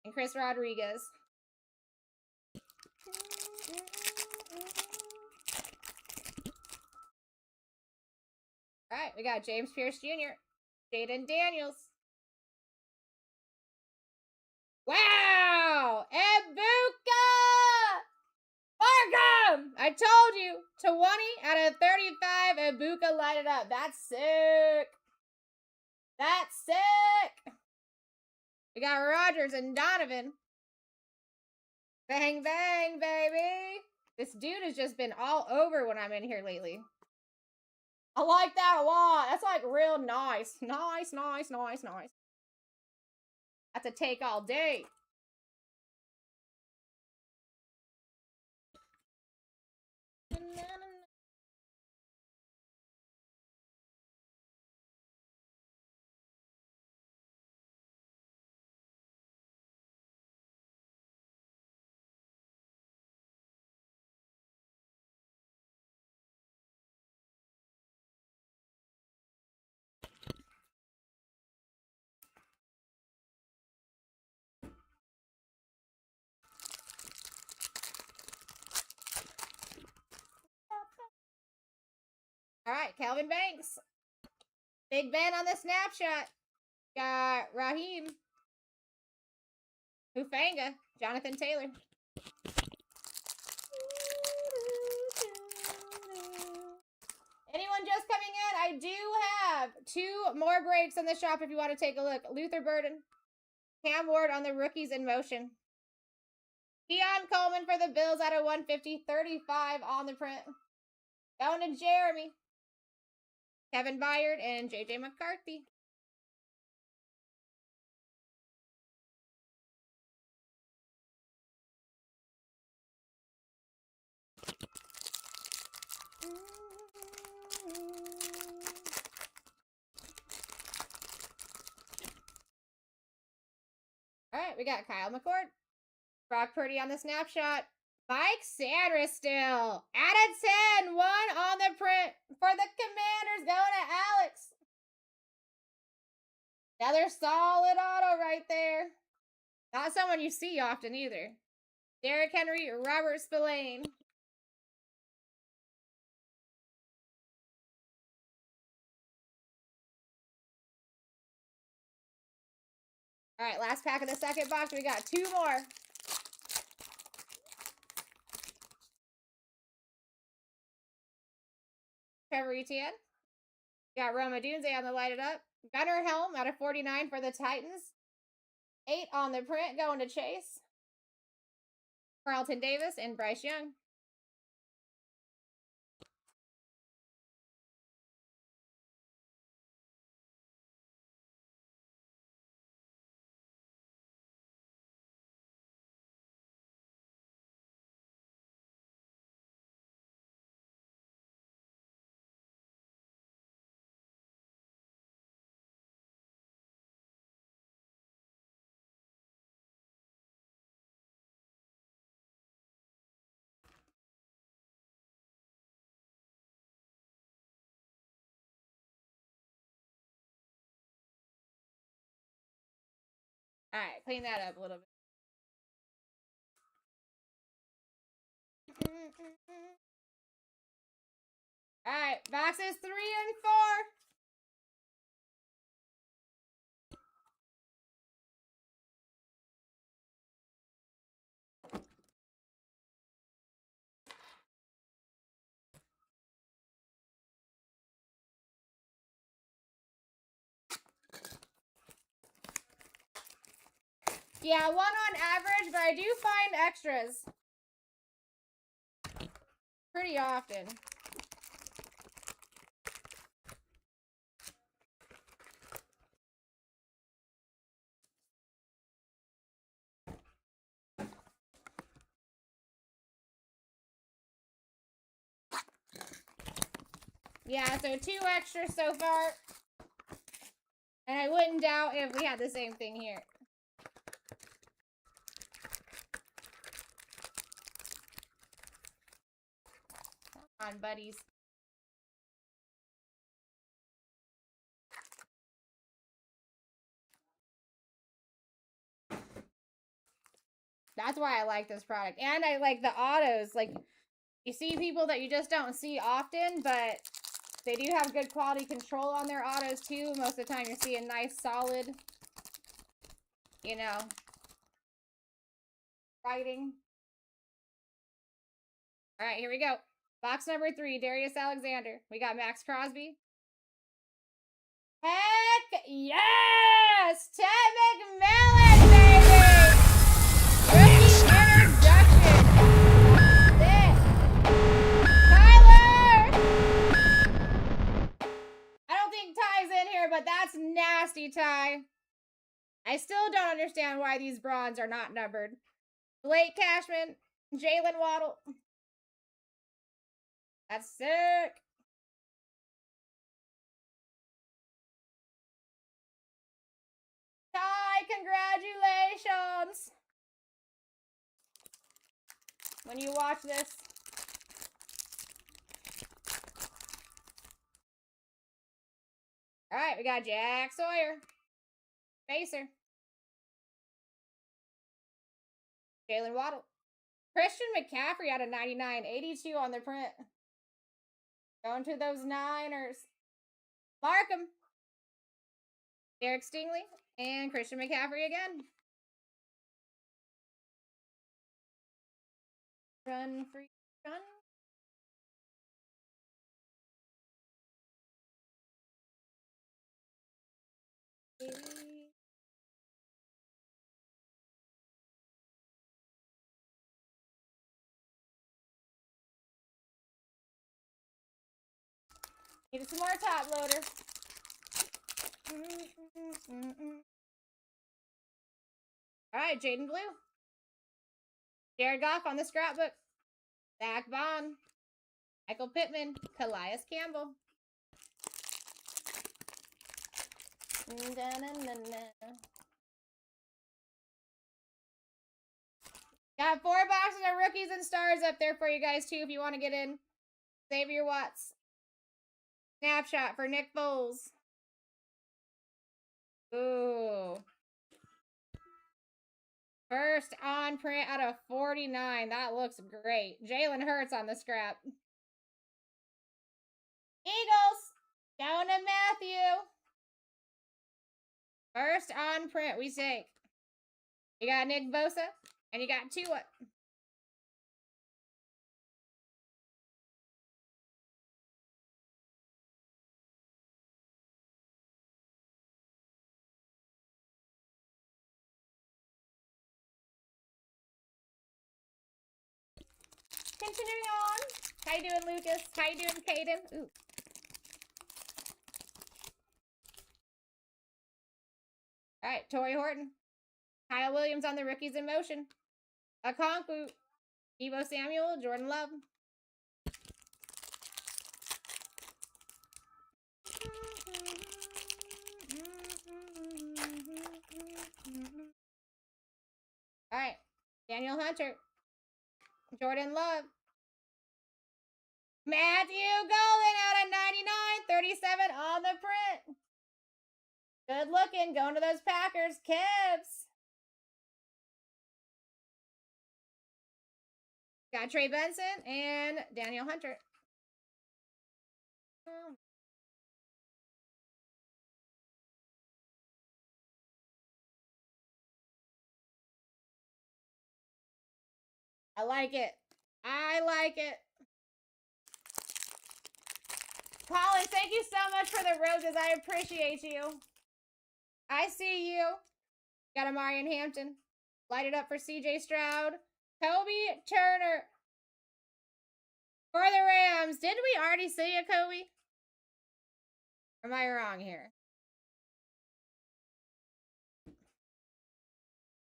And Chris Rodriguez. All right, we got James Pierce Jr. Jaden Daniels. Wow! Ibuka! Markham! I told you. 20 out of 35. Ibuka lighted up. That's sick. That's sick. We got Rodgers and Donovan. Bang, bang, baby. This dude has just been all over when I'm in here lately. I like that a lot. That's like real nice. Nice, nice, nice, nice. That's a take all day. All right, Calvin Banks. Big Ben on the snapshot. Got Raheem. Hufanga. Jonathan Taylor. Anyone just coming in? I do have 2 more breaks in the shop if you want to take a look. Luther Burden. Cam Ward on the rookies in motion. Keon Coleman for the Bills out of 150.35 on the print. Going to Jeremy. Kevin Byard and JJ McCarthy. All right, we got Kyle McCord. Brock Purdy on the snapshot. Mike Sanders still. Out of 10. 1 on the print for the Commanders. Going to Alex. Another solid auto right there. Not someone you see often either. Derrick Henry, Robert Spillane. All right, last pack of the second box. We got 2 more. Trevor Etienne. Got Roma Dunze on the lighted up. Gunnar Helm out of 49 for the Titans. 8 on the print going to Chase. Carlton Davis and Bryce Young. Alright, clean that up a little bit. Alright, boxes 3 and 4. Yeah, 1 on average, but I do find extras pretty often. Yeah, so 2 extras so far. And I wouldn't doubt if we had the same thing here. Come on, buddies. That's why I like this product. And I like the autos. Like, you see people that you just don't see often, but they do have good quality control on their autos too. Most of the time you're seeing nice, solid, you know, writing. All right, here we go. Box number 3, Darius Alexander. We got Max Crosby. Heck yes! Ted McMillan, baby! Rookie introduction. Sick. Tyler! I don't think Ty's in here, but that's nasty, Ty. I still don't understand why these bronze are not numbered. Blake Cashman, Jalen Waddle. That's sick. Ty, congratulations. When you watch this. All right, we got Jack Sawyer. Facer. Jalen Waddle. Christian McCaffrey out of 99. 82 on the print. Going to those Niners. Markham. Derek Stingley. And Christian McCaffrey again. Run, free, run. Need some more top loader. All right, Jaden Blue. Jared Goff on the scrapbook. Zach Bond. Michael Pittman. Calais Campbell. Got 4 boxes of rookies and stars up there for you guys, too, if you want to get in. Xavier Watts. Snapshot for Nick Foles. Ooh. First on print out of 49. That looks great. Jalen Hurts on the scrap. Eagles. Going to Matthew. First on print, we take. You got Nick Bosa, and you got Tua. Continuing on. How you doing, Lucas? How you doing, Caden? Ooh. All right, Torrey Horton. Kyle Williams on the rookies in motion. Okonkwo. Deebo Samuel. Jordan Love. All right, Daniel Hunter. Jordan Love. Matthew Golden out of 99. 37 on the print. Good looking. Going to those Packers. Kevs. got Trey Benson and Daniel Hunter. I like it. I like it. Colin, thank you so much for the roses. I appreciate you. I see you. Got a Marion Hampton. Light it up for CJ Stroud. Kobe Turner. For the Rams. Didn't we already see a Kobe? Or am I wrong here?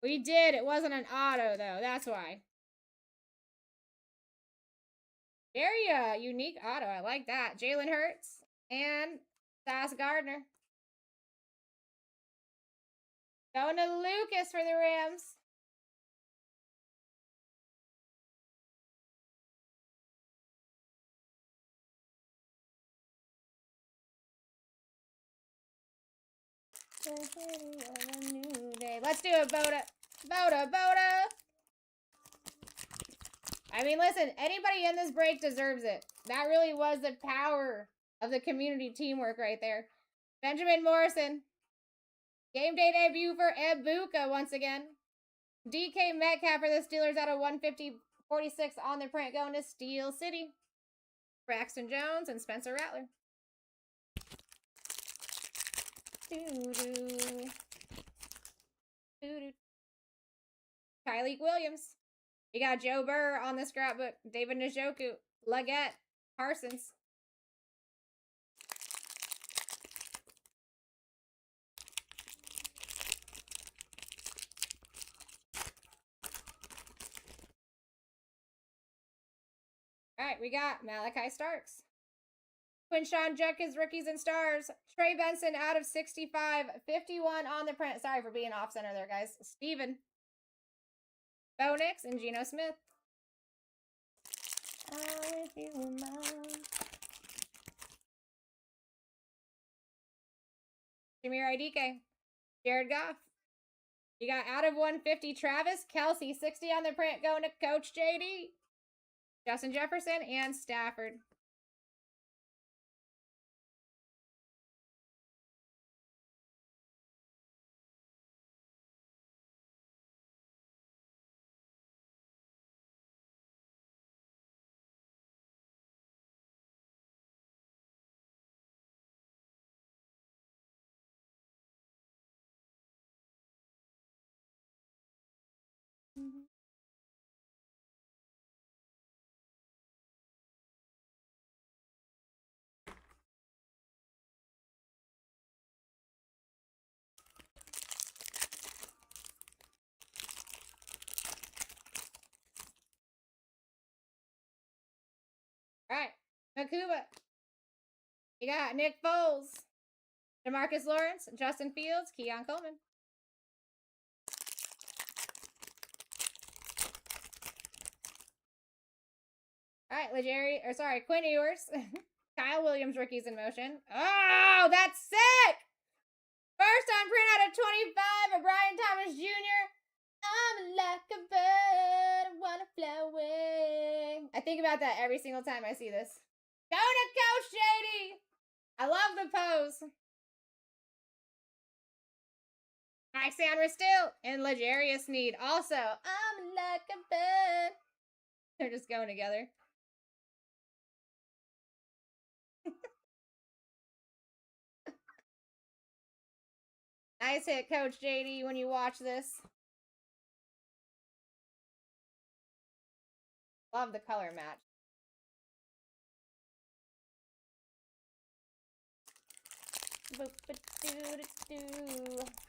We did. It wasn't an auto, though. That's why. Very unique auto. I like that. Jalen Hurts and Sauce Gardner. Going to Lucas for the Rams. A new day. Let's do it, Boda. Boda, Boda. I mean, listen, anybody in this break deserves it. That really was the power of the community teamwork right there. Benjamin Morrison. Game day debut for Ebuka once again. DK Metcalf for the Steelers out of 150-46 on the print going to Steel City. Braxton Jones and Spencer Rattler. Tyleek Williams. You got Joe Burr on the scrapbook. David Njoku. Leggett. Parsons. All right, we got Malachi Starks. Quinshawn Judkins, rookies and stars. Trey Benson out of 65. 51 on the print. Sorry for being off center there, guys. Steven. Bo Nix and Geno Smith. With you, Mom. Jameer Idike. Jared Goff. You got out of 150, Travis Kelce. 60 on the print going to Coach JD. Justin Jefferson and Stafford. All right, Nakuba. You got Nick Foles, DeMarcus Lawrence, Justin Fields, Keon Coleman. All right, Quinn Ewers. Kyle Williams, rookies in motion. Oh, that's sick! First on print out of 25 of Brian Thomas Jr. I'm like a bird, I wanna fly away. I think about that every single time I see this. Go to Coach JD! I love the pose. Mike Sanders still, and L'Jarius Sneed also. I'm like a bird. They're just going together. Nice hit, Coach JD, when you watch this. Love the color match.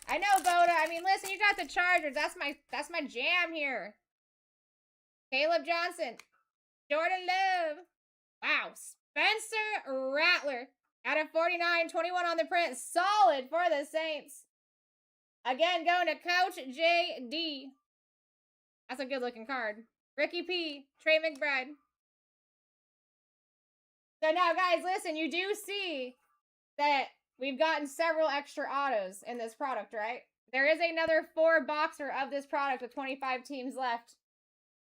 I know, Boda. I mean, listen, you got the Chargers. That's my jam here. Caleb Johnson. Jordan Love. Wow. Spencer Rattler. Out of 49, 21 on the print. Solid for the Saints. Again, going to Coach JD. That's a good-looking card. Ricky P. Trey McBride. So now, guys, listen. You do see that we've gotten several extra autos in this product, right? There is another 4-boxer of this product with 25 teams left.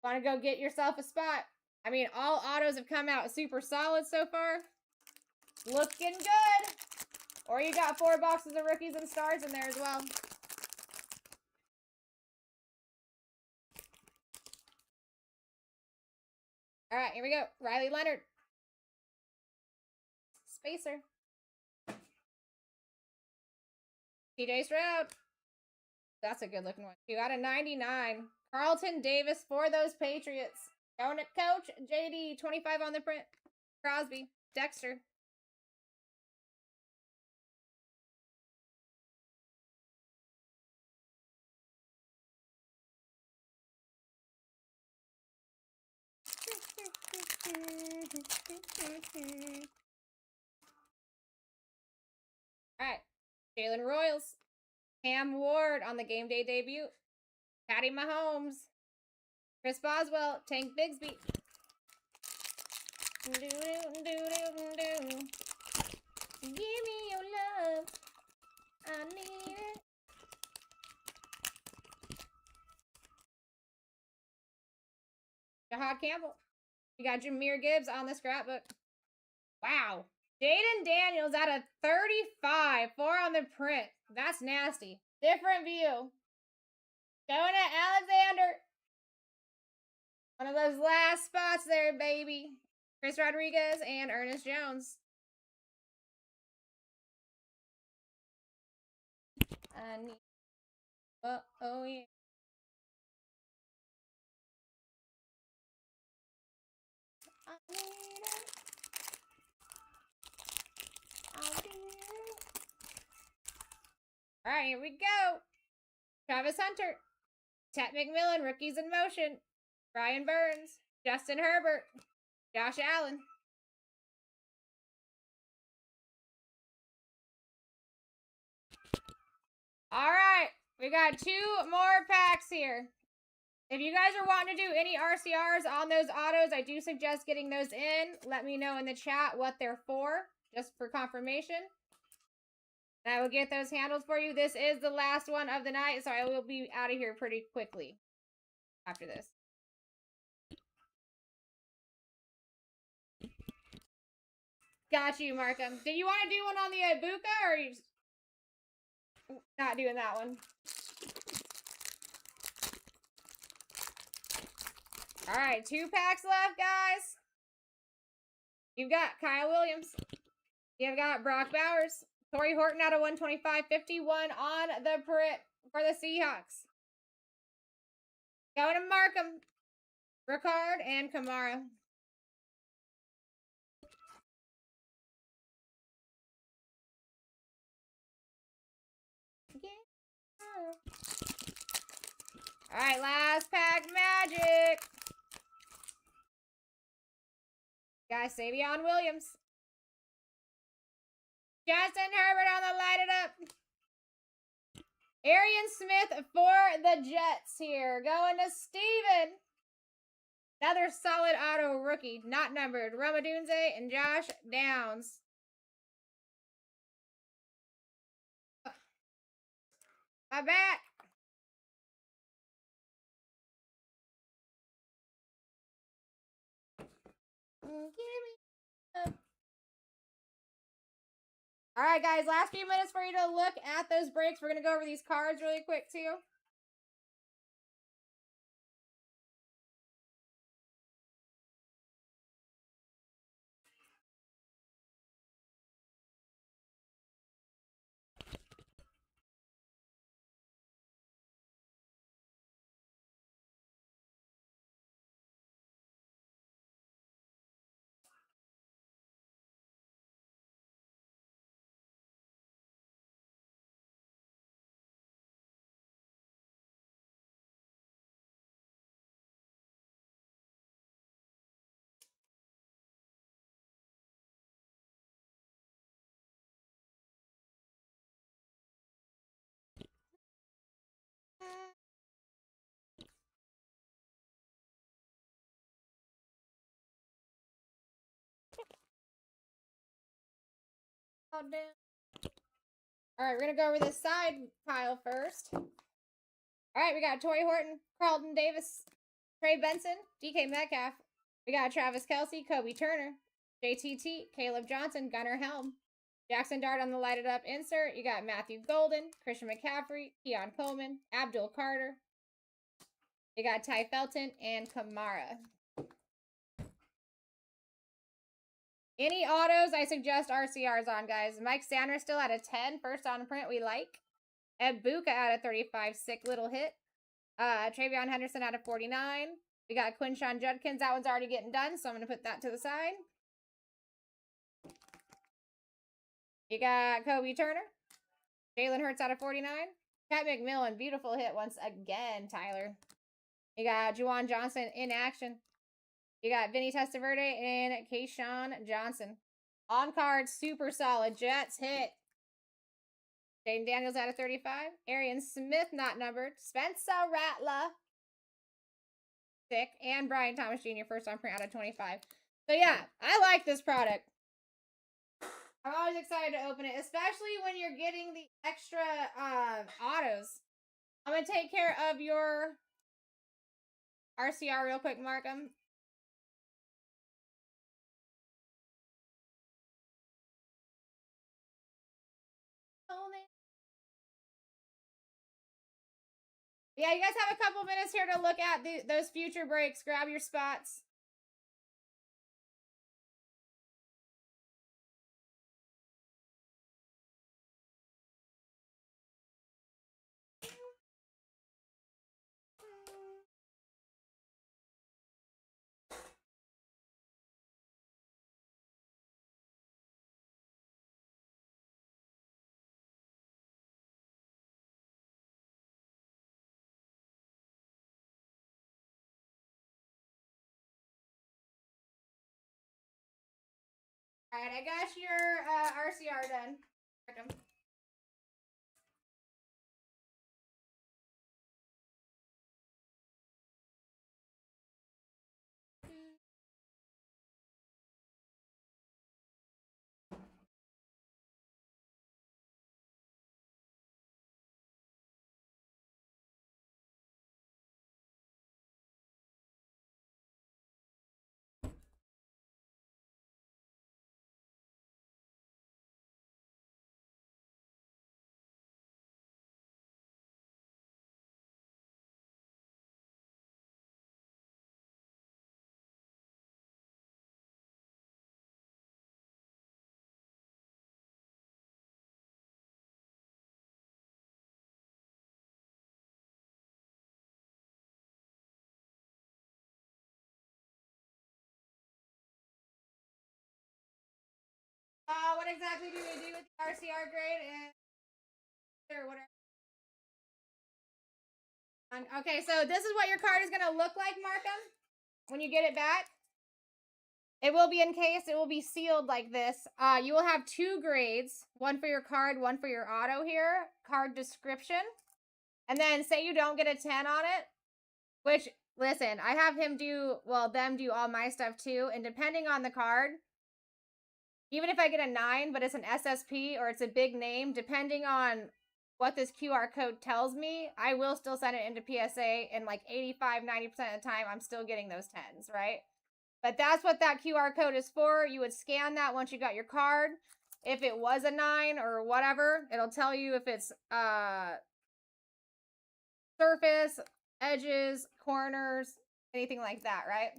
Want to go get yourself a spot? I mean, all autos have come out super solid so far. Looking good. Or you got 4 boxes of rookies and stars in there as well. All right, here we go. Riley Leonard. Spacer. TJ Stroud. That's a good looking one. 2 out of 99. Carlton Davis for those Patriots. Going at Coach. JD, 25 on the print. Crosby. Dexter. Alright. Jalen Royals. Cam Ward on the game day debut. Patty Mahomes. Chris Boswell. Tank Bigsby. Give me your love. I need it. Jahad Campbell. We got Jahmyr Gibbs on the scrapbook. Wow. Jaden Daniels out of 35. 4 on the print. That's nasty. Different view. Going at Alexander. One of those last spots there, baby. Chris Rodriguez and Ernest Jones. I need... oh yeah. I need it. I'll do it. All right, here we go. Travis Hunter. Ted McMillan, rookies in motion. Brian Burns. Justin Herbert. Josh Allen. All right, we got 2 more packs here. If you guys are wanting to do any RCRs on those autos, I do suggest getting those in. Let me know in the chat what they're for, just for confirmation. And I will get those handled for you. This is the last one of the night, so I will be out of here pretty quickly after this. Got you, Markham. Did you want to do one on the Ibuka, or are you just not doing that one? All right, 2 packs left, guys. You've got Kyle Williams. You've got Brock Bowers. Torrey Horton out of 125.51 on the print for the Seahawks. Going to Markham. Ricard and Kamara. All right, last pack magic. Guys, Savion Williams. Justin Herbert on the light it up. Arian Smith for the Jets here. Going to Steven. Another solid auto rookie, not numbered. Ramadunze and Josh Downs. My back. All right, guys, last few minutes for you to look at those breaks. We're going to go over these cards really quick, too. All right, we're going to go over this side pile first. All right, we got Torrey Horton, Carlton Davis, Trey Benson, DK Metcalf, We got Travis Kelce, Kobe Turner, JTT, Caleb Johnson, Gunnar Helm, Jackson Dart on the lighted up insert. You got Matthew Golden, Christian McCaffrey, Keon Coleman, Abdul Carter. You got Ty Felton and Kamara. Any autos, I suggest RCRs on, guys. Mike Sanders still at a 10. First on print, we like. Ed Buka at a 35. Sick little hit. Travion Henderson at a 49. We got Quinshawn Judkins. That one's already getting done, so I'm going to put that to the side. You got Kobe Turner. Jalen Hurts out of 49. Pat McMillan, beautiful hit once again, Tyler. You got Juwan Johnson in action. You got Vinny Testaverde and Kayshawn Johnson. On card, super solid. Jets hit. Jaden Daniels out of 35. Arian Smith not numbered. Spencer Rattler. Sick. And Brian Thomas Jr. first on print out of 25. So yeah, I like this product. I'm always excited to open it, especially when you're getting the extra autos. I'm going to take care of your RCR real quick, Markham. Yeah, you guys have a couple minutes here to look at those future breaks. Grab your spots. All right, I got your RCR done. What exactly do we do with the RCR grade and or whatever? Okay, so this is what your card is going to look like, Markham, when you get it back. It will be encased. It will be sealed like this. You will have 2 grades. One for your card, one for your auto here. Card description. And then say you don't get a 10 on it, which, listen, I have him do, well, them do all my stuff too. And depending on the card, even if I get a 9, but it's an SSP or it's a big name, depending on what this QR code tells me, I will still send it into PSA, and like 85, 90% of the time, I'm still getting those 10s, right? But that's what that QR code is for. You would scan that once you got your card. If it was a 9 or whatever, it'll tell you if it's surface, edges, corners, anything like that, right?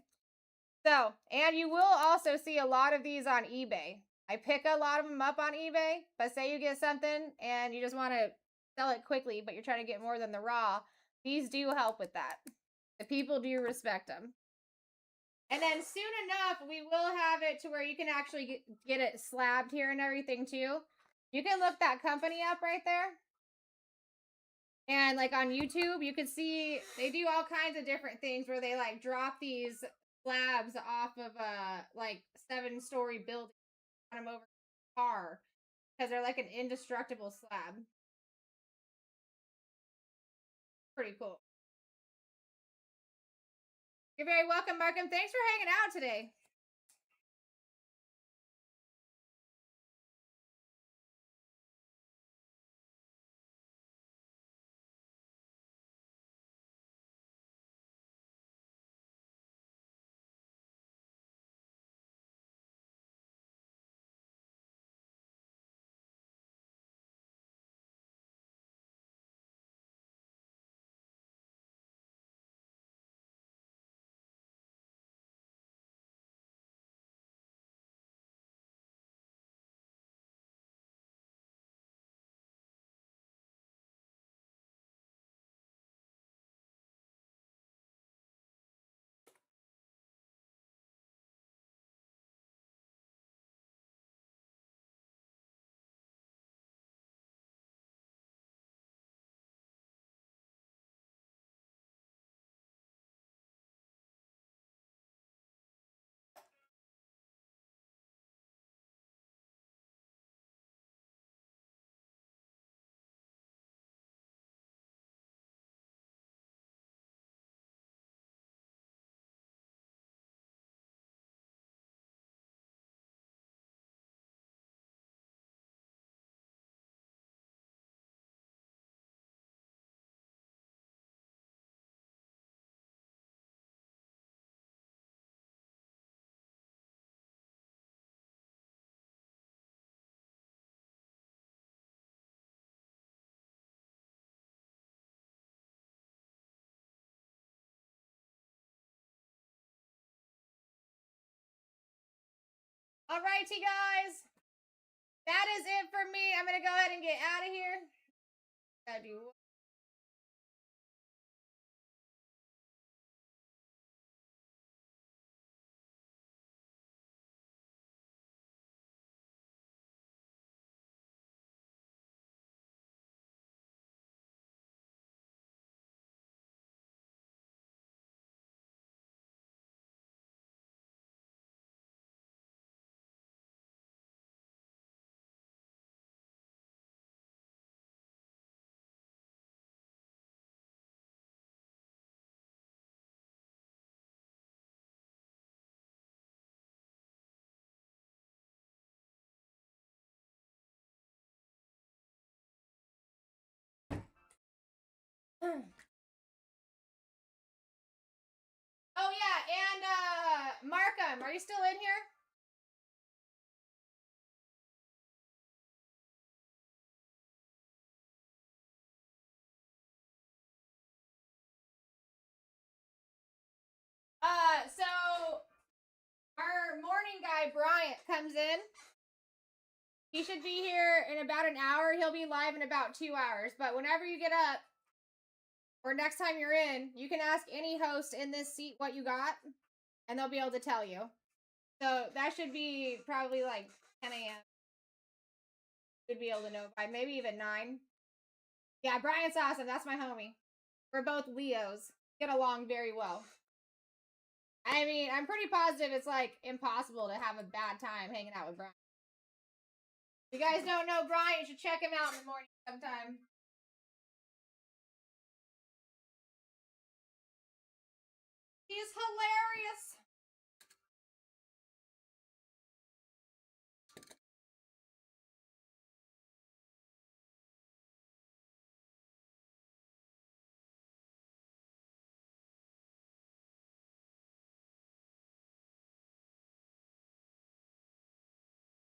So, and you will also see a lot of these on eBay. I pick a lot of them up on eBay, but say you get something and you just want to sell it quickly, but you're trying to get more than the raw, these do help with that. The people do respect them. And then soon enough, we will have it to where you can actually get it slabbed here and everything too. You can look that company up right there. And like on YouTube, you can see they do all kinds of different things where they like drop these slabs off of a like 7-story building on them over a car because they're like an indestructible slab. Pretty cool. You're very welcome, Markham. Thanks for hanging out today. Alrighty, guys. That is it for me. I'm gonna go ahead and get out of here. Gotta do. Oh yeah, and Markham, are you still in here? So our morning guy Bryant comes in. He should be here in about an hour. He'll be live in about 2 hours. But whenever you get up, or next time you're in, you can ask any host in this seat what you got, and they'll be able to tell you. So that should be probably like 10 a.m. Should be able to know by maybe even 9. Yeah, Bryant's awesome. That's my homie. We're both Leos. Get along very well. I mean, I'm pretty positive it's like impossible to have a bad time hanging out with Brian. If you guys don't know Brian, you should check him out in the morning sometime. He's hilarious.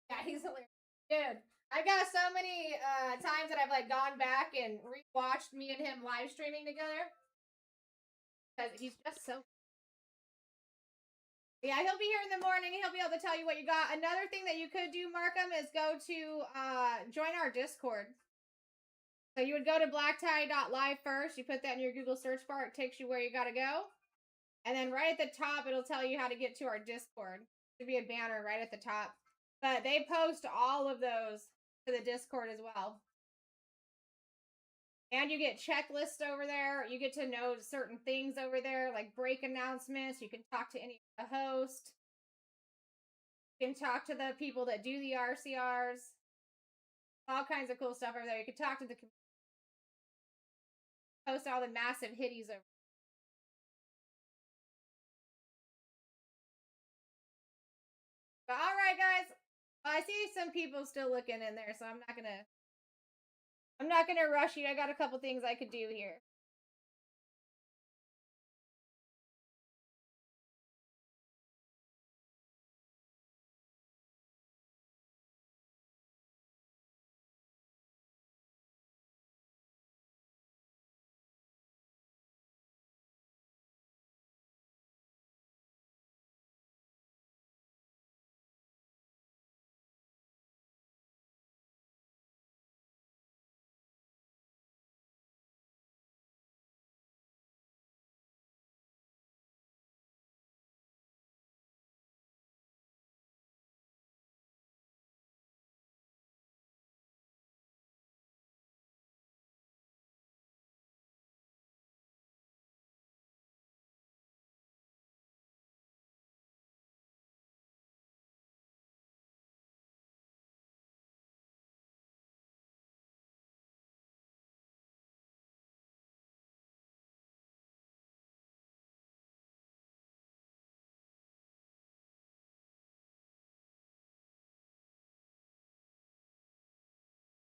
Yeah, he's hilarious. Dude, I got so many times that I've like gone back and rewatched me and him live streaming together. Because he's just so. Yeah, he'll be here in the morning. He'll be able to tell you what you got. Another thing that you could do, Markham, is go to join our Discord. So you would go to blacktie.live first. You put that in your Google search bar. It takes you where you got to go. And then right at the top, it'll tell you how to get to our Discord. There'll be a banner right at the top. But they post all of those to the Discord as well. And you get checklists over there. You get to know certain things over there, like break announcements. You can talk to any of the hosts. You can talk to the people that do the RCRs. All kinds of cool stuff over there. You can talk to the community. Post all the massive hitties over. But all right, guys. I see some people still looking in there, so I'm not gonna rush you. I got a couple things I could do here.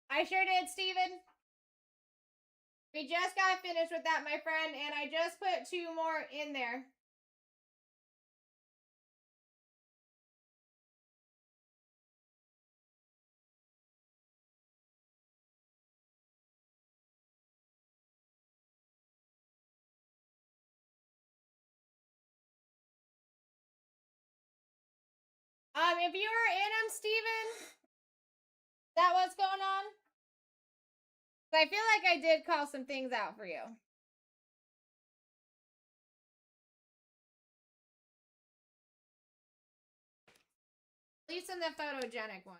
I sure did, Steven. We just got finished with that, my friend, and I just put 2 more in there. If you were in them, Steven, is that what's going on? I feel like I did call some things out for you. At least in the photogenic one.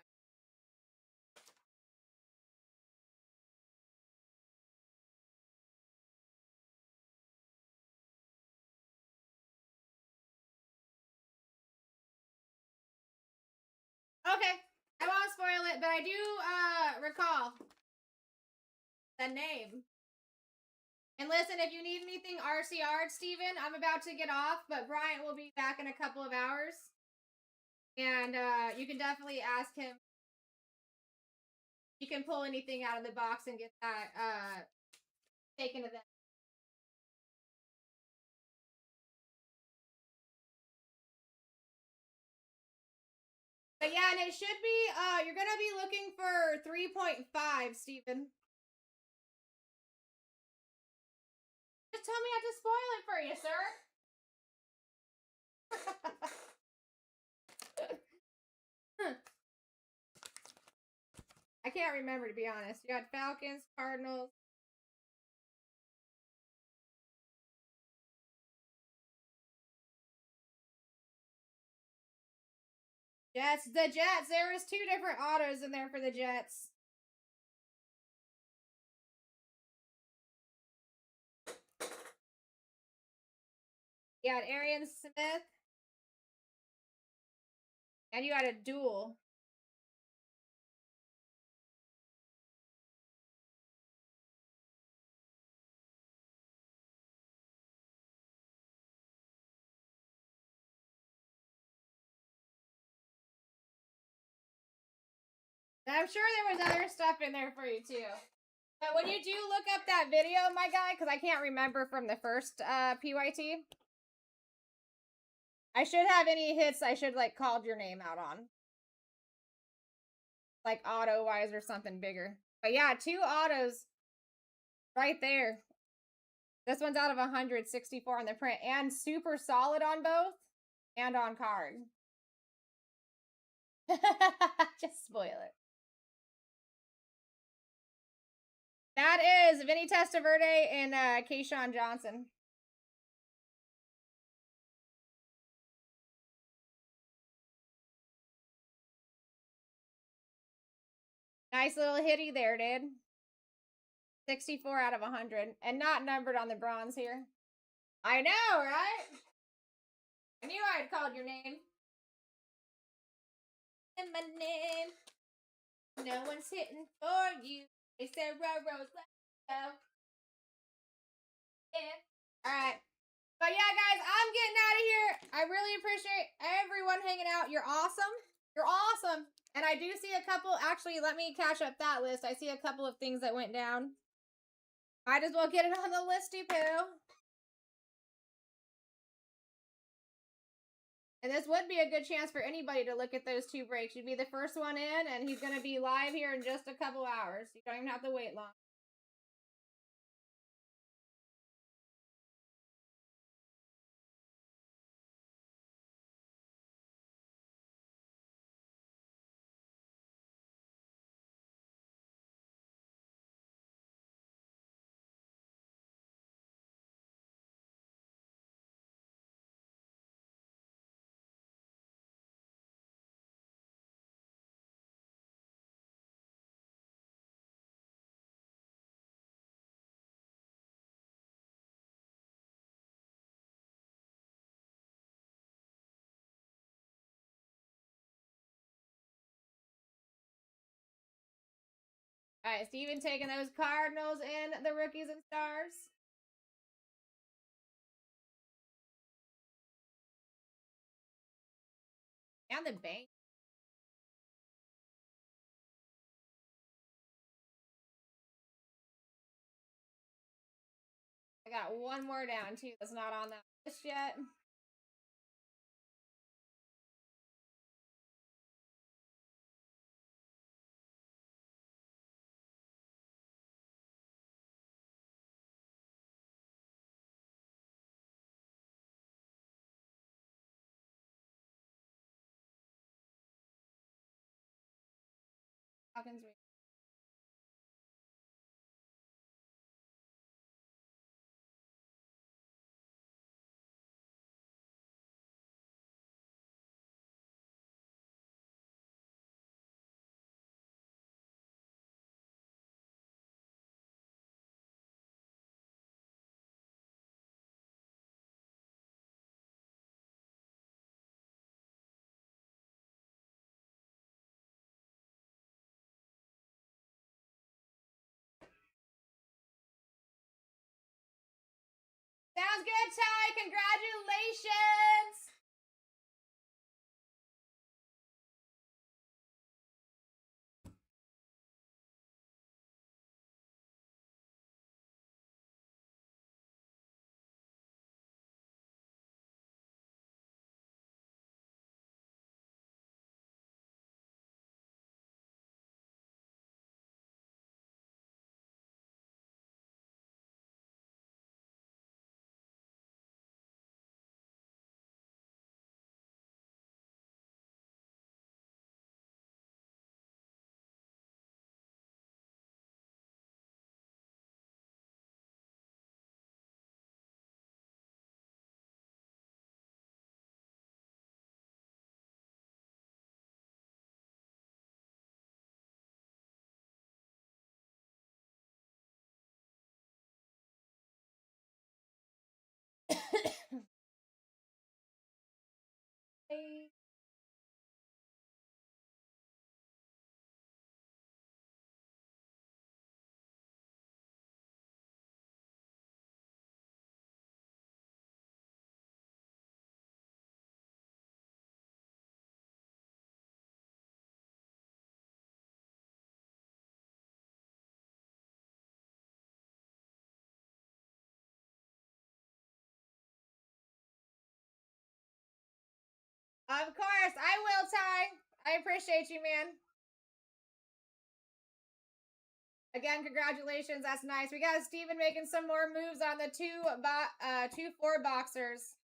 Okay, I won't spoil it, but I do recall the name. And listen, if you need anything RCR'd, Steven, I'm about to get off, but Bryant will be back in a couple of hours. And you can definitely ask him. You can pull anything out of the box and get that taken to them. But yeah, and it should be, you're going to be looking for 3.5, Steven. Just tell me not to spoil it for you, sir. I can't remember, to be honest. You got Falcons, Cardinals. Jets. The Jets. There was 2 different autos in there for the Jets. You got Arian Smith. And you got a duel. And I'm sure there was other stuff in there for you too. But when you do look up that video, my guy, because I can't remember from the first PYT, I should have any hits I should like called your name out on. Like auto-wise or something bigger. But yeah, 2 autos right there. This one's out of 164 on the print and super solid on both and on card. Just spoil it. That is Vinny Testaverde and Keyshawn Johnson. Nice little hitty there, dude. 64 out of 100. And not numbered on the bronze here. I know, right? I knew I had called your name. And my name. No one's hitting for you. They said, Rose, let's go. Yeah. Alright. But yeah, guys, I'm getting out of here. I really appreciate everyone hanging out. You're awesome. You're awesome. And I do see a couple. Actually, let me catch up that list. I see a couple of things that went down. Might as well get it on the listy poo. And this would be a good chance for anybody to look at those 2 breaks. You'd be the first one in, and he's going to be live here in just a couple hours. You don't even have to wait long. All right, Steven taking those Cardinals and the rookies and stars. And the bank. I got one more down, too, that's not on that list yet. Falcons win. Sounds good, Ty. Congratulations. Hey. Of course, I will, Ty. I appreciate you, man. Again, congratulations. That's nice. We got Steven making some more moves on the 2-4 boxers.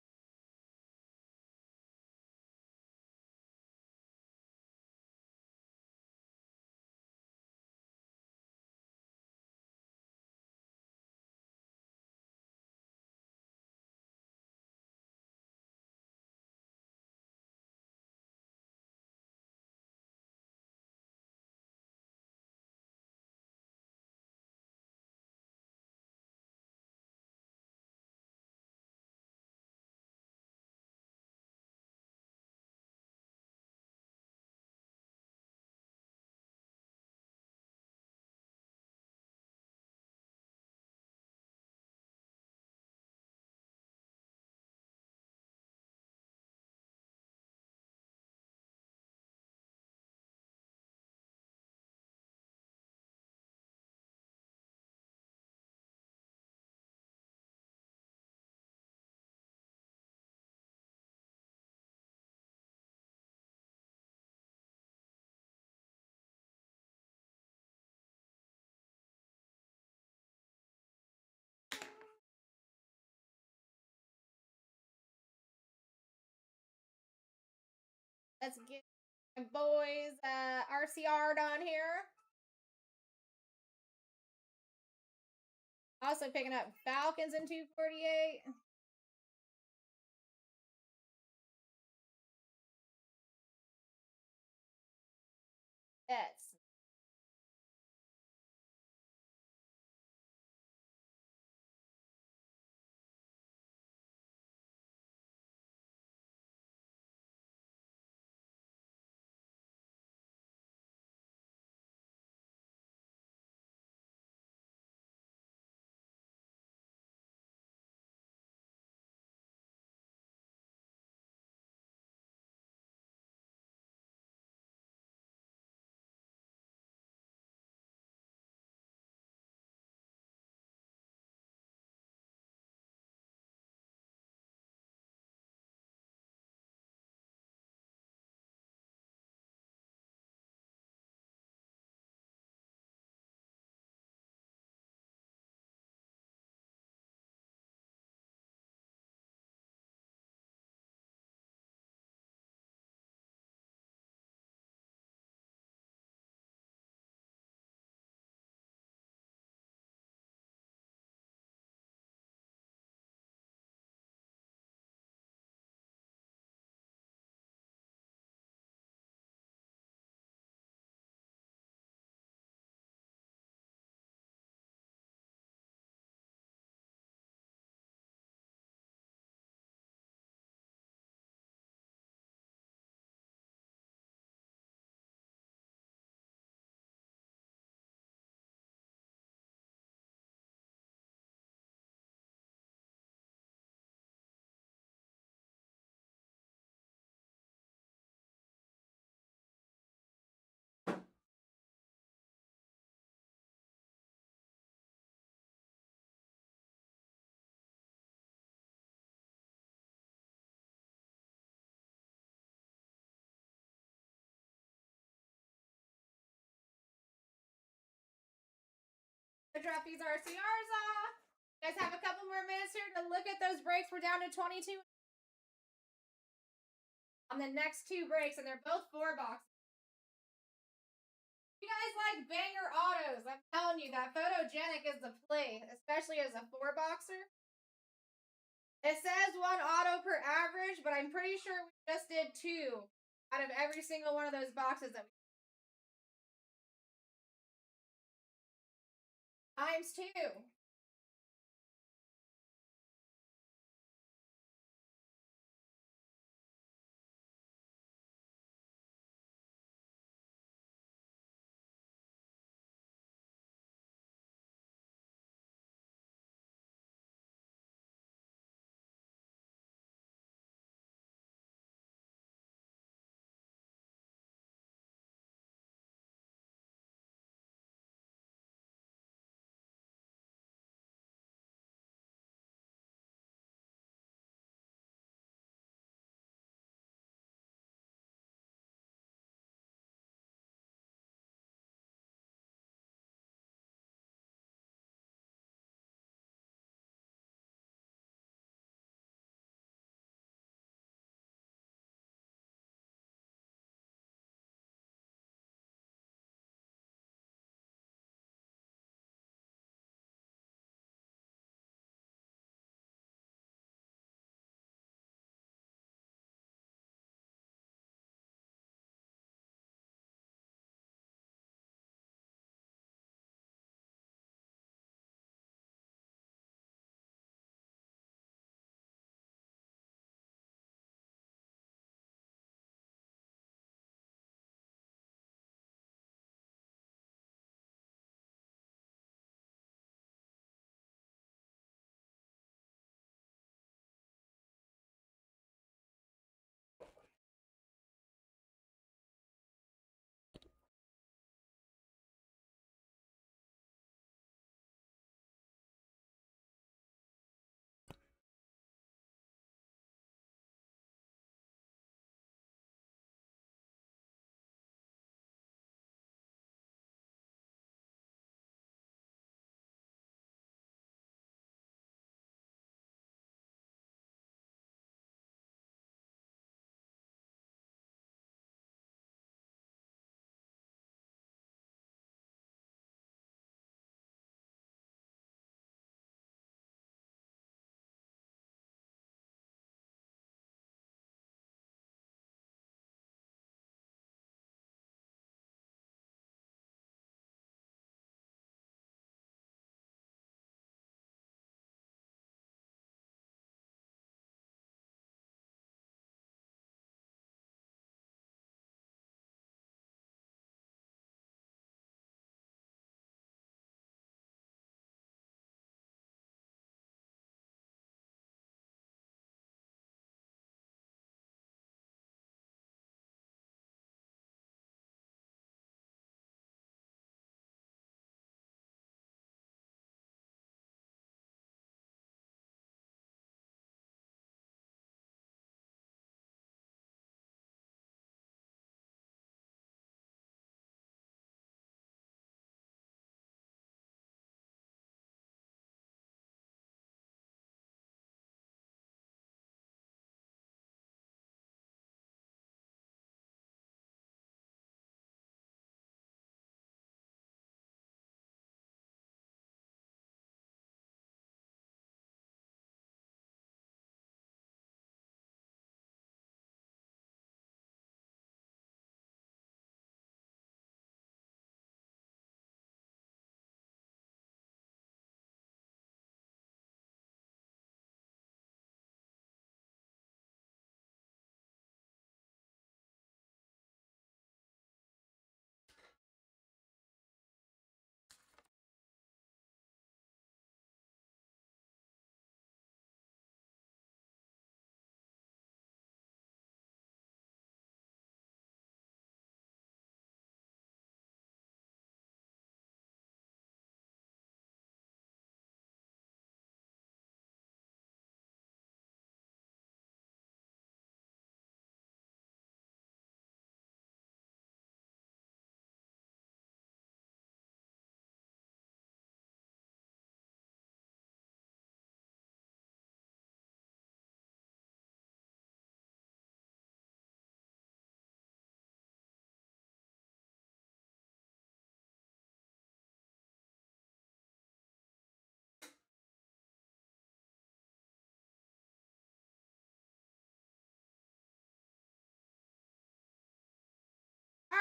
Let's get my boys RCR'd on here. Also picking up Falcons in 248. That's to drop these RCRs off. You guys have a couple more minutes here to look at those breaks. We're down to 22 on the next two breaks, and they're both 4 boxes. You guys like banger autos. I'm telling you, that photogenic is the play, especially as a 4-boxer. It says 1 auto per average, but I'm pretty sure we just did 2 out of every single one of those boxes that we times 2.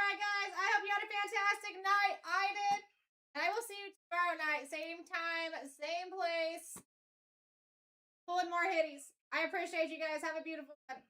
right, guys. I hope you had a fantastic night. I did. And I will see you tomorrow night. Same time, same place. Pulling more hitties. I appreciate you guys. Have a beautiful one.